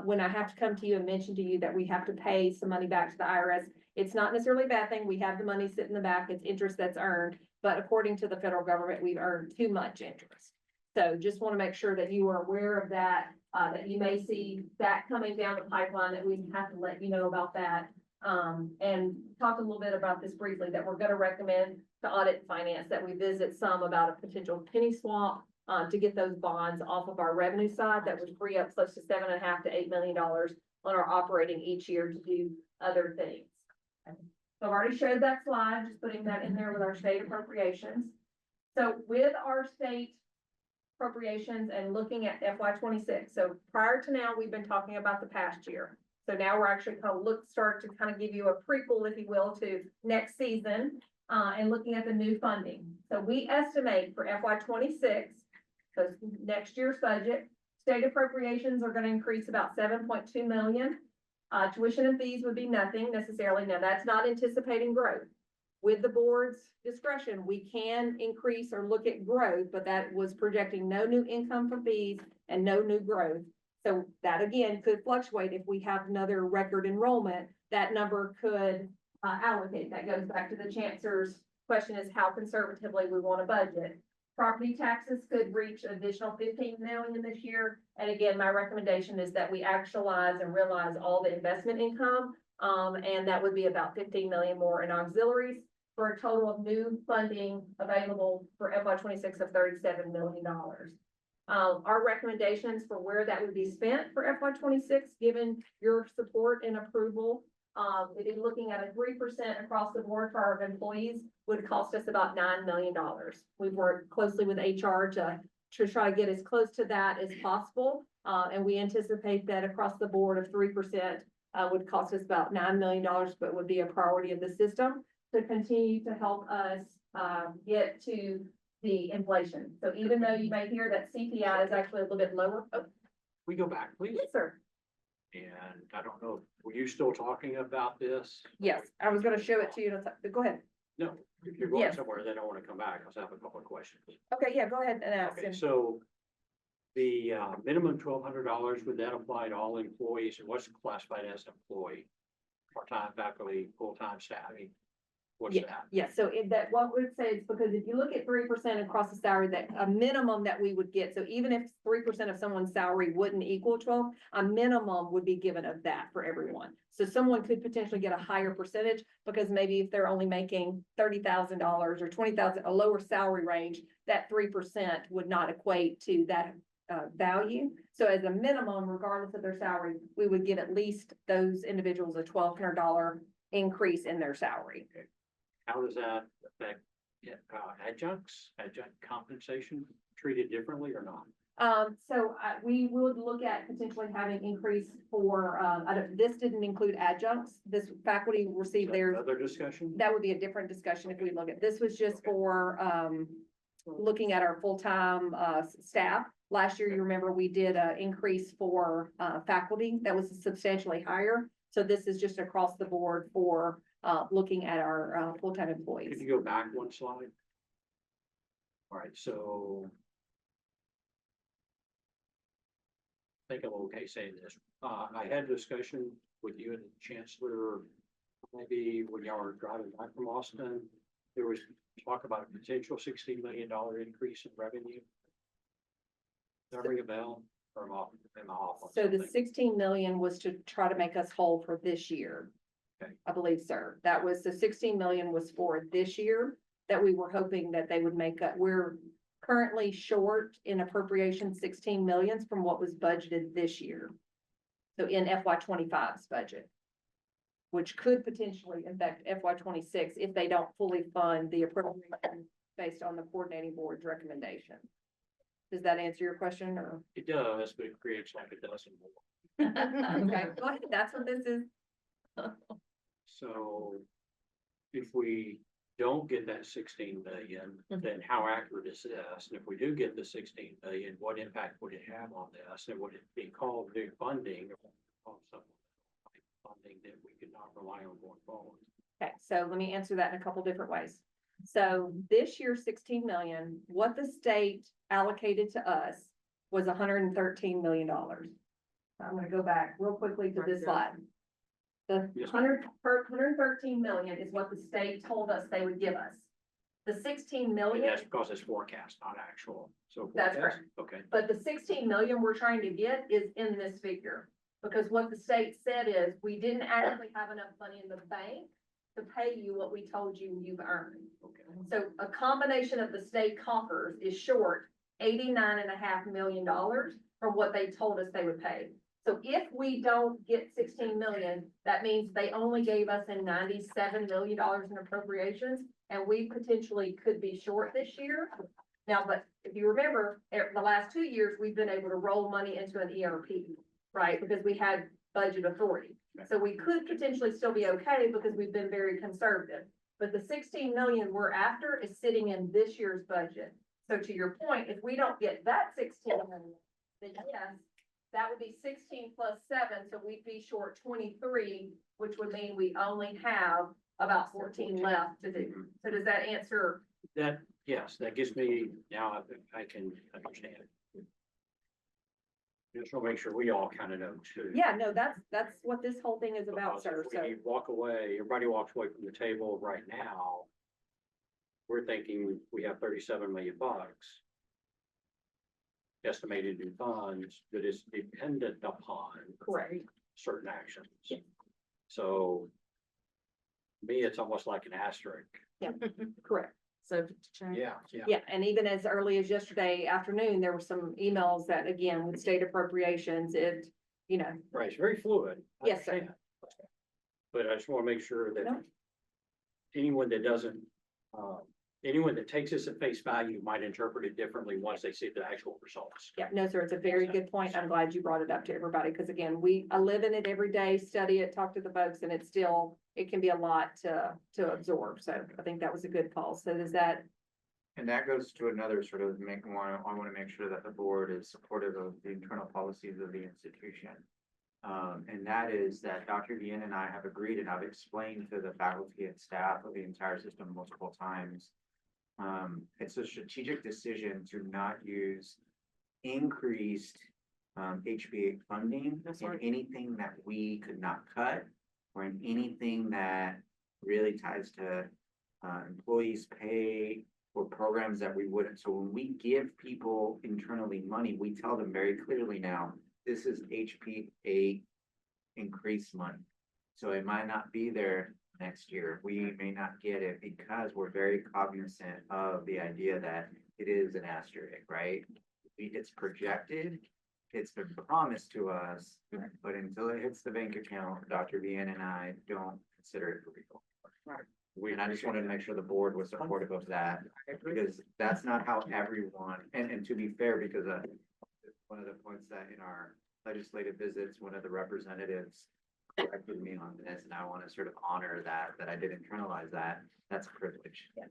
when I have to come to you and mention to you that we have to pay some money back to the IRS, it's not necessarily a bad thing. We have the money sitting in the back. It's interest that's earned, but according to the federal government, we've earned too much interest. So just want to make sure that you are aware of that, that you may see that coming down the pipeline, that we have to let you know about that. And talk a little bit about this briefly, that we're going to recommend to Audit and Finance that we visit some about a potential penny swap to get those bonds off of our revenue side. That would free up close to $7.5 to $8 million on our operating each year to do other things. So I've already showed that slide, just putting that in there with our state appropriations. So with our state appropriations and looking at FY26. So prior to now, we've been talking about the past year. So now we're actually kind of start to kind of give you a prequel, if you will, to next season. and looking at the new funding. So we estimate for FY 26, so next year's budget, state appropriations are gonna increase about 7.2 million. Tuition and fees would be nothing necessarily. Now, that's not anticipating growth. With the board's discretion, we can increase or look at growth, but that was projecting no new income from fees and no new growth. So that again could fluctuate if we have another record enrollment, that number could allocate. That goes back to the chancellor's question is how conservatively we want to budget. Property taxes could reach an additional 15 million this year. And again, my recommendation is that we actualize and realize all the investment income. And that would be about 15 million more in auxiliaries for a total of new funding available for FY 26 of $37 million. Our recommendations for where that would be spent for FY 26, given your support and approval, it is looking at a 3% across the board for our employees would cost us about $9 million. We've worked closely with HR to try to get as close to that as possible. And we anticipate that across the board of 3% would cost us about $9 million, but would be a priority of the system to continue to help us get to the inflation. So even though you may hear that CPI is actually a little bit lower. Oh, We go back, please. yes, sir. And I don't know, were you still talking about this? Yes, I was gonna show it to you. Go ahead. No, if you're going Yes. somewhere, then I want to come back. I have a couple of questions. Okay, yeah, go ahead and ask. Okay, so the minimum $1,200, would that apply to all employees? And what's classified as employee? Part-time faculty, full-time staff? I mean, what's that? Yeah, so that, what would say is because if you look at 3% across the salary, that a minimum that we would get, so even if 3% of someone's salary wouldn't equal 12, a minimum would be given of that for everyone. So someone could potentially get a higher percentage because maybe if they're only making $30,000 or 20,000, a lower salary range, that 3% would not equate to that value. So as a minimum, regardless of their salary, we would give at least those individuals a $1,200 increase in their salary. How does that affect adjunct compensation treated differently or not? We would look at potentially having increase for, this didn't include adjuncts. This faculty received theirs. Other discussion? That would be a different discussion if we look at, this was just for, looking at our full-time, staff. Last year, you remember, we did a increase for, faculty that was substantially higher. So this is just across the board for, looking at our, full-time employees. Could you go back one slide? All right, so I think I'm okay saying this. I had a discussion with you and the chancellor, maybe when y'all were driving back from Austin, there was talk about a potential $16 million increase in revenue. Does that ring a bell? Or am I off on So the something? 16 million was to try to make us whole for this year. Okay. I believe, sir. That was, the 16 million was for this year that we were hoping that they would make up. We're currently short in appropriation 16 millions from what was budgeted this year. So in FY 25's budget, which could potentially affect FY 26 if they don't fully fund the appropriation based on the coordinating board's recommendation. Does that answer your question or? It does, but it creates like a dozen more. Okay, go ahead. That's what this is. So if we don't get that 16 million, then how accurate is this? And if we do get the 16 million, what impact would it have on this? And would it be called new funding or called something like funding that we could not rely on going forward? Okay, so let me answer that in a couple different ways. So this year, 16 million, what the state allocated to us was $113 million. I'm gonna go back real quickly to this slide. The Yes, 113 million is what the state told us they would give us. The 16 And million, that's because it's forecast, not actual. So That's forecast, okay. but the 16 million we're trying to get is in this figure. Because what the state said is, we didn't actually have enough money in the bank to pay you what we told you you've earned. Okay. So a combination of the state coffers is short $89.5 million from what they told us they would pay. So if we don't get 16 million, that means they only gave us in $97 million in appropriations, and we potentially could be short this year. Now, but if you remember, the last 2 years, we've been able to roll money into an ERP, right? Because we had budget authority. So we could potentially still be okay because we've been very conservative. But the 16 million we're after is sitting in this year's budget. So to your point, if we don't get that 16 million, then yes, that would be 16 plus 7, so we'd be short 23, which would mean we only have about 14 left to do. So does that answer? That, yes, that gives me, now I can understand. Just want to make sure we all kind of know too. Yeah, no, that's what this whole thing is about, Because sir. if So, we walk away, everybody walks away from the table right now. We're thinking we have 37 million bucks. Estimated new funds that is dependent upon correct. certain actions. Yeah. So. To me, it's almost like an asterisk. Yeah, correct. Subject to change. Yeah. Yeah, and even as early as yesterday afternoon, there were some emails that, again, with state appropriations, it, you know, Right, it's very fluid. I Yes, sir. understand. But I just want to make sure that No. anyone that doesn't, anyone that takes this at face value might interpret it differently once they see the actual results. yeah, no, sir, it's a very good point. I'm glad you brought it up to everybody, because again, I live in it every day, study it, talk to the folks, and it's still, it can be a lot to absorb. So I think that was a good call. So does that, And that goes to another sort of I want to make sure that the board is supportive of the internal policies of the institution. And that is that Dr. Vian and I have agreed, and I've explained to the faculty and staff of the entire system multiple times. It's a strategic decision to not use increased HBA funding That's in right. anything that we could not cut, or in anything that really ties to employees' pay or programs that we wouldn't. So when we give people internally money, we tell them very clearly now, this is HPA increased money. So it might not be there next year. We may not get it because we're very cognizant of the idea that it is an asterisk, right? It's projected, it's been promised to us, but until it hits the bank account, Dr. Vian and I don't consider it real. And I just wanted to make sure the board was supportive of that, because that's not how everyone, and to be fair, because one of the points that in our legislative visits, one of the representatives corrected me on this, and I want to sort of honor that I did internalize that. That's a privilege. Yes.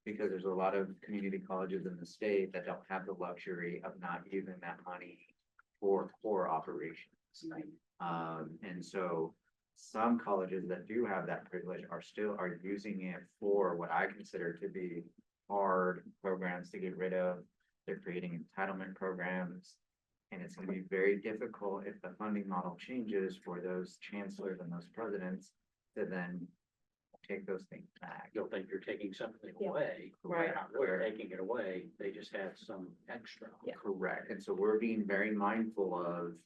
Because there's a lot of community colleges in the state that don't have the luxury of not using that money for core operations. And so some colleges that do have that privilege are using it for what I consider to be hard programs to get rid of. They're creating entitlement programs. And it's gonna be very difficult if the funding model changes for those chancellors and those presidents to then take those things back. You'll think you're taking something Yeah. away. Right. They're not really taking it away. They just had some extra. Yeah. Correct. And so we're being very mindful of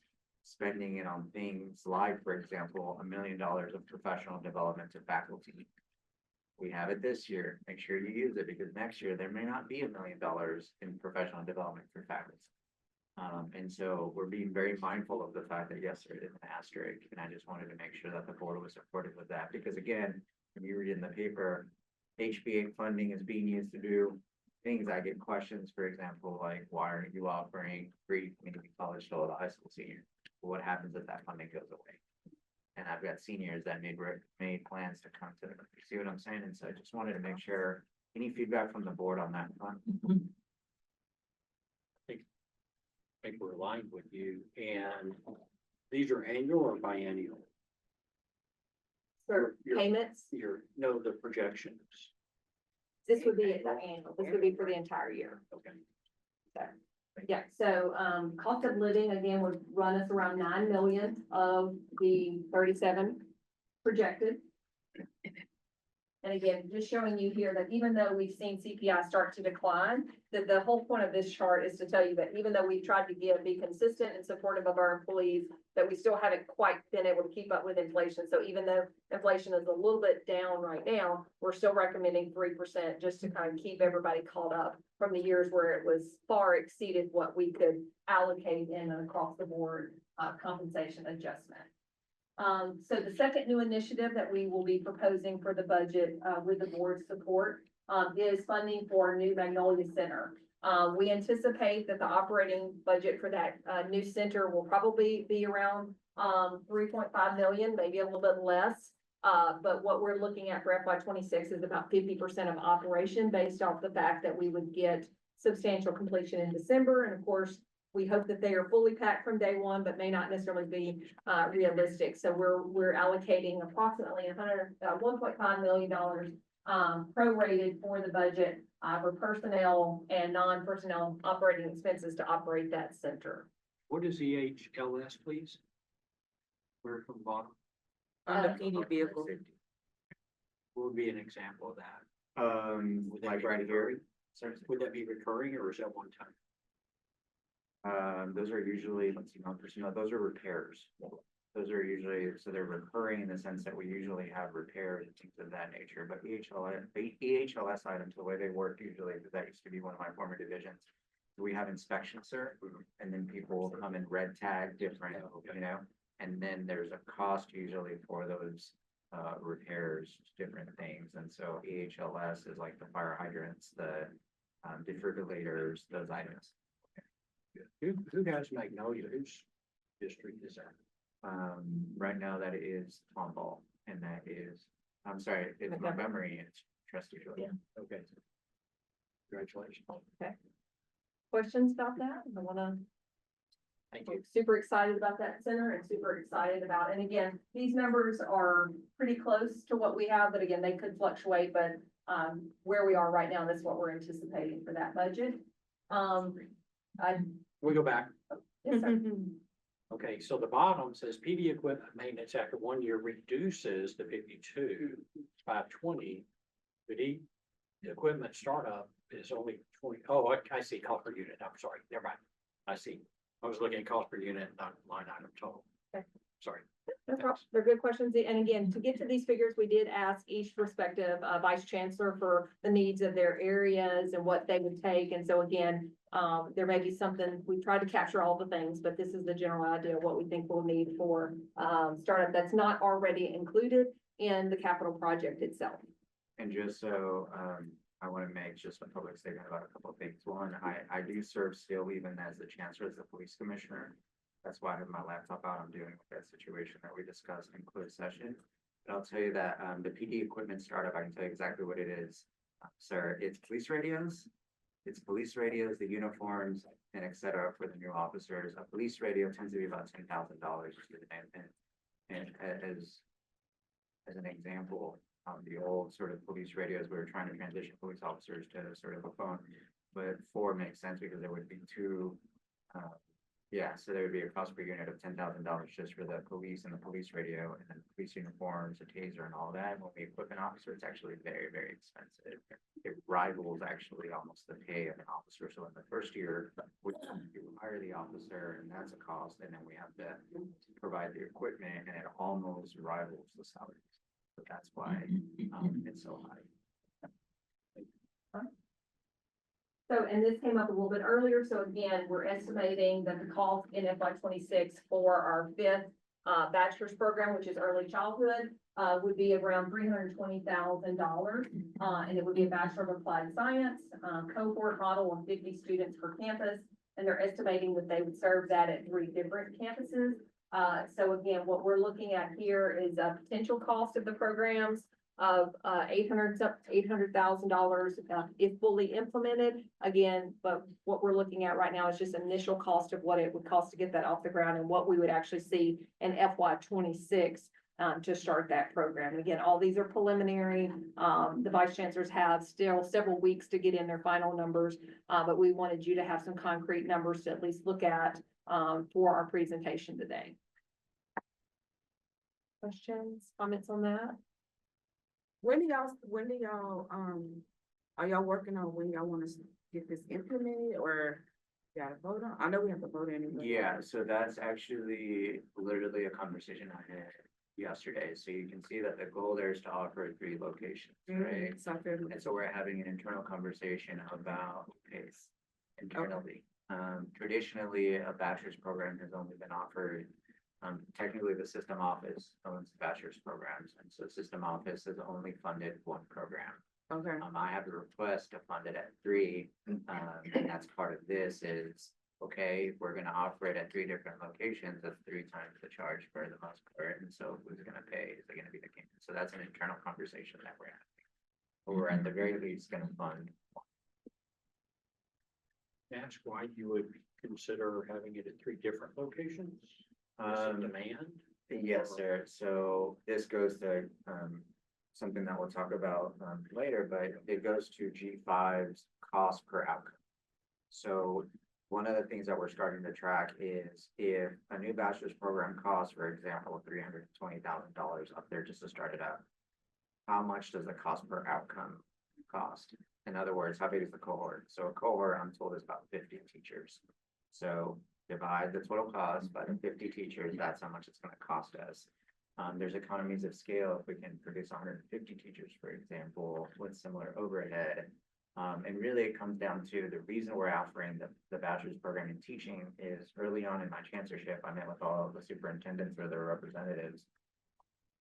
spending it on things like, for example, $1 million of professional development to faculty. We have it this year. Make sure you use it, because next year there may not be $1 million in professional development for faculty. And so we're being very mindful of the fact that yes, there is an asterisk, and I just wanted to make sure that the board was supportive of that, because again, when you read in the paper, HBA funding is being used to do things. I get questions, for example, like, why aren't you offering free community college to all the high school seniors? Well, what happens if that funding goes away? And I've got seniors that made plans to come to, you see what I'm saying? And so I just wanted to make sure, any feedback from the board on that front? I think we're aligned with you, and these are annual or biennial? for Your- payments, No, the projections. this would be the annual, this would be for the entire year. Okay. Yeah, so, cost of living, again, would run us around 9 million of the 37 projected. And again, just showing you here that even though we've seen CPI start to decline, that the whole point of this chart is to tell you that even though we've tried to be consistent and supportive of our employees, that we still haven't quite been able to keep up with inflation. So even though inflation is a little bit down right now, we're still recommending 3% just to kind of keep everybody caught up from the years where it was far exceeded what we could allocate in an across the board compensation adjustment. So the second new initiative that we will be proposing for the budget, with the board's support, is funding for a new Magnolia Center. We anticipate that the operating budget for that, new center will probably be around, 3.5 million, maybe a little bit less. But what we're looking at for FY twenty-six is about 50% of operation based off the fact that we would get substantial completion in December. And of course, we hope that they are fully packed from day one, but may not necessarily be, realistic. So we're allocating approximately $1.5 million, prorated for the budget, for personnel and non-personnel operating expenses to operate that center. What is EHLS, please? Where from the bottom? On the PD vehicle. What would be an example of that? Would that Like be right here, recurring? Would that be recurring or is that one time? those are usually, let's see, non-personnel, those are repairs. Those are usually, so they're recurring in the sense that we usually have repairs and things of that nature, but EHLS items, the way they work usually, because that used to be one of my former divisions. We have inspections, sir, and then people will come in red tag different, you know, and then there's a cost usually for those repairs, different things, and so EHLS is like the fire hydrants, the defibrillators, those items. Who has Magnolia? Whose district is that? Right now that is Tomball, and that is, I'm sorry, it's Montgomery, and it's Trustee. Yeah. Okay. Congratulations. Questions about that? I wanna. Thank you. Super excited about that center and super excited about, and again, these numbers are pretty close to what we have, but again, they could fluctuate, but where we are right now, that's what we're anticipating for that budget. We go back. Yes, sir. Okay, so the bottom says PD equipment maintenance after 1 year reduces to 52,520. But the equipment startup is only 20. Oh, I see cost per unit. I'm sorry. Never mind. I see. I was looking at cost per unit, not line item total. Okay. Sorry. No problem. They're good questions. And again, to get to these figures, we did ask each respective vice chancellor for the needs of their areas and what they would take. And so again, there may be something, we tried to capture all the things, but this is the general idea of what we think we'll need for startup that's not already included in the capital project itself. And just so, I want to make just a public statement about a couple of things. One, I do serve still even as the chancellor, as the police commissioner. That's why I have my laptop out. I'm dealing with that situation that we discussed in closed session. But I'll tell you that, the PD equipment startup, I can tell you exactly what it is. Sir, it's police radios. It's police radios, the uniforms, and et cetera for the new officers. A police radio tends to be about $10,000. And as an example, the old sort of police radios, we were trying to transition police officers to sort of a phone. But 4 makes sense because there would be 2, so there would be a cost per unit of $10,000 just for the police and the police radio, and then police uniforms, a taser and all that. When we equip an officer, it's actually very, very expensive. It rivals actually almost the pay of an officer. So in the first year, we hire the officer and that's a cost, and then we have to provide the equipment, and it almost rivals the salaries. So that's why it's so high. So, and this came up a little bit earlier, so again, we're estimating that the cost in FY twenty-six for our 5th bachelor's program, which is early childhood, would be around $320,000. And it would be a Bachelor of Applied Science, cohort model of 50 students per campus. And they're estimating that they would serve that at 3 different campuses. So again, what we're looking at here is a potential cost of the programs of $800,000 if fully implemented. Again, but what we're looking at right now is just initial cost of what it would cost to get that off the ground and what we would actually see in FY twenty-six to start that program. And again, all these are preliminary. The vice chancellors have still several weeks to get in their final numbers, but we wanted you to have some concrete numbers to at least look at for our presentation today. Questions, comments on that? When do y'all, are y'all working on when y'all want to get this implemented or you gotta vote on? I know we have to vote anyway. Yeah, so that's actually literally a conversation I had yesterday. So you can see that the goal there is to offer 3 locations, right? So I figured- And so we're having an internal conversation about pace internally. Traditionally, a bachelor's program has only been offered, technically the system office owns bachelor's programs. And so system office has only funded 1 program. Okay. I have a request to fund it at 3, and that's part of this is okay, if we're gonna offer it at 3 different locations, that's 3 times the charge for the most part, and so who's gonna pay? Is it gonna be the campus? So that's an internal conversation that we're having. But we're at the very least gonna fund. Ask why you would consider having it at 3 different locations? Is it demand? Yes, sir. So this goes to, something that we'll talk about, later, but it goes to G5's cost per outcome. So one of the things that we're starting to track is if a new bachelor's program costs, for example, $320,000 up there just to start it up, how much does the cost per outcome cost? In other words, how big is the cohort? So a cohort, I'm told, is about 50 teachers. So divide the total cost by the 50 teachers, that's how much it's gonna cost us. There's economies of scale if we can produce 150 teachers, for example, with similar overhead. And really it comes down to the reason we're offering the bachelor's program in teaching is early on in my chancellorship, I met with all of the superintendents or their representatives,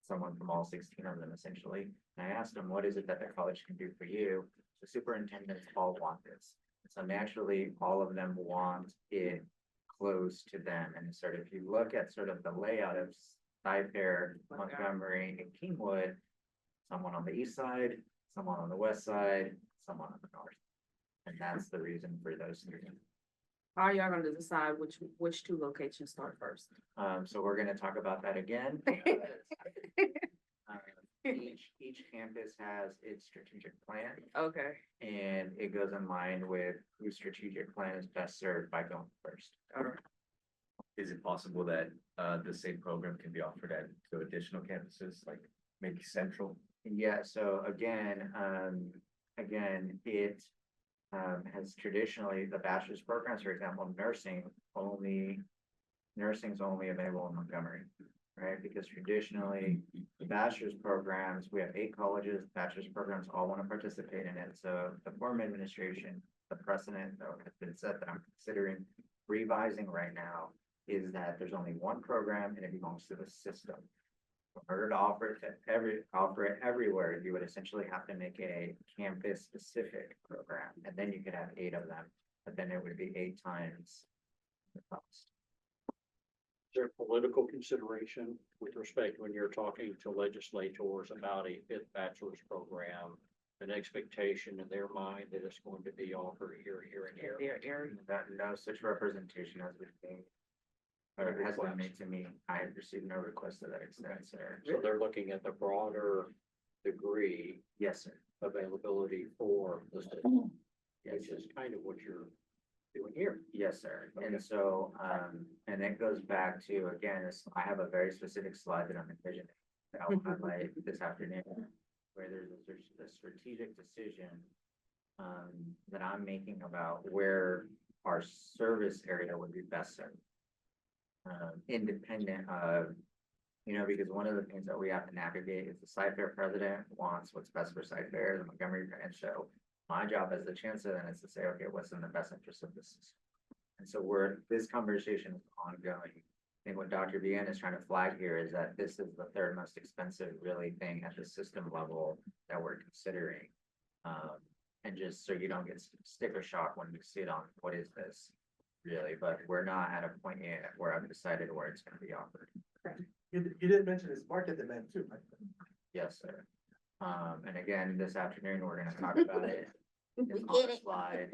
someone from all 16 of them essentially. And I asked them, what is it that the college can do for you? The superintendents all want this. So naturally, all of them want it close to them. And sort of, if you look at sort of the layout of Cyfair, Montgomery, and Kingwood, someone on the east side, someone on the west side, someone on the north. And that's the reason for those 3. How are y'all gonna decide which 2 locations start first? So we're gonna talk about that again. Each campus has its strategic plan, Okay. and it goes in line with whose strategic plan is best served by going first. Is it possible that the same program can be offered at 2 additional campuses, like maybe central? Yeah, so again, it has traditionally, the bachelor's programs, for example, nursing's only available in Montgomery, right? Because traditionally, the bachelor's programs, we have 8 colleges, bachelor's programs all want to participate in it. So the former administration, the precedent that has been set that I'm considering revising right now is that there's only one program and it belongs to the system. In order to offer it everywhere, you would essentially have to make a campus-specific program, and then you could have 8 of them, but then it would be 8 times the cost. Is there political consideration with respect when you're talking to legislators about a 5th bachelor's program, an expectation in their mind that it's going to be offered here, and here? That no such representation has been made. Or has been made to me. I have received no request to that extent, sir. So they're looking at the broader degree Yes, sir. availability for the state, Yes, which is kind of what you're doing here. yes, sir. Okay. And so, and it goes back to, again, I have a very specific slide that I'm envisioning that I'll highlight this afternoon, where there's a strategic decision that I'm making about where our service area would be best served. Independent of, because one of the things that we have to navigate is the Cyfair president wants what's best for Cyfair, the Montgomery, and so my job as the chancellor then is to say, okay, what's in the best interest of the system? And so this conversation is ongoing. I think what Dr. Vian is trying to flag here is that this is the 3rd most expensive really thing at the system level that we're considering. And just so you don't get sticker shock when you see it on, what is this? Really, but we're not at a point yet where I've decided where it's gonna be offered. You didn't mention this market demand too, right? Yes, sir. And again, this afternoon, we're gonna talk about it. It's on the slide.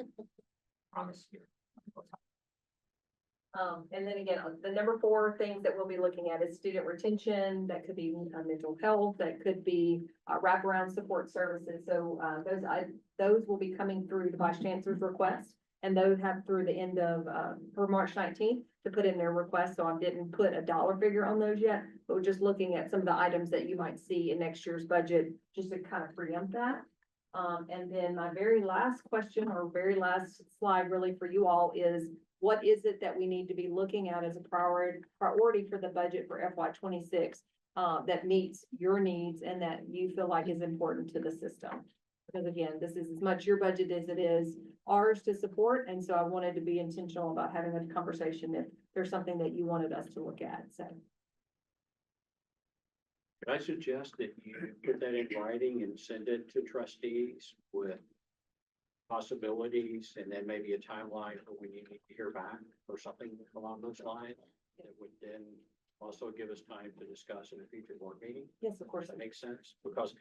Promise you. And then again, the number 4 things that we'll be looking at is student retention, that could be mental health, that could be wraparound support services. So those will be coming through the vice chancellor's request. And those have through the end of, for March 19th to put in their request. So I didn't put a dollar figure on those yet, but we're just looking at some of the items that you might see in next year's budget, just to kind of preempt that. And then my very last question or very last slide really for you all is, what is it that we need to be looking at as a priority for the budget for FY26 that meets your needs and that you feel like is important to the system? Because again, this is as much your budget as it is ours to support. And so I wanted to be intentional about having a conversation if there's something that you wanted us to look at, so. Could I suggest that you put that in writing and send it to trustees with possibilities and then maybe a timeline for when you need to hear back or something along those lines. It would then also give us time to discuss in a future board meeting. Yes, of course. Does that make sense? Because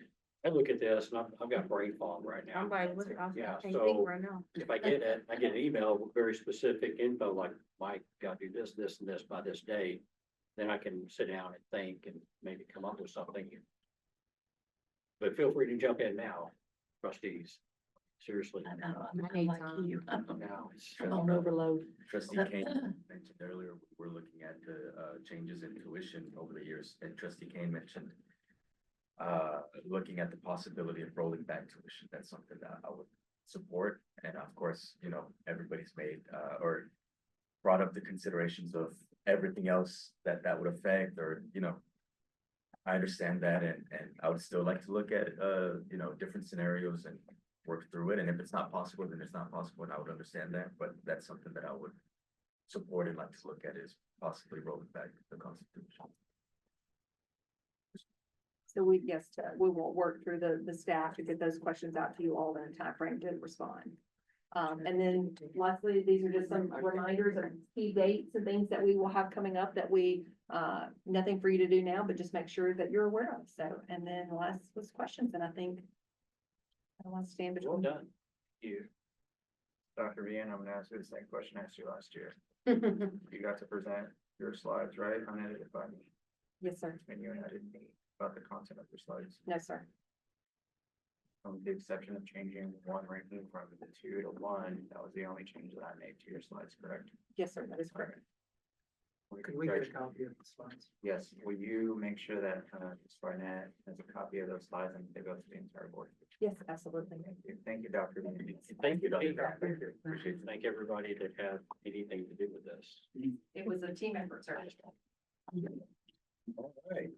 I look at this and I've got brain fog right now. I'm like, what, I Yeah, can't think so right now. if I get it, I get an email with very specific info, like, Mike, gotta do this, this, and this by this date. Then I can sit down and think and maybe come up with something. But feel free to jump in now, trustees. Seriously. I know, I I'm need like time. you. Now it's. I'm on overload. Trustee Kane mentioned earlier, we're looking at the changes in tuition over the years, and trustee Kane mentioned looking at the possibility of rolling back tuition. That's something that I would support. And of course, you know, everybody's made or brought up the considerations of everything else that would affect, or, you know, I understand that, and I would still like to look at you know, different scenarios and work through it. And if it's not possible, then it's not possible, and I would understand that, but that's something that I would support and like to look at, is possibly rolling back the Constitution. So we will work through the staff to get those questions out to you all in a timeframe to respond. And then lastly, these are just some reminders of key dates and things that we will have coming up that nothing for you to do now, but just make sure that you're aware of. So, and then the last was questions, and I think I don't want to stand Well between. done. You. Dr. Vian, I'm gonna ask you the same question I asked you last year. You got to present your slides, right, unedited by me, Yes, sir. and you and I didn't meet about the content of your slides. No, sir. With the exception of changing one ranking from the 2 to 1, that was the only change that I made to your slides, correct? Yes, sir. That is correct. Could we get a copy of the slides? Yes, will you make sure that Ms. Barnett has a copy of those slides and they go to the entire board? Yes, absolutely. Thank you, Dr. Vian. Thank you, Dr. Thank you. Appreciate it. Thank everybody that had anything to do with this. It was a team effort, sir. All right.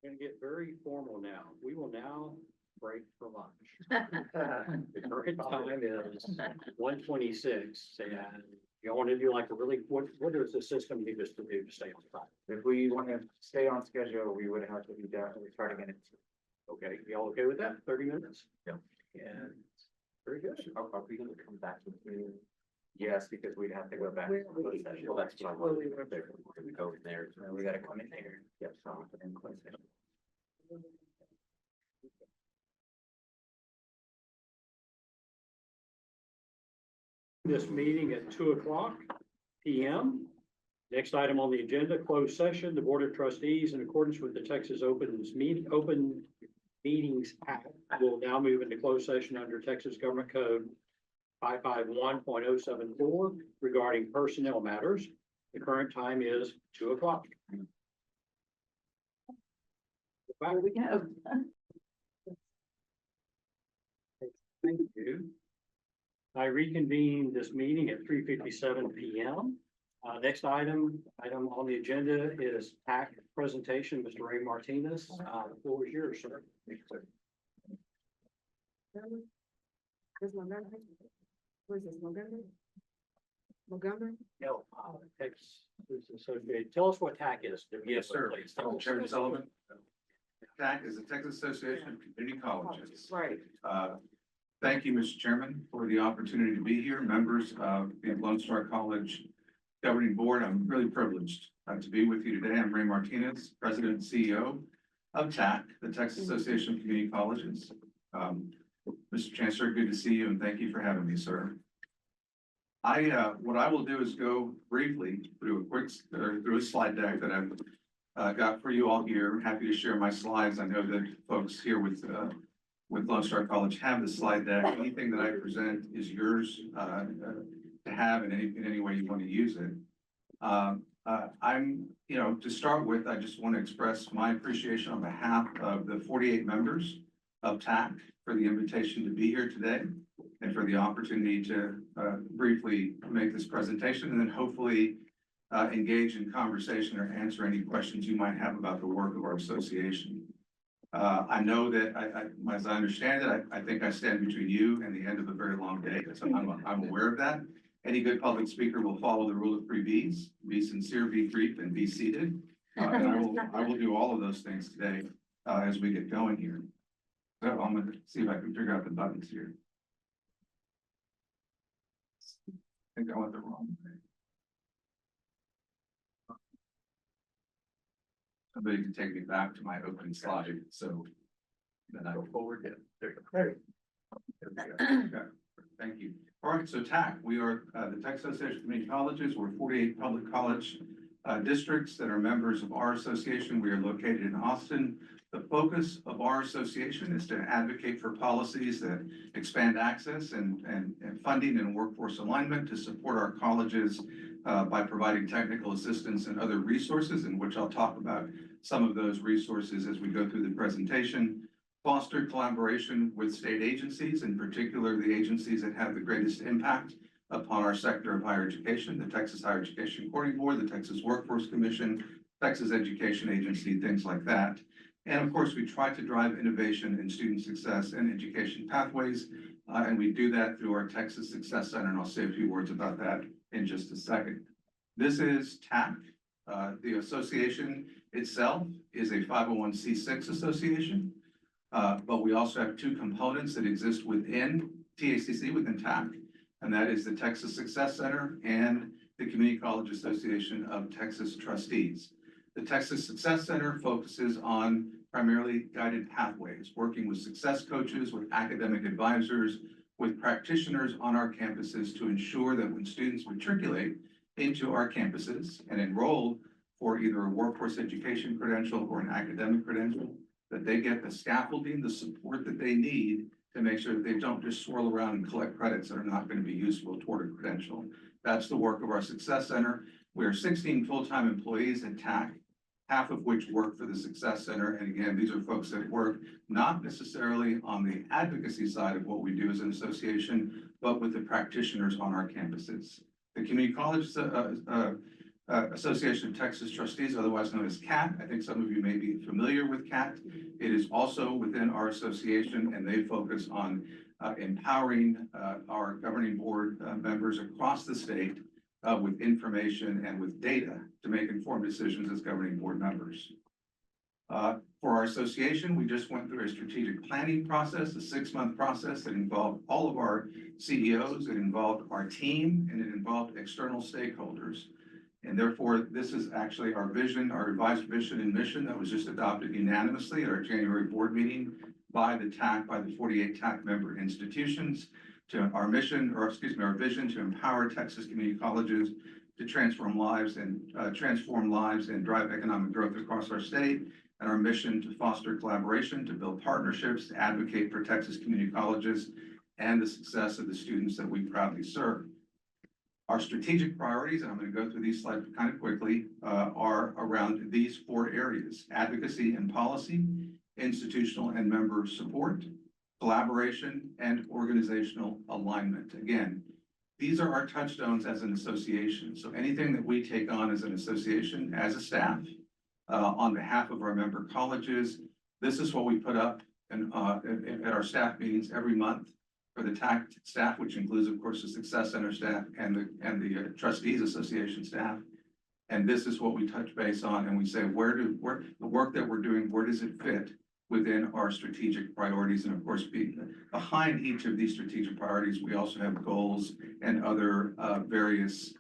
We're gonna get very formal now. We will now break for lunch. The current time is 1:26, and you want to do like a really, what does the system need us to do to stay on time? If we want to stay on schedule, we would have to be done, we're starting in. Okay, y'all okay with that? 30 minutes? Yeah. And very good. Are we gonna come back to the meeting? Yes, because we'd have to go back. Where to are we? closed session. Well, that's what I Well, wanted we were- to do. We go in there. No, we gotta come in here. Yep, so I'll put in closed session. This meeting at 2:00 PM. Next item on the agenda, closed session. The Board of Trustees, in accordance with the Texas Open Meetings Act, will now move into closed session under Texas Government Code 551.074 regarding personnel matters. The current time is 2:00. Here we go. Thank you. I reconvene this meeting at 3:57 PM. Next item on the agenda is TAC presentation, Mr. Ray Martinez. The floor is yours, sir. Where's Montgomery? Where's this, Montgomery? Montgomery? No, Texas Associated. Tell us what TAC is. Yes, sir. Please. Chairman Sullivan. TAC is the Texas Association of Community Colleges. Right. Thank you, Mr. Chairman, for the opportunity to be here, members of the Lone Star College Governing Board. I'm really privileged to be with you today. I'm Ray Martinez, President and CEO of TAC, the Texas Association of Community Colleges. Mr. Chancellor, good to see you, and thank you for having me, sir. What I will do is go briefly through a slide deck that I've got for you all here. Happy to share my slides. I know that folks here with Lone Star College have the slide deck. Anything that I present is yours to have in any way you want to use it. To start with, I just want to express my appreciation on behalf of the 48 members of TAC for the invitation to be here today and for the opportunity to briefly make this presentation and then hopefully engage in conversation or answer any questions you might have about the work of our association. I know that as I understand it, I think I stand between you and the end of a very long day. So I'm aware of that. Any good public speaker will follow the rule of 3 Bs: be sincere, be brief, and be seated. And I will do all of those things today as we get going here. So I'm gonna see if I can figure out the buttons here. I think I went the wrong way. Somebody can take me back to my opening slide, so then I go forward. Yeah, there you go. There we go. Okay, thank you. All right, so TAC, we are the Texas Association of Community Colleges. We're 48 public college districts that are members of our association. We are located in Austin. The focus of our association is to advocate for policies that expand access and funding and workforce alignment to support our colleges by providing technical assistance and other resources, in which I'll talk about some of those resources as we go through the presentation. Foster collaboration with state agencies, in particular the agencies that have the greatest impact upon our sector of higher education, the Texas Higher Education Coordinating Board, the Texas Workforce Commission, Texas Education Agency, things like that. And of course, we try to drive innovation in student success and education pathways, and we do that through our Texas Success Center, and I'll say a few words about that in just a second. This is TAC. The association itself is a 501c6 association. But we also have two components that exist within TACC, within TAC, and that is the Texas Success Center and the Community College Association of Texas Trustees. The Texas Success Center focuses on primarily guided pathways, working with success coaches, with academic advisors, with practitioners on our campuses to ensure that when students matriculate into our campuses and enroll for either a workforce education credential or an academic credential, that they get the scaffolding, the support that they need to make sure that they don't just swirl around and collect credits that are not going to be useful toward a credential. That's the work of our Success Center. We are 16 full-time employees at TAC, half of which work for the Success Center. And again, these are folks that work not necessarily on the advocacy side of what we do as an association, but with the practitioners on our campuses. The Community College Association of Texas Trustees, otherwise known as CAT. I think some of you may be familiar with CAT. It is also within our association, and they focus on empowering our governing board members across the state with information and with data to make informed decisions as governing board members. For our association, we just went through a strategic planning process, a 6-month process that involved all of our CEOs, it involved our team, and it involved external stakeholders. And therefore, this is actually our vision, our revised vision and mission that was just adopted unanimously at our January board meeting by the TAC, by the 48 TAC member institutions, to our mission, or excuse me, our vision to empower Texas community colleges to transform lives and drive economic growth across our state, and our mission to foster collaboration, to build partnerships, to advocate for Texas community colleges and the success of the students that we proudly serve. Our strategic priorities, and I'm going to go through these slides kind of quickly, are around these 4 areas: advocacy and policy, institutional and member support, collaboration, and organizational alignment. Again, these are our touchstones as an association. So anything that we take on as an association, as a staff, on behalf of our member colleges, this is what we put up at our staff meetings every month. For the TAC staff, which includes, of course, the Success Center staff and the Trustees Association staff. And this is what we touch base on, and we say, where the work that we're doing, where does it fit within our strategic priorities? And of course, behind each of these strategic priorities, we also have goals and other various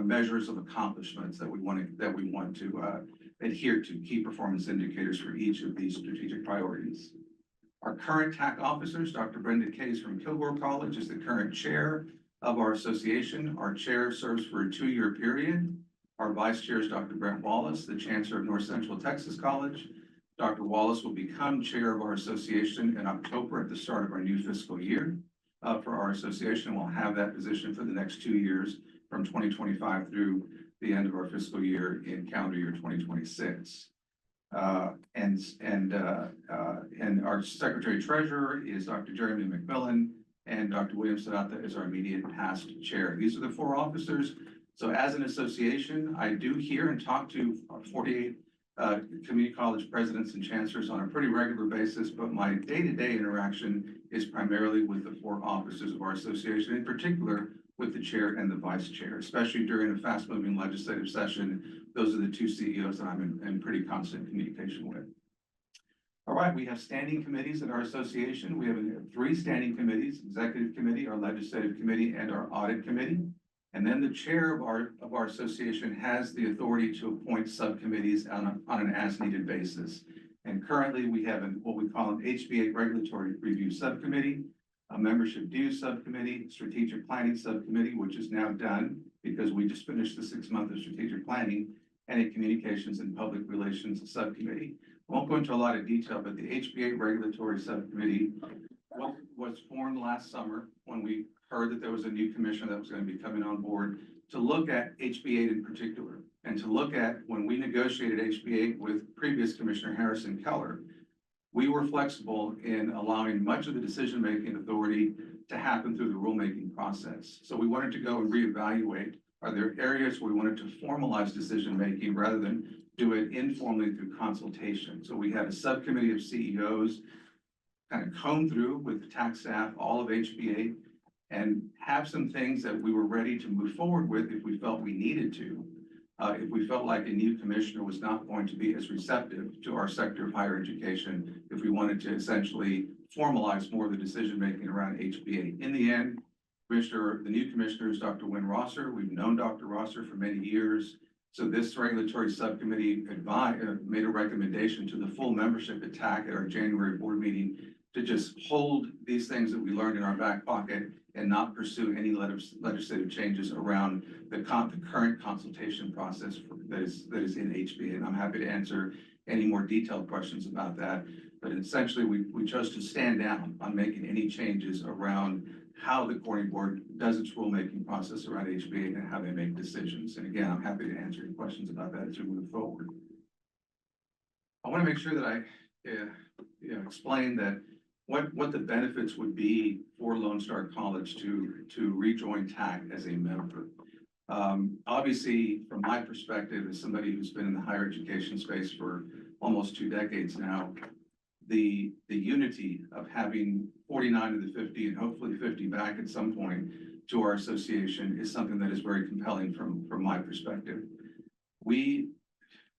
measures of accomplishments that we want to adhere to, key performance indicators for each of these strategic priorities. Our current TAC officers, Dr. Brenda Case from Kilgore College, is the current chair of our association. Our chair serves for a 2-year period. Our vice chair is Dr. Brent Wallace, the chancellor of North Central Texas College. Dr. Wallace will become chair of our association in October at the start of our new fiscal year. For our association, we'll have that position for the next 2 years from 2025 through the end of our fiscal year in calendar year 2026. And our secretary treasurer is Dr. Jeremy McMillan, and Dr. William Sadata is our immediate past chair. These are the 4 officers. So as an association, I do hear and talk to 48 community college presidents and chancellors on a pretty regular basis, but my day-to-day interaction is primarily with the 4 officers of our association, in particular with the chair and the vice chair, especially during a fast-moving legislative session. Those are the 2 CEOs that I'm in pretty constant communication with. All right, we have standing committees in our association. We have three standing committees: executive committee, our legislative committee, and our audit committee. And then the chair of our association has the authority to appoint subcommittees on an as-needed basis. And currently, we have what we call an HBA Regulatory Review Subcommittee, a Membership Dues Subcommittee, Strategic Planning Subcommittee, which is now done because we just finished the 6 month of strategic planning, and a Communications and Public Relations Subcommittee. I won't go into a lot of detail, but the HBA Regulatory Subcommittee was formed last summer when we heard that there was a new commissioner that was going to be coming on board to look at HB8 in particular, and to look at when we negotiated HB8 with previous Commissioner Harrison Keller, we were flexible in allowing much of the decision-making authority to happen through the rulemaking process. So we wanted to go and reevaluate, are there areas where we wanted to formalize decision-making rather than do it informally through consultation. So we had a subcommittee of CEOs kind of comb through with the tax staff, all of HB8, and have some things that we were ready to move forward with if we felt we needed to. If we felt like a new commissioner was not going to be as receptive to our sector of higher education, if we wanted to essentially formalize more of the decision-making around HB8. In the end, the new commissioner is Dr. Wynn Rosser. We've known Dr. Rosser for many years. So this regulatory subcommittee made a recommendation to the full membership at TAC at our January board meeting to just hold these things that we learned in our back pocket and not pursue any legislative changes around the current consultation process that is in HB. And I'm happy to answer any more detailed questions about that. But essentially, we chose to stand down on making any changes around how the coordinating board does its rulemaking process around HB and how they make decisions. And again, I'm happy to answer any questions about that as we move forward. I want to make sure that I explain that what the benefits would be for Lone Star College to rejoin TAC as a member. Obviously, from my perspective, as somebody who's been in the higher education space for almost 2 decades now, the unity of having 49 of the 50 and hopefully 50 back at some point to our association is something that is very compelling from my perspective.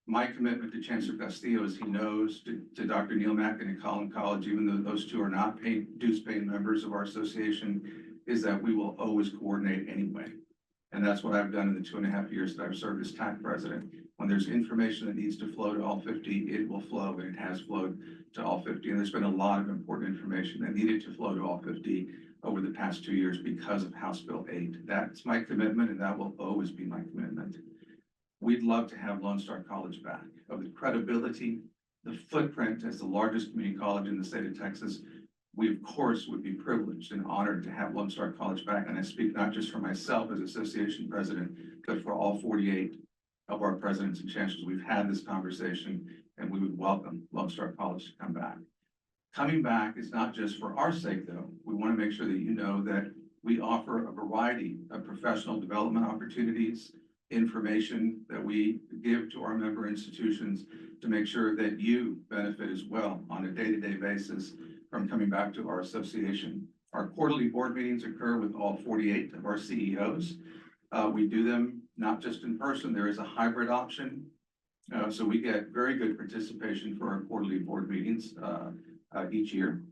My commitment to Chancellor Castillo, as he knows, to Dr. Neil Mackin and Collin College, even though those two are not dues-paying members of our association, is that we will always coordinate anyway. And that's what I've done in the 2.5 years that I've served as TAC president. When there's information that needs to flow to all 50, it will flow, and it has flowed to all 50. And there's been a lot of important information that needed to flow to all 50 over the past 2 years because of House Bill 8. That's my commitment, and that will always be my commitment. We'd love to have Lone Star College back. Of the credibility, the footprint as the largest community college in the state of Texas, we of course would be privileged and honored to have Lone Star College back. And I speak not just for myself as association president, but for all 48 of our presidents and chancellors. We've had this conversation, and we would welcome Lone Star College to come back. Coming back is not just for our sake, though. We want to make sure that you know that we offer a variety of professional development opportunities, information that we give to our member institutions to make sure that you benefit as well on a day-to-day basis from coming back to our association. Our quarterly board meetings occur with all 48 of our CEOs. We do them not just in person, there is a hybrid option. So we get very good participation for our quarterly board meetings each year.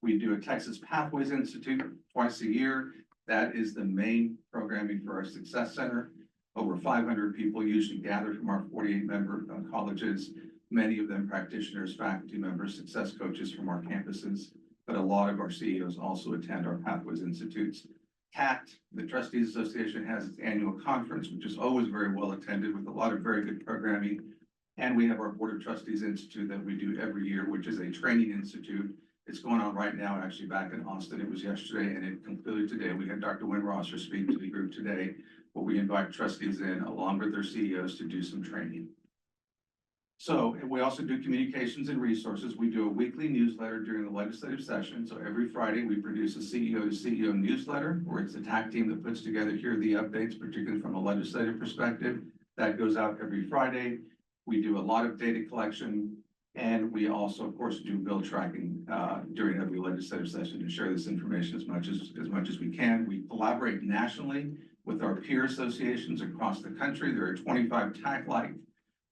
We do a Texas Pathways Institute twice a year. That is the main programming for our Success Center. Over 500 people usually gather from our 48 member colleges, many of them practitioners, faculty members, success coaches from our campuses, but a lot of our CEOs also attend our Pathways Institutes. TAT, the Trustees Association, has its annual conference, which is always very well attended with a lot of very good programming. And we have our Board of Trustees Institute that we do every year, which is a training institute. It's going on right now, actually back in Austin. It was yesterday and it concluded today. We had Dr. Wynn Rosser speak to the group today, where we invite trustees in along with their CEOs to do some training. So we also do communications and resources. We do a weekly newsletter during the legislative session. So every Friday we produce a CEO to CEO newsletter, where it's the TAC team that puts together here the updates, particularly from a legislative perspective. That goes out every Friday. We do a lot of data collection, and we also, of course, do bill tracking during every legislative session to share this information as much as we can. We collaborate nationally with our peer associations across the country. There are 25 TAC-like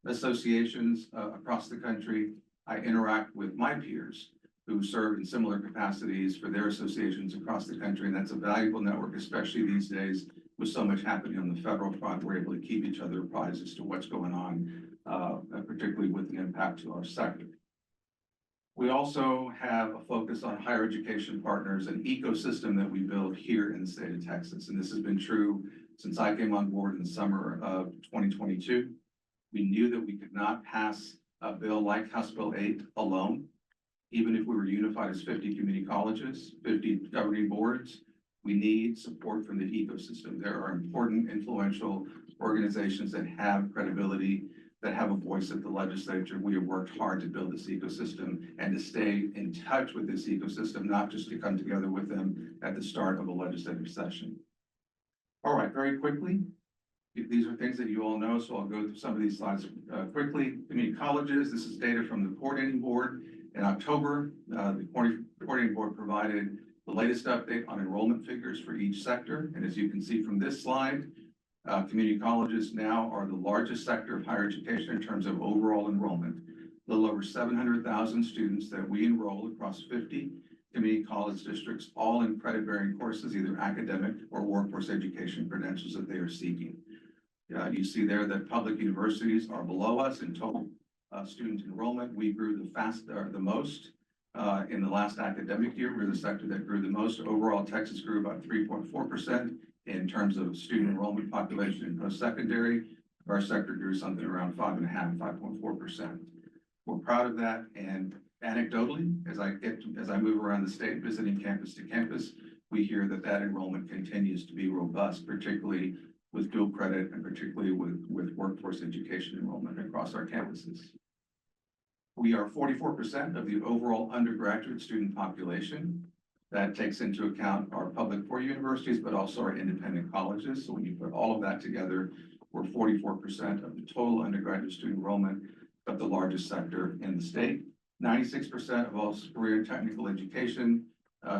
associations across the country. I interact with my peers who serve in similar capacities for their associations across the country, and that's a valuable network, especially these days with so much happening on the federal front. We're able to keep each other apprised as to what's going on, particularly with an impact to our sector. We also have a focus on higher education partners, an ecosystem that we build here in the state of Texas. And this has been true since I came on board in the summer of 2022. We knew that we could not pass a bill like House Bill 8 alone. Even if we were unified as 50 community colleges, 50 governing boards, we need support from the ecosystem. There are important, influential organizations that have credibility, that have a voice at the legislature. We have worked hard to build this ecosystem and to stay in touch with this ecosystem, not just to come together with them at the start of a legislative session. All right, very quickly, these are things that you all know, so I'll go through some of these slides quickly. Community colleges, this is data from the coordinating board. In October, the coordinating board provided the latest update on enrollment figures for each sector. And as you can see from this slide, community colleges now are the largest sector of higher education in terms of overall enrollment. A little over 700,000 students that we enroll across 50 community college districts, all in credit-bearing courses, either academic or workforce education credentials that they are seeking. You see there that public universities are below us in total student enrollment. We grew the most in the last academic year. We're the sector that grew the most. Overall, Texas grew about 3.4% in terms of student enrollment population in post-secondary. Our sector grew something around 5.4%. We're proud of that. And anecdotally, as I move around the state visiting campus to campus, we hear that enrollment continues to be robust, particularly with dual credit and particularly with workforce education enrollment across our campuses. We are 44% of the overall undergraduate student population. That takes into account our public four universities, but also our independent colleges. So when you put all of that together, we're 44% of the total undergraduate student enrollment, but the largest sector in the state. 96% of all career and technical education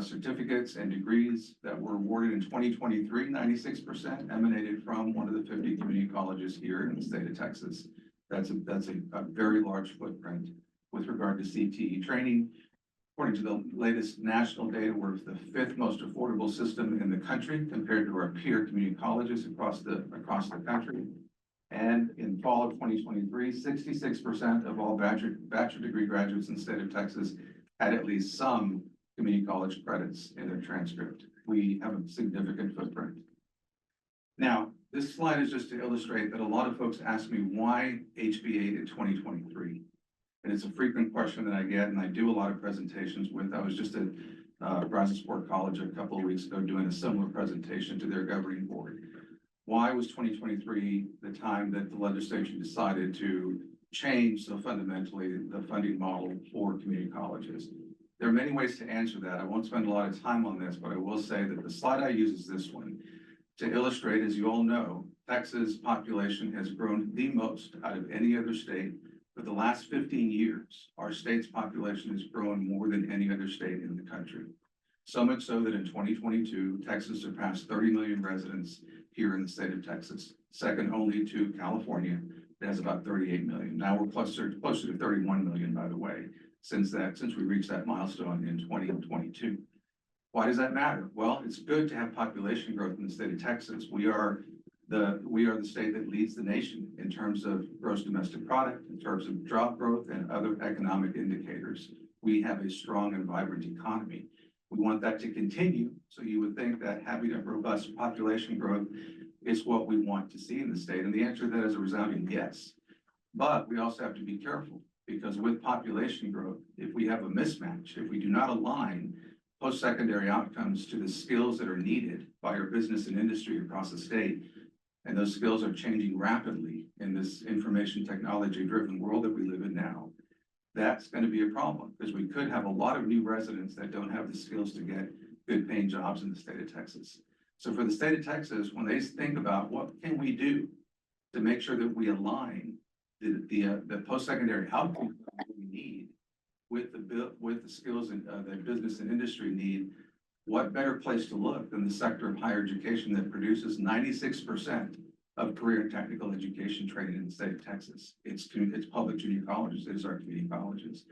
certificates and degrees that were awarded in 2023, 96% emanated from one of the 50 community colleges here in the state of Texas. That's a very large footprint with regard to CTE training. According to the latest national data, we're the 5th most affordable system in the country compared to our peer community colleges across the country. And in fall of 2023, 66% of all bachelor degree graduates in the state of Texas had at least some community college credits in their transcript. We have a significant footprint. Now, this slide is just to illustrate that a lot of folks ask me why HB8 in 2023. And it's a frequent question that I get, and I do a lot of presentations with. I was just at Brazosport College a couple of weeks ago doing a similar presentation to their governing board. Why was 2023 the time that the legislature decided to change so fundamentally the funding model for community colleges? There are many ways to answer that. I won't spend a lot of time on this, but I will say that the slide I use is this one to illustrate, as you all know, Texas population has grown the most out of any other state. For the last 15 years, our state's population has grown more than any other state in the country. So much so that in 2022, Texas surpassed 30 million residents here in the state of Texas, second only to California, that has about 38 million. Now we're closer to 31 million, by the way, since we reached that milestone in 2022. Why does that matter? Well, it's good to have population growth in the state of Texas. We are the state that leads the nation in terms of gross domestic product, in terms of job growth and other economic indicators. We have a strong and vibrant economy. We want that to continue. So you would think that having a robust population growth is what we want to see in the state. And the answer to that is a resounding yes. But we also have to be careful because with population growth, if we have a mismatch, if we do not align post-secondary outcomes to the skills that are needed by our business and industry across the state, and those skills are changing rapidly in this information technology driven world that we live in now, that's going to be a problem because we could have a lot of new residents that don't have the skills to get good paying jobs in the state of Texas. So for the state of Texas, when they think about what can we do to make sure that we align the post-secondary outcomes that we need with the skills that business and industry need, what better place to look than the sector of higher education that produces 96% of career and technical education training in the state of Texas. It's public junior colleges, it is our community colleges.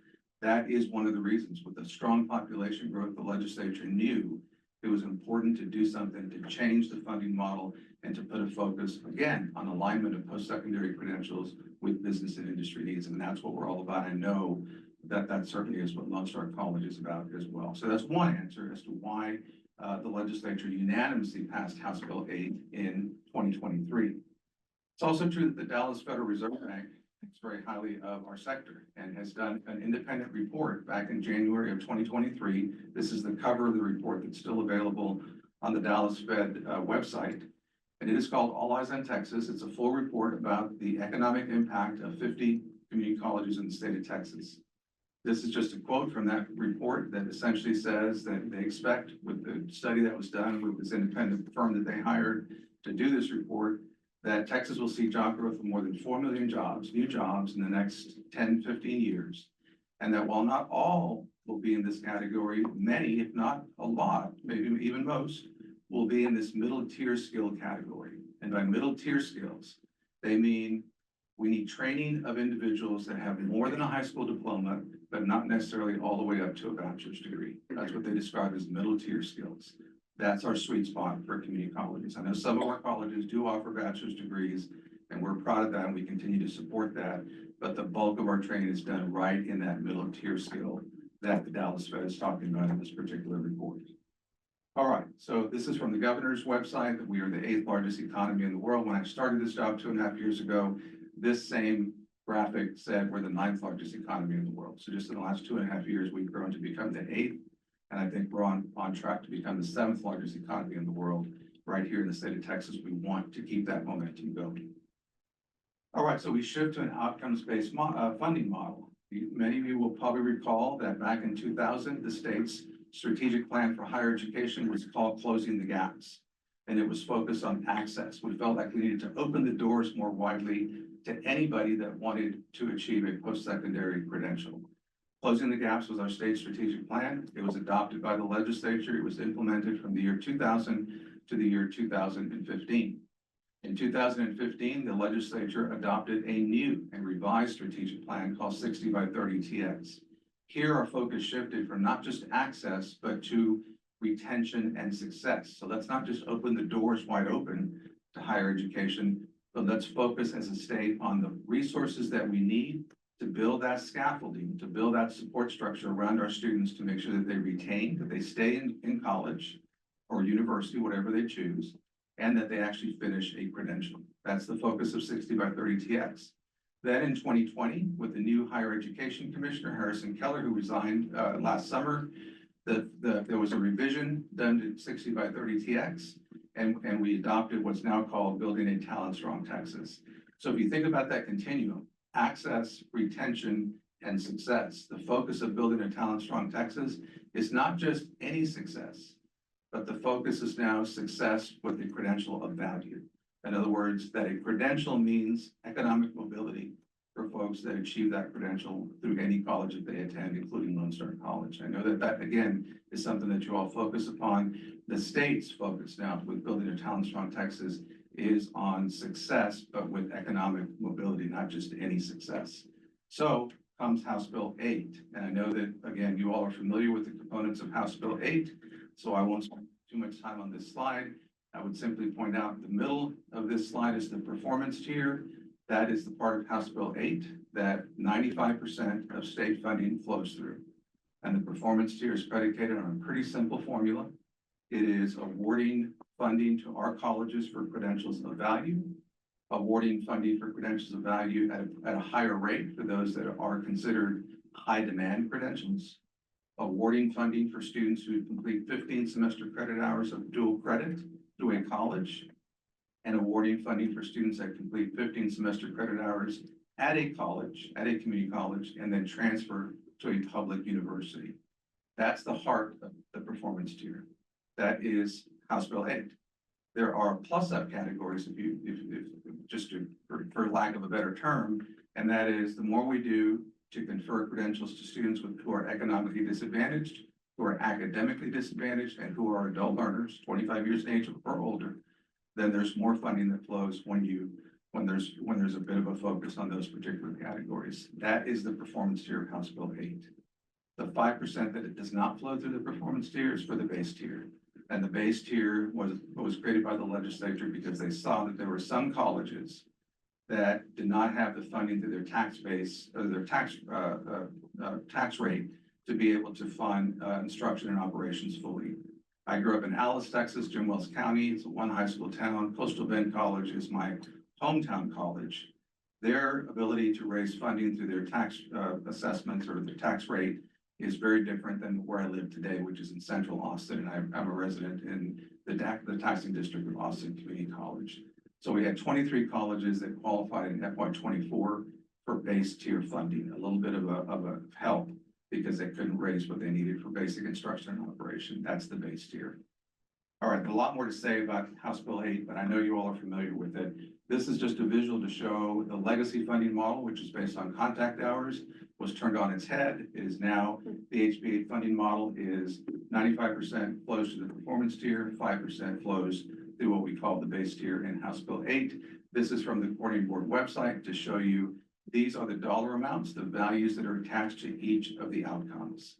That is one of the reasons. With the strong population growth, the legislature knew it was important to do something to change the funding model and to put a focus, again, on alignment of post-secondary credentials with business and industry needs. And that's what we're all about. I know that that certainly is what Lone Star College is about as well. So that's one answer as to why the legislature unanimously passed House Bill 8 in 2023. It's also true that the Dallas Federal Reserve Bank thinks very highly of our sector and has done an independent report back in January of 2023. This is the cover of the report that's still available on the Dallas Fed website. And it is called All Eyes on Texas. It's a full report about the economic impact of 50 community colleges in the state of Texas. This is just a quote from that report that essentially says that they expect, with the study that was done with this independent firm that they hired to do this report, that Texas will see job growth of more than 4 million jobs, new jobs in the next 10, 15 years. And that while not all will be in this category, many, if not a lot, maybe even most, will be in this middle tier skill category. And by middle tier skills, they mean we need training of individuals that have more than a high school diploma, but not necessarily all the way up to a bachelor's degree. That's what they describe as middle tier skills. That's our sweet spot for community colleges. I know some of our colleges do offer bachelor's degrees, and we're proud of that, and we continue to support that. But the bulk of our training is done right in that middle tier skill that the Dallas Fed is talking about in this particular report. All right, so this is from the governor's website, that we are the 8th largest economy in the world. When I started this job 2.5 years ago, this same graphic said we're the 9th largest economy in the world. So just in the last 2.5 years, we've grown to become the 8th. And I think we're on track to become the 7th largest economy in the world right here in the state of Texas. We want to keep that momentum going. All right, so we shift to an outcomes-based funding model. Many of you will probably recall that back in 2000, the state's strategic plan for higher education was called Closing the Gaps. And it was focused on access. We felt like we needed to open the doors more widely to anybody that wanted to achieve a post-secondary credential. Closing the Gaps was our state strategic plan. It was adopted by the legislature. It was implemented from the year 2000 to the year 2015. In 2015, the legislature adopted a new and revised strategic plan called 60 by 30 TX. Here, our focus shifted from not just access, but to retention and success. So let's not just open the doors wide open to higher education, but let's focus as a state on the resources that we need to build that scaffolding, to build that support structure around our students to make sure that they retain, that they stay in college or university, whatever they choose, and that they actually finish a credential. That's the focus of 60 by 30 TX. Then in 2020, with the new higher education commissioner, Harrison Keller, who resigned last summer, there was a revision done to 60 by 30 TX, and we adopted what's now called Building a Talent Strong Texas. So if you think about that continuum, access, retention, and success, the focus of Building a Talent Strong Texas is not just any success, but the focus is now success with a credential of value. In other words, that a credential means economic mobility for folks that achieve that credential through any college that they attend, including Lone Star College. I know that again, is something that you all focus upon. The state's focus now with Building a Talent Strong Texas is on success, but with economic mobility, not just any success. So comes House Bill 8. And I know that, again, you all are familiar with the components of House Bill 8, so I won't spend too much time on this slide. I would simply point out the middle of this slide is the performance tier. That is the part of House Bill 8 that 95% of state funding flows through. And the performance tier is predicated on a pretty simple formula. It is awarding funding to our colleges for credentials of value, awarding funding for credentials of value at a higher rate for those that are considered high demand credentials, awarding funding for students who complete 15 semester credit hours of dual credit through a college, and awarding funding for students that complete 15 semester credit hours at a college, at a community college, and then transfer to a public university. That's the heart of the performance tier. That is House Bill 8. There are plus-up categories, for lack of a better term, and that is the more we do to confer credentials to students who are economically disadvantaged, who are academically disadvantaged, and who are adult learners, 25 years of age or older, then there's more funding that flows when there's a bit of a focus on those particular categories. That is the performance tier of House Bill 8. The 5% that it does not flow through the performance tier is for the base tier. And the base tier was created by the legislature because they saw that there were some colleges that did not have the funding through their tax base, or their tax rate to be able to fund instruction and operations fully. I grew up in Alice, Texas, Jim Wells County. It's a one high school town. Coastal Bend College is my hometown college. Their ability to raise funding through their tax assessments or their tax rate is very different than where I live today, which is in central Austin. And I'm a resident in the taxing district of Austin Community College. So we had 23 colleges that qualified in FY 24 for base tier funding, a little bit of a help because they couldn't raise what they needed for basic instruction and operation. That's the base tier. All right, a lot more to say about House Bill 8, but I know you all are familiar with it. This is just a visual to show the legacy funding model, which is based on contact hours, was turned on its head. It is now, the HB8 funding model is 95% flows to the performance tier, 5% flows through what we call the base tier in House Bill 8. This is from the coordinating board website to show you these are the dollar amounts, the values that are attached to each of the outcomes.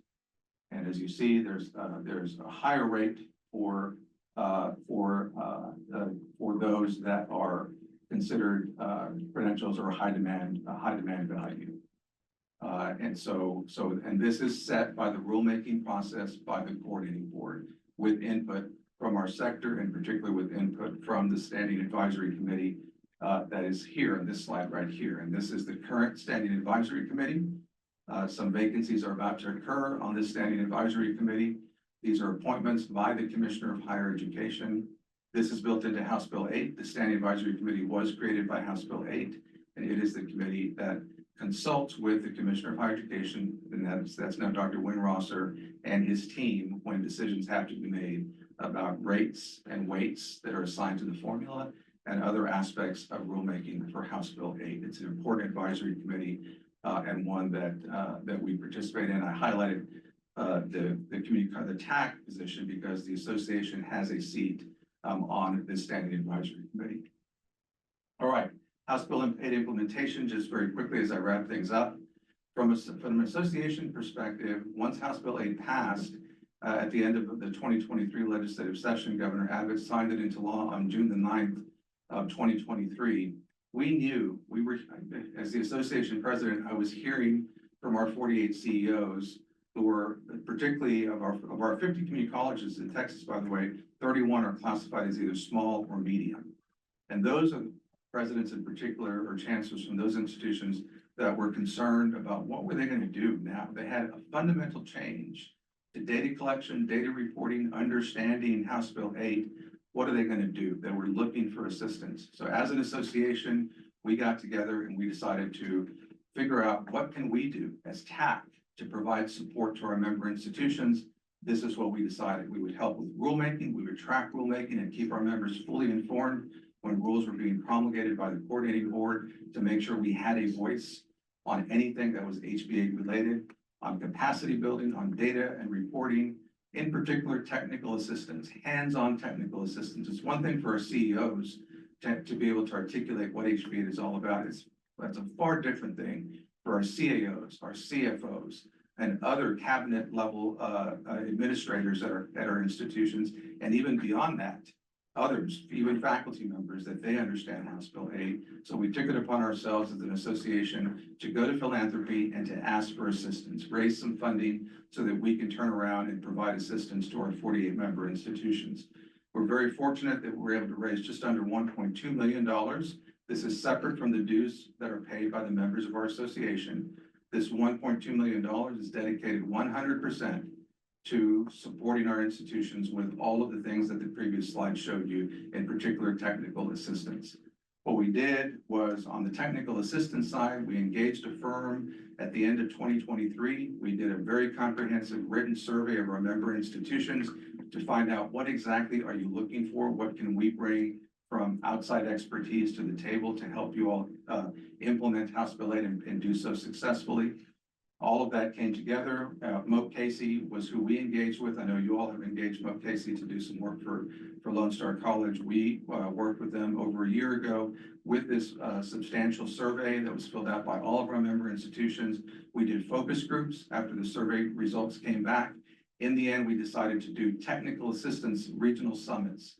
And as you see, there's a higher rate for those that are considered credentials or high demand value. And this is set by the rulemaking process by the coordinating board with input from our sector and particularly with input from the standing advisory committee that is here on this slide right here. And this is the current standing advisory committee. Some vacancies are about to occur on this standing advisory committee. These are appointments by the Commissioner of Higher Education. This is built into House Bill 8. The standing advisory committee was created by House Bill 8, and it is the committee that consults with the Commissioner of Higher Education, and that's now Dr. Winrosser and his team when decisions have to be made about rates and weights that are assigned to the formula and other aspects of rulemaking for House Bill 8. It's an important advisory committee and one that we participate in. I highlighted the TAC position because the association has a seat on this standing advisory committee. All right, House Bill 8 implementation, just very quickly as I wrap things up. From an association perspective, once House Bill 8 passed, at the end of the 2023 legislative session, Governor Abbott signed it into law on June the 9th of 2023. We knew, as the association president, I was hearing from our 48 CEOs who were particularly of our 50 community colleges in Texas, by the way, 31 are classified as either small or medium. And those are presidents in particular or chancellors from those institutions that were concerned about what were they going to do now. They had a fundamental change to data collection, data reporting, understanding House Bill 8. What are they going to do? They were looking for assistance. So as an association, we got together and we decided to figure out what can we do as TAC to provide support to our member institutions. This is what we decided. We would help with rulemaking. We would track rulemaking and keep our members fully informed when rules were being promulgated by the coordinating board to make sure we had a voice on anything that was HB8 related, on capacity building, on data and reporting, in particular technical assistance, hands-on technical assistance. It's one thing for our CEOs to be able to articulate what HB8 is all about. That's a far different thing for our CAOs, our CFOs, and other cabinet level administrators that are at our institutions, and even beyond that, others, even faculty members, that they understand House Bill 8. So we took it upon ourselves as an association to go to philanthropy and to ask for assistance, raise some funding so that we can turn around and provide assistance to our 48 member institutions. We're very fortunate that we're able to raise just under $1.2 million. This is separate from the dues that are paid by the members of our association. This $1.2 million is dedicated 100% to supporting our institutions with all of the things that the previous slide showed you, in particular technical assistance. What we did was on the technical assistance side, we engaged a firm at the end of 2023. We did a very comprehensive written survey of our member institutions to find out what exactly are you looking for? What can we bring from outside expertise to the table to help you all implement House Bill 8 and do so successfully. All of that came together. Moat Casey was who we engaged with. I know you all have engaged Moat Casey to do some work for Lone Star College. We worked with them over a year ago with this substantial survey that was filled out by all of our member institutions. We did focus groups after the survey results came back. In the end, we decided to do technical assistance regional summits,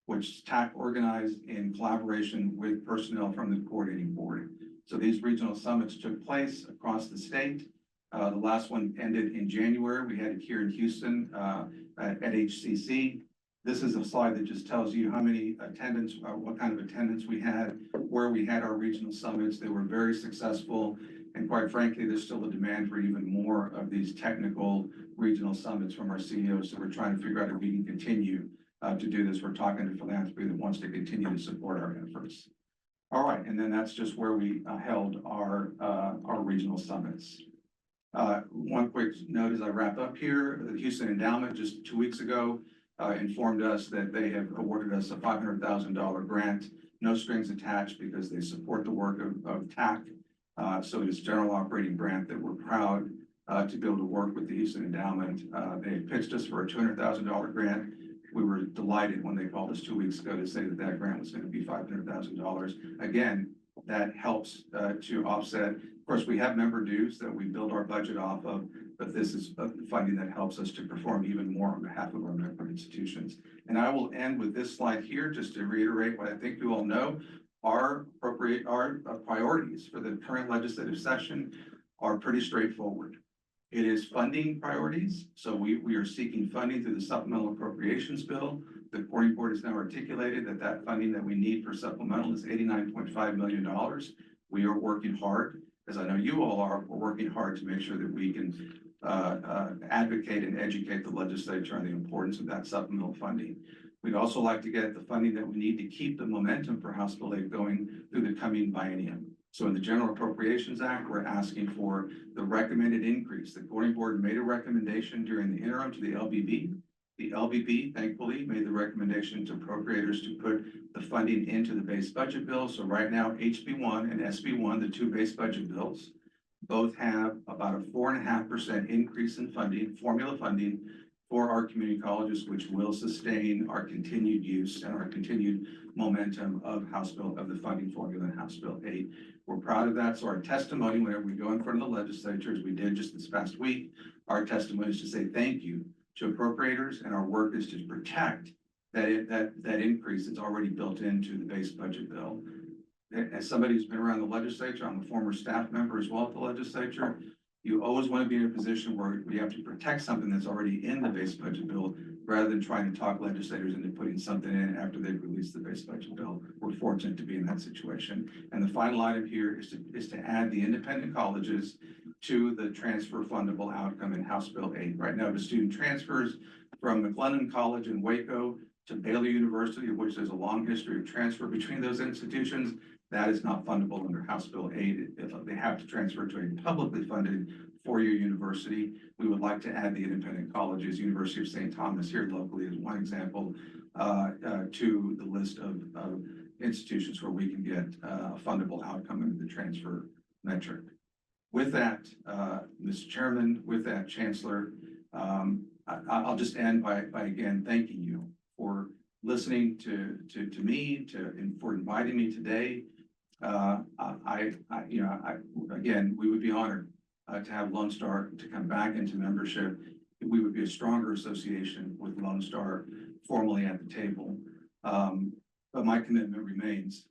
which TAC organized in collaboration with personnel from the coordinating board. So these regional summits took place across the state. The last one ended in January. We had it here in Houston at HCC. This is a slide that just tells you how many attendance, what kind of attendance we had, where we had our regional summits. They were very successful. And quite frankly, there's still a demand for even more of these technical regional summits from our CEOs. So we're trying to figure out if we can continue to do this. We're talking to philanthropy that wants to continue to support our efforts. All right, and then that's just where we held our regional summits. One quick note as I wrap up here, the Houston Endowment just 2 weeks ago informed us that they have awarded us a $500,000 grant, no strings attached, because they support the work of TAC. So it's a general operating grant that we're proud to be able to work with the Houston Endowment. They pitched us for a $200,000 grant. We were delighted when they called us 2 weeks ago to say that that grant was going to be $500,000. Again, that helps to offset. Of course, we have member dues that we build our budget off of, but this is funding that helps us to perform even more on behalf of our member institutions. And I will end with this slide here, just to reiterate what I think you all know. Our priorities for the current legislative session are pretty straightforward. It is funding priorities. So we are seeking funding through the supplemental appropriations bill. The coordinating board has now articulated that that funding that we need for supplemental is $89.5 million. We are working hard, as I know you all are, we're working hard to make sure that we can advocate and educate the legislature on the importance of that supplemental funding. We'd also like to get the funding that we need to keep the momentum for House Bill 8 going through the coming biennium. So in the General Appropriations Act, we're asking for the recommended increase. The coordinating board made a recommendation during the interim to the LBB. The LBB, thankfully, made the recommendation to appropriators to put the funding into the base budget bill. So right now, HB1 and SB1, the two base budget bills, both have about a 4.5% increase in funding, formula funding, for our community colleges, which will sustain our continued use and our continued momentum of the funding formula in House Bill 8. We're proud of that. So our testimony, whenever we go in front of the legislature, as we did just this past week, our testimony is to say thank you to appropriators, and our work is to protect that increase that's already built into the base budget bill. As somebody who's been around the legislature, I'm a former staff member as well at the legislature. You always want to be in a position where we have to protect something that's already in the base budget bill, rather than trying to talk legislators into putting something in after they've released the base budget bill. We're fortunate to be in that situation. And the final item here is to add the independent colleges to the transfer fundable outcome in House Bill 8. Right now, the student transfers from McLennan College in Waco to Baylor University, of which there's a long history of transfer between those institutions. That is not fundable under House Bill 8. If they have to transfer to a publicly funded four-year university, we would like to add the independent colleges, University of St. Thomas here locally as one example, to the list of institutions where we can get a fundable outcome under the transfer metric. With that, Mr. Chairman, with that, Chancellor, I'll just end by again thanking you for listening to me, for inviting me today. Again, we would be honored to have Lone Star to come back into membership. We would be a stronger association with Lone Star formally at the table. But my commitment remains.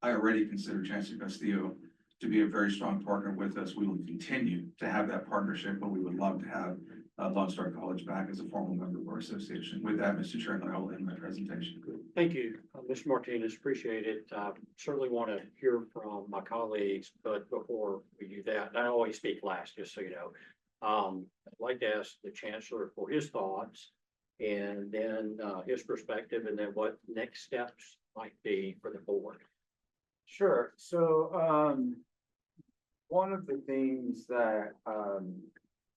I already consider Chancellor Castillo to be a very strong partner with us. We will continue to have that partnership, but we would love to have Lone Star College back as a formal member of our association. With that, Mr. Chairman, I will end my presentation. Thank you, Mr. Martinez. Appreciate it. Certainly want to hear from my colleagues, but before we do that, I always speak last, just so you know. I'd like to ask the Chancellor for his thoughts and then his perspective, and then what next steps might be for the board. Sure. So one of the things that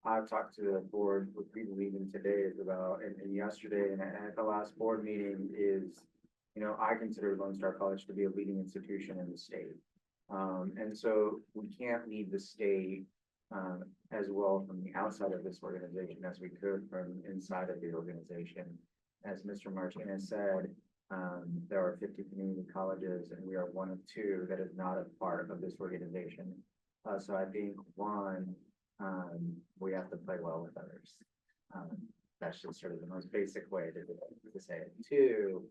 I've talked to the board with people even today is about, and yesterday and at the last board meeting is, I consider Lone Star College to be a leading institution in the state. And so we can't leave the state as well from the outside of this organization as we could from inside of the organization. As Mr. Martinez said, there are 50 community colleges and we are one of two that is not a part of this organization. So I think one, we have to play well with others. That's just sort of the most basic way to say it. Two,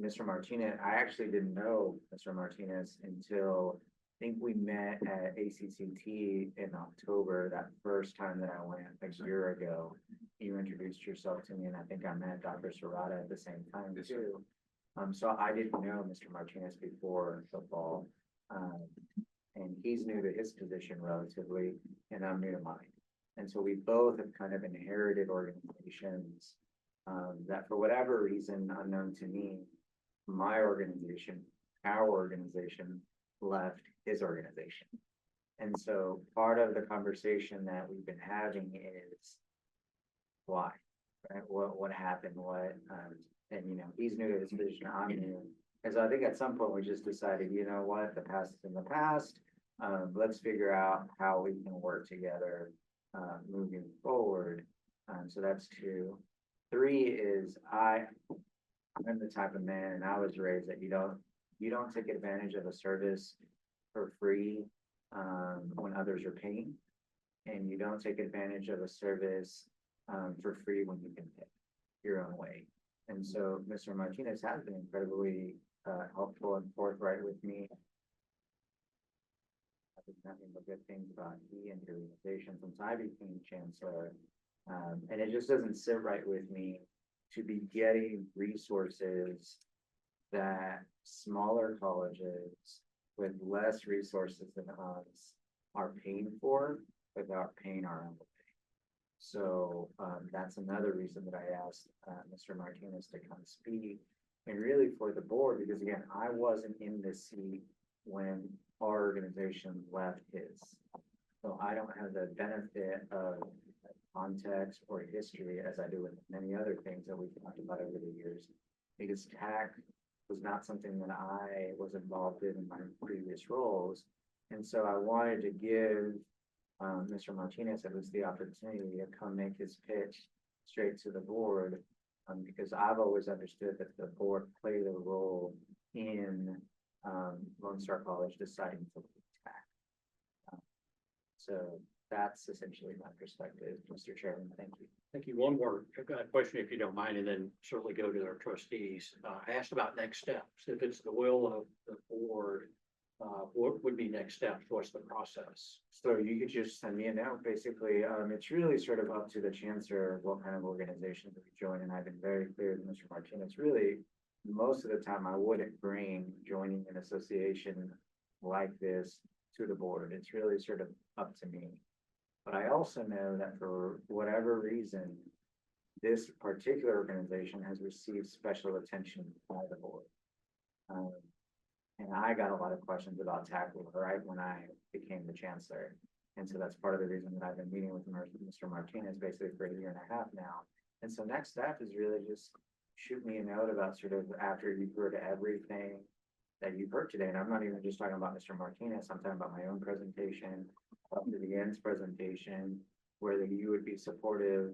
Mr. Martinez, I actually didn't know Mr. Martinez until I think we met at ACCT in October, that first time that I went a year ago. You introduced yourself to me and I think I met Dr. Serrata at the same time too. So I didn't know Mr. Martinez before the fall. And he's new to his position relatively, and I'm new to mine. And so we both have kind of inherited organizations that for whatever reason unknown to me, my organization, our organization left his organization. And so part of the conversation that we've been having is why, right? What happened, and you know, he's new to his position, I'm new. And so I think at some point we just decided, you know what, the past is in the past. Let's figure out how we can work together moving forward. So that's two. Three is I'm the type of man, and I was raised that you don't take advantage of a service for free when others are paying, and you don't take advantage of a service for free when you can pay your own way. And so Mr. Martinez has been incredibly helpful and forthright with me. I've been nothing but good things about he and the organization since I became chancellor. And it just doesn't sit right with me to be getting resources that smaller colleges with less resources than us are paying for without paying our own way. So that's another reason that I asked Mr. Martinez to come speak, and really for the board, because again, I wasn't in this seat when our organization left his. So I don't have the benefit of context or history as I do with many other things that we've talked about over the years, because TAC was not something that I was involved in my previous roles. And so I wanted to give Mr. Martinez at least the opportunity to come make his pitch straight to the board, because I've always understood that the board played a role in Lone Star College deciding to leave TAC. So that's essentially my perspective, Mr. Chairman. Thank you. Thank you. One more question, if you don't mind, and then certainly go to our trustees. I asked about next steps. If it's the will of the board, what would be next steps? What's the process? So you could just send me a note, basically. It's really sort of up to the chancellor what kind of organization that we join. And I've been very clear to Mr. Martinez, really, most of the time I wouldn't bring joining an association like this to the board. It's really sort of up to me. But I also know that for whatever reason, this particular organization has received special attention by the board. And I got a lot of questions about TAC right when I became the chancellor. And so that's part of the reason that I've been meeting with Mr. Martinez basically for a year and a half now. And so next step is really just shoot me a note about sort of after you've heard everything that you've heard today. And I'm not even just talking about Mr. Martinez, I'm talking about my own presentation, up to the end's presentation, whether you would be supportive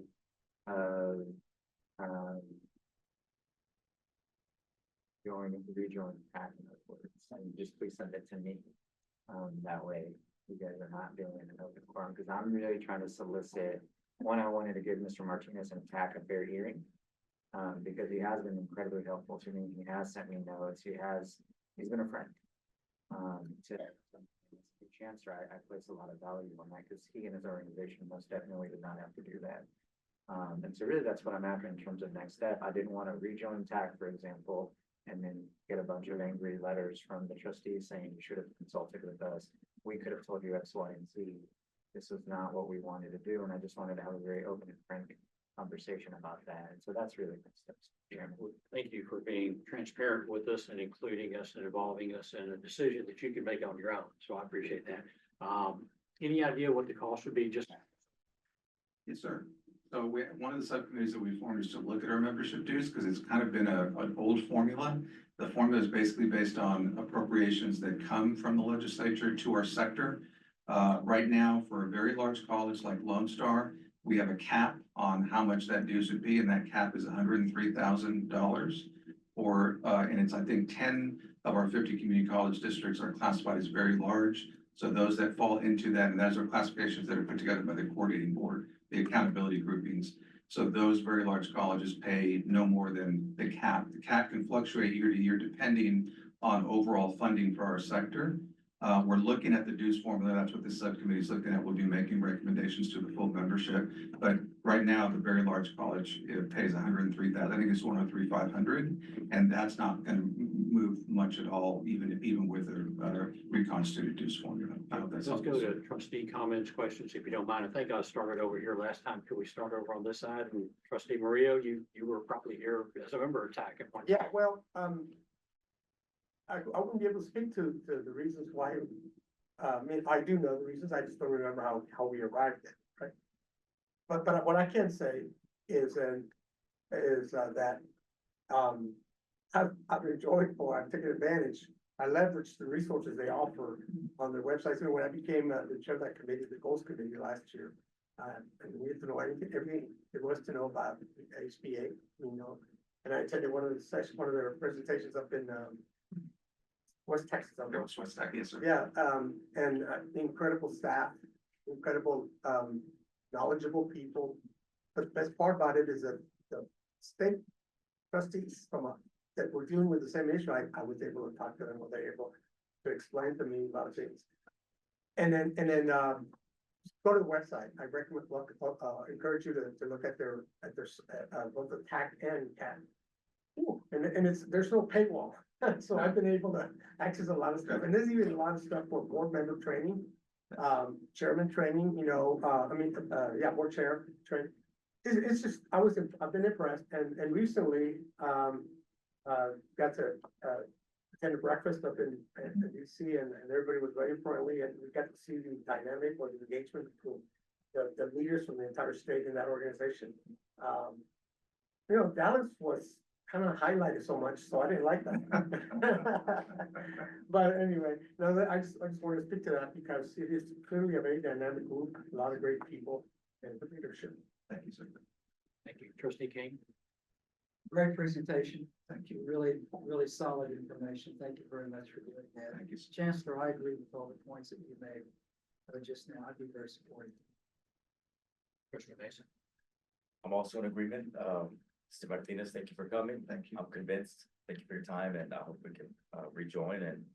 of rejoining TAC in those words. And just please send it to me. That way you guys are not doing an open forum, because I'm really trying to solicit. One, I wanted to give Mr. Martinez and TAC a fair hearing, because he has been incredibly helpful to me. He has sent me notes. He's been a friend. To the chancellor, I place a lot of value on that, because he and his organization most definitely did not have to do that. And so really that's what I'm after in terms of next step. I didn't want to rejoin TAC, for example, and then get a bunch of angry letters from the trustees saying you should have consulted with us. We could have told you X, Y, and Z. This was not what we wanted to do, and I just wanted to have a very open and frank conversation about that. And so that's really next steps. Chairman. Thank you for being transparent with us and including us and involving us in a decision that you can make on your own. So I appreciate that. Any idea what the cost would be? Just Yes, sir. So one of the subcommittees that we formed is to look at our membership dues, because it's kind of been an old formula. The formula is basically based on appropriations that come from the legislature to our sector. Right now, for a very large college like Lone Star, we have a cap on how much that dues would be, and that cap is $103,000. And it's, I think, 10 of our 50 community college districts are classified as very large. So those that fall into that, and those are classifications that are put together by the coordinating board, the accountability groupings. So those very large colleges pay no more than the cap. The cap can fluctuate year to year depending on overall funding for our sector. We're looking at the dues formula. That's what this subcommittee is looking at. We'll be making recommendations to the full membership. But right now, the very large college, it pays 103,000. I think it's 103,500, and that's not going to move much at all, even with a reconstituted dues formula. I hope that's. Let's go to trustee comments, questions, if you don't mind. I think I started over here last time. Could we start over on this side? And trustee Mario, you were probably here as a member of TAC at one time. Yeah, well, I wouldn't be able to speak to the reasons why. I mean, I do know the reasons, I just don't remember how we arrived at, it, right? But what I can say is that, I've enjoyed, or I've taken advantage, I leveraged the resources they offer on their websites. And when I became the chair of that committee, the goals committee last year, and we had to know everything there was to know about HBA, you know. And I attended one of their presentations up in, West Texas. West Texas, yes, sir. Yeah, and incredible staff, incredible, knowledgeable people. But the best part about it is that the state trustees that were dealing with the same issue, I was able to talk to them, they were able to explain to me a lot of things. And then, go to the website. I recommend, encourage you to look at their both the TAC and CAT. And there's no paywall. So I've been able to access a lot of stuff, and there's even a lot of stuff for board member training, chairman training, you know, board chair training. It's just, I've been impressed, and recently, got to, attend a breakfast up in DC, and everybody was very friendly, and we got to see the dynamic or the engagement between the leaders from the entire state in that organization. You know, Dallas was kind of highlighted so much, so I didn't like that. But anyway, no, I just wanted to speak to that because it is clearly a very dynamic group, a lot of great people and the leadership. Thank you, sir. Thank you. Trustee King? Great presentation. Thank you. Really solid information. Thank you very much for doing that. Thank you, sir. Chancellor, I agree with all the points that you made just now. I'd be very supportive. Commissioner Mason? I'm also in agreement. Mr. Martinez, thank you for coming. Thank you. I'm convinced. Thank you for your time, and I hope we can rejoin and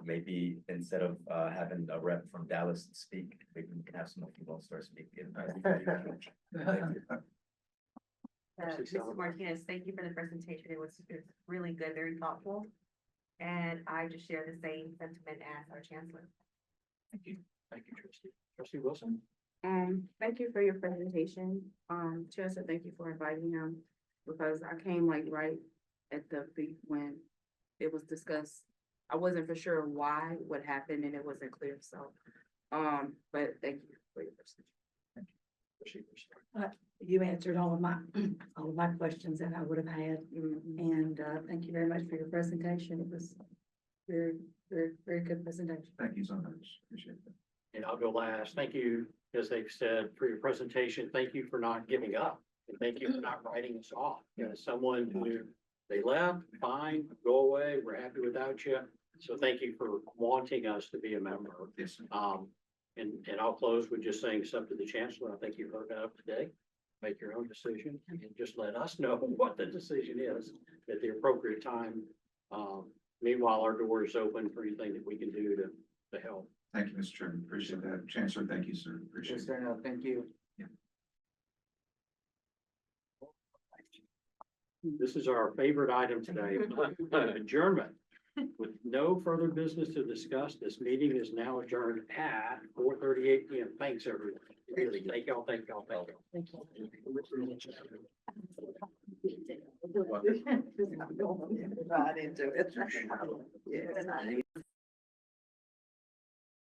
maybe instead of having a rep from Dallas speak, maybe we can have some more people start speaking. Mr. Martinez, thank you for the presentation. It's really good, very thoughtful. And I just share the same sentiment as our chancellor. Thank you. Thank you, trustee. Trustee Wilson? Thank you for your presentation. Chancellor, thank you for inviting him, because I came like right at the beat when it was discussed. I wasn't for sure why, what happened, and it wasn't clear, so, but thank you for your presentation. You answered all of my questions that I would have had, and thank you very much for your presentation. It was very, very, very good presentation. Thank you so much. Appreciate that. And I'll go last. Thank you, as they've said, for your presentation. Thank you for not giving up. And thank you for not writing us off. You know, someone who they left, fine, go away. We're happy without you. So thank you for wanting us to be a member. Yes, sir. And I'll close with just saying it's up to the chancellor. I think you heard that up today. Make your own decision and just let us know what the decision is at the appropriate time. Meanwhile, our door is open for anything that we can do to help. Thank you, Mr. Chairman. Appreciate that. Chancellor, thank you, sir. Appreciate Yes, it. sir, no, thank you. This is our favorite item today, adjournment. With no further business to discuss, this meeting is now adjourned at 4:38 p.m. Thanks, everyone. Really, thank y'all, thank y'all, thank y'all. Thank you. Right into it. Yeah.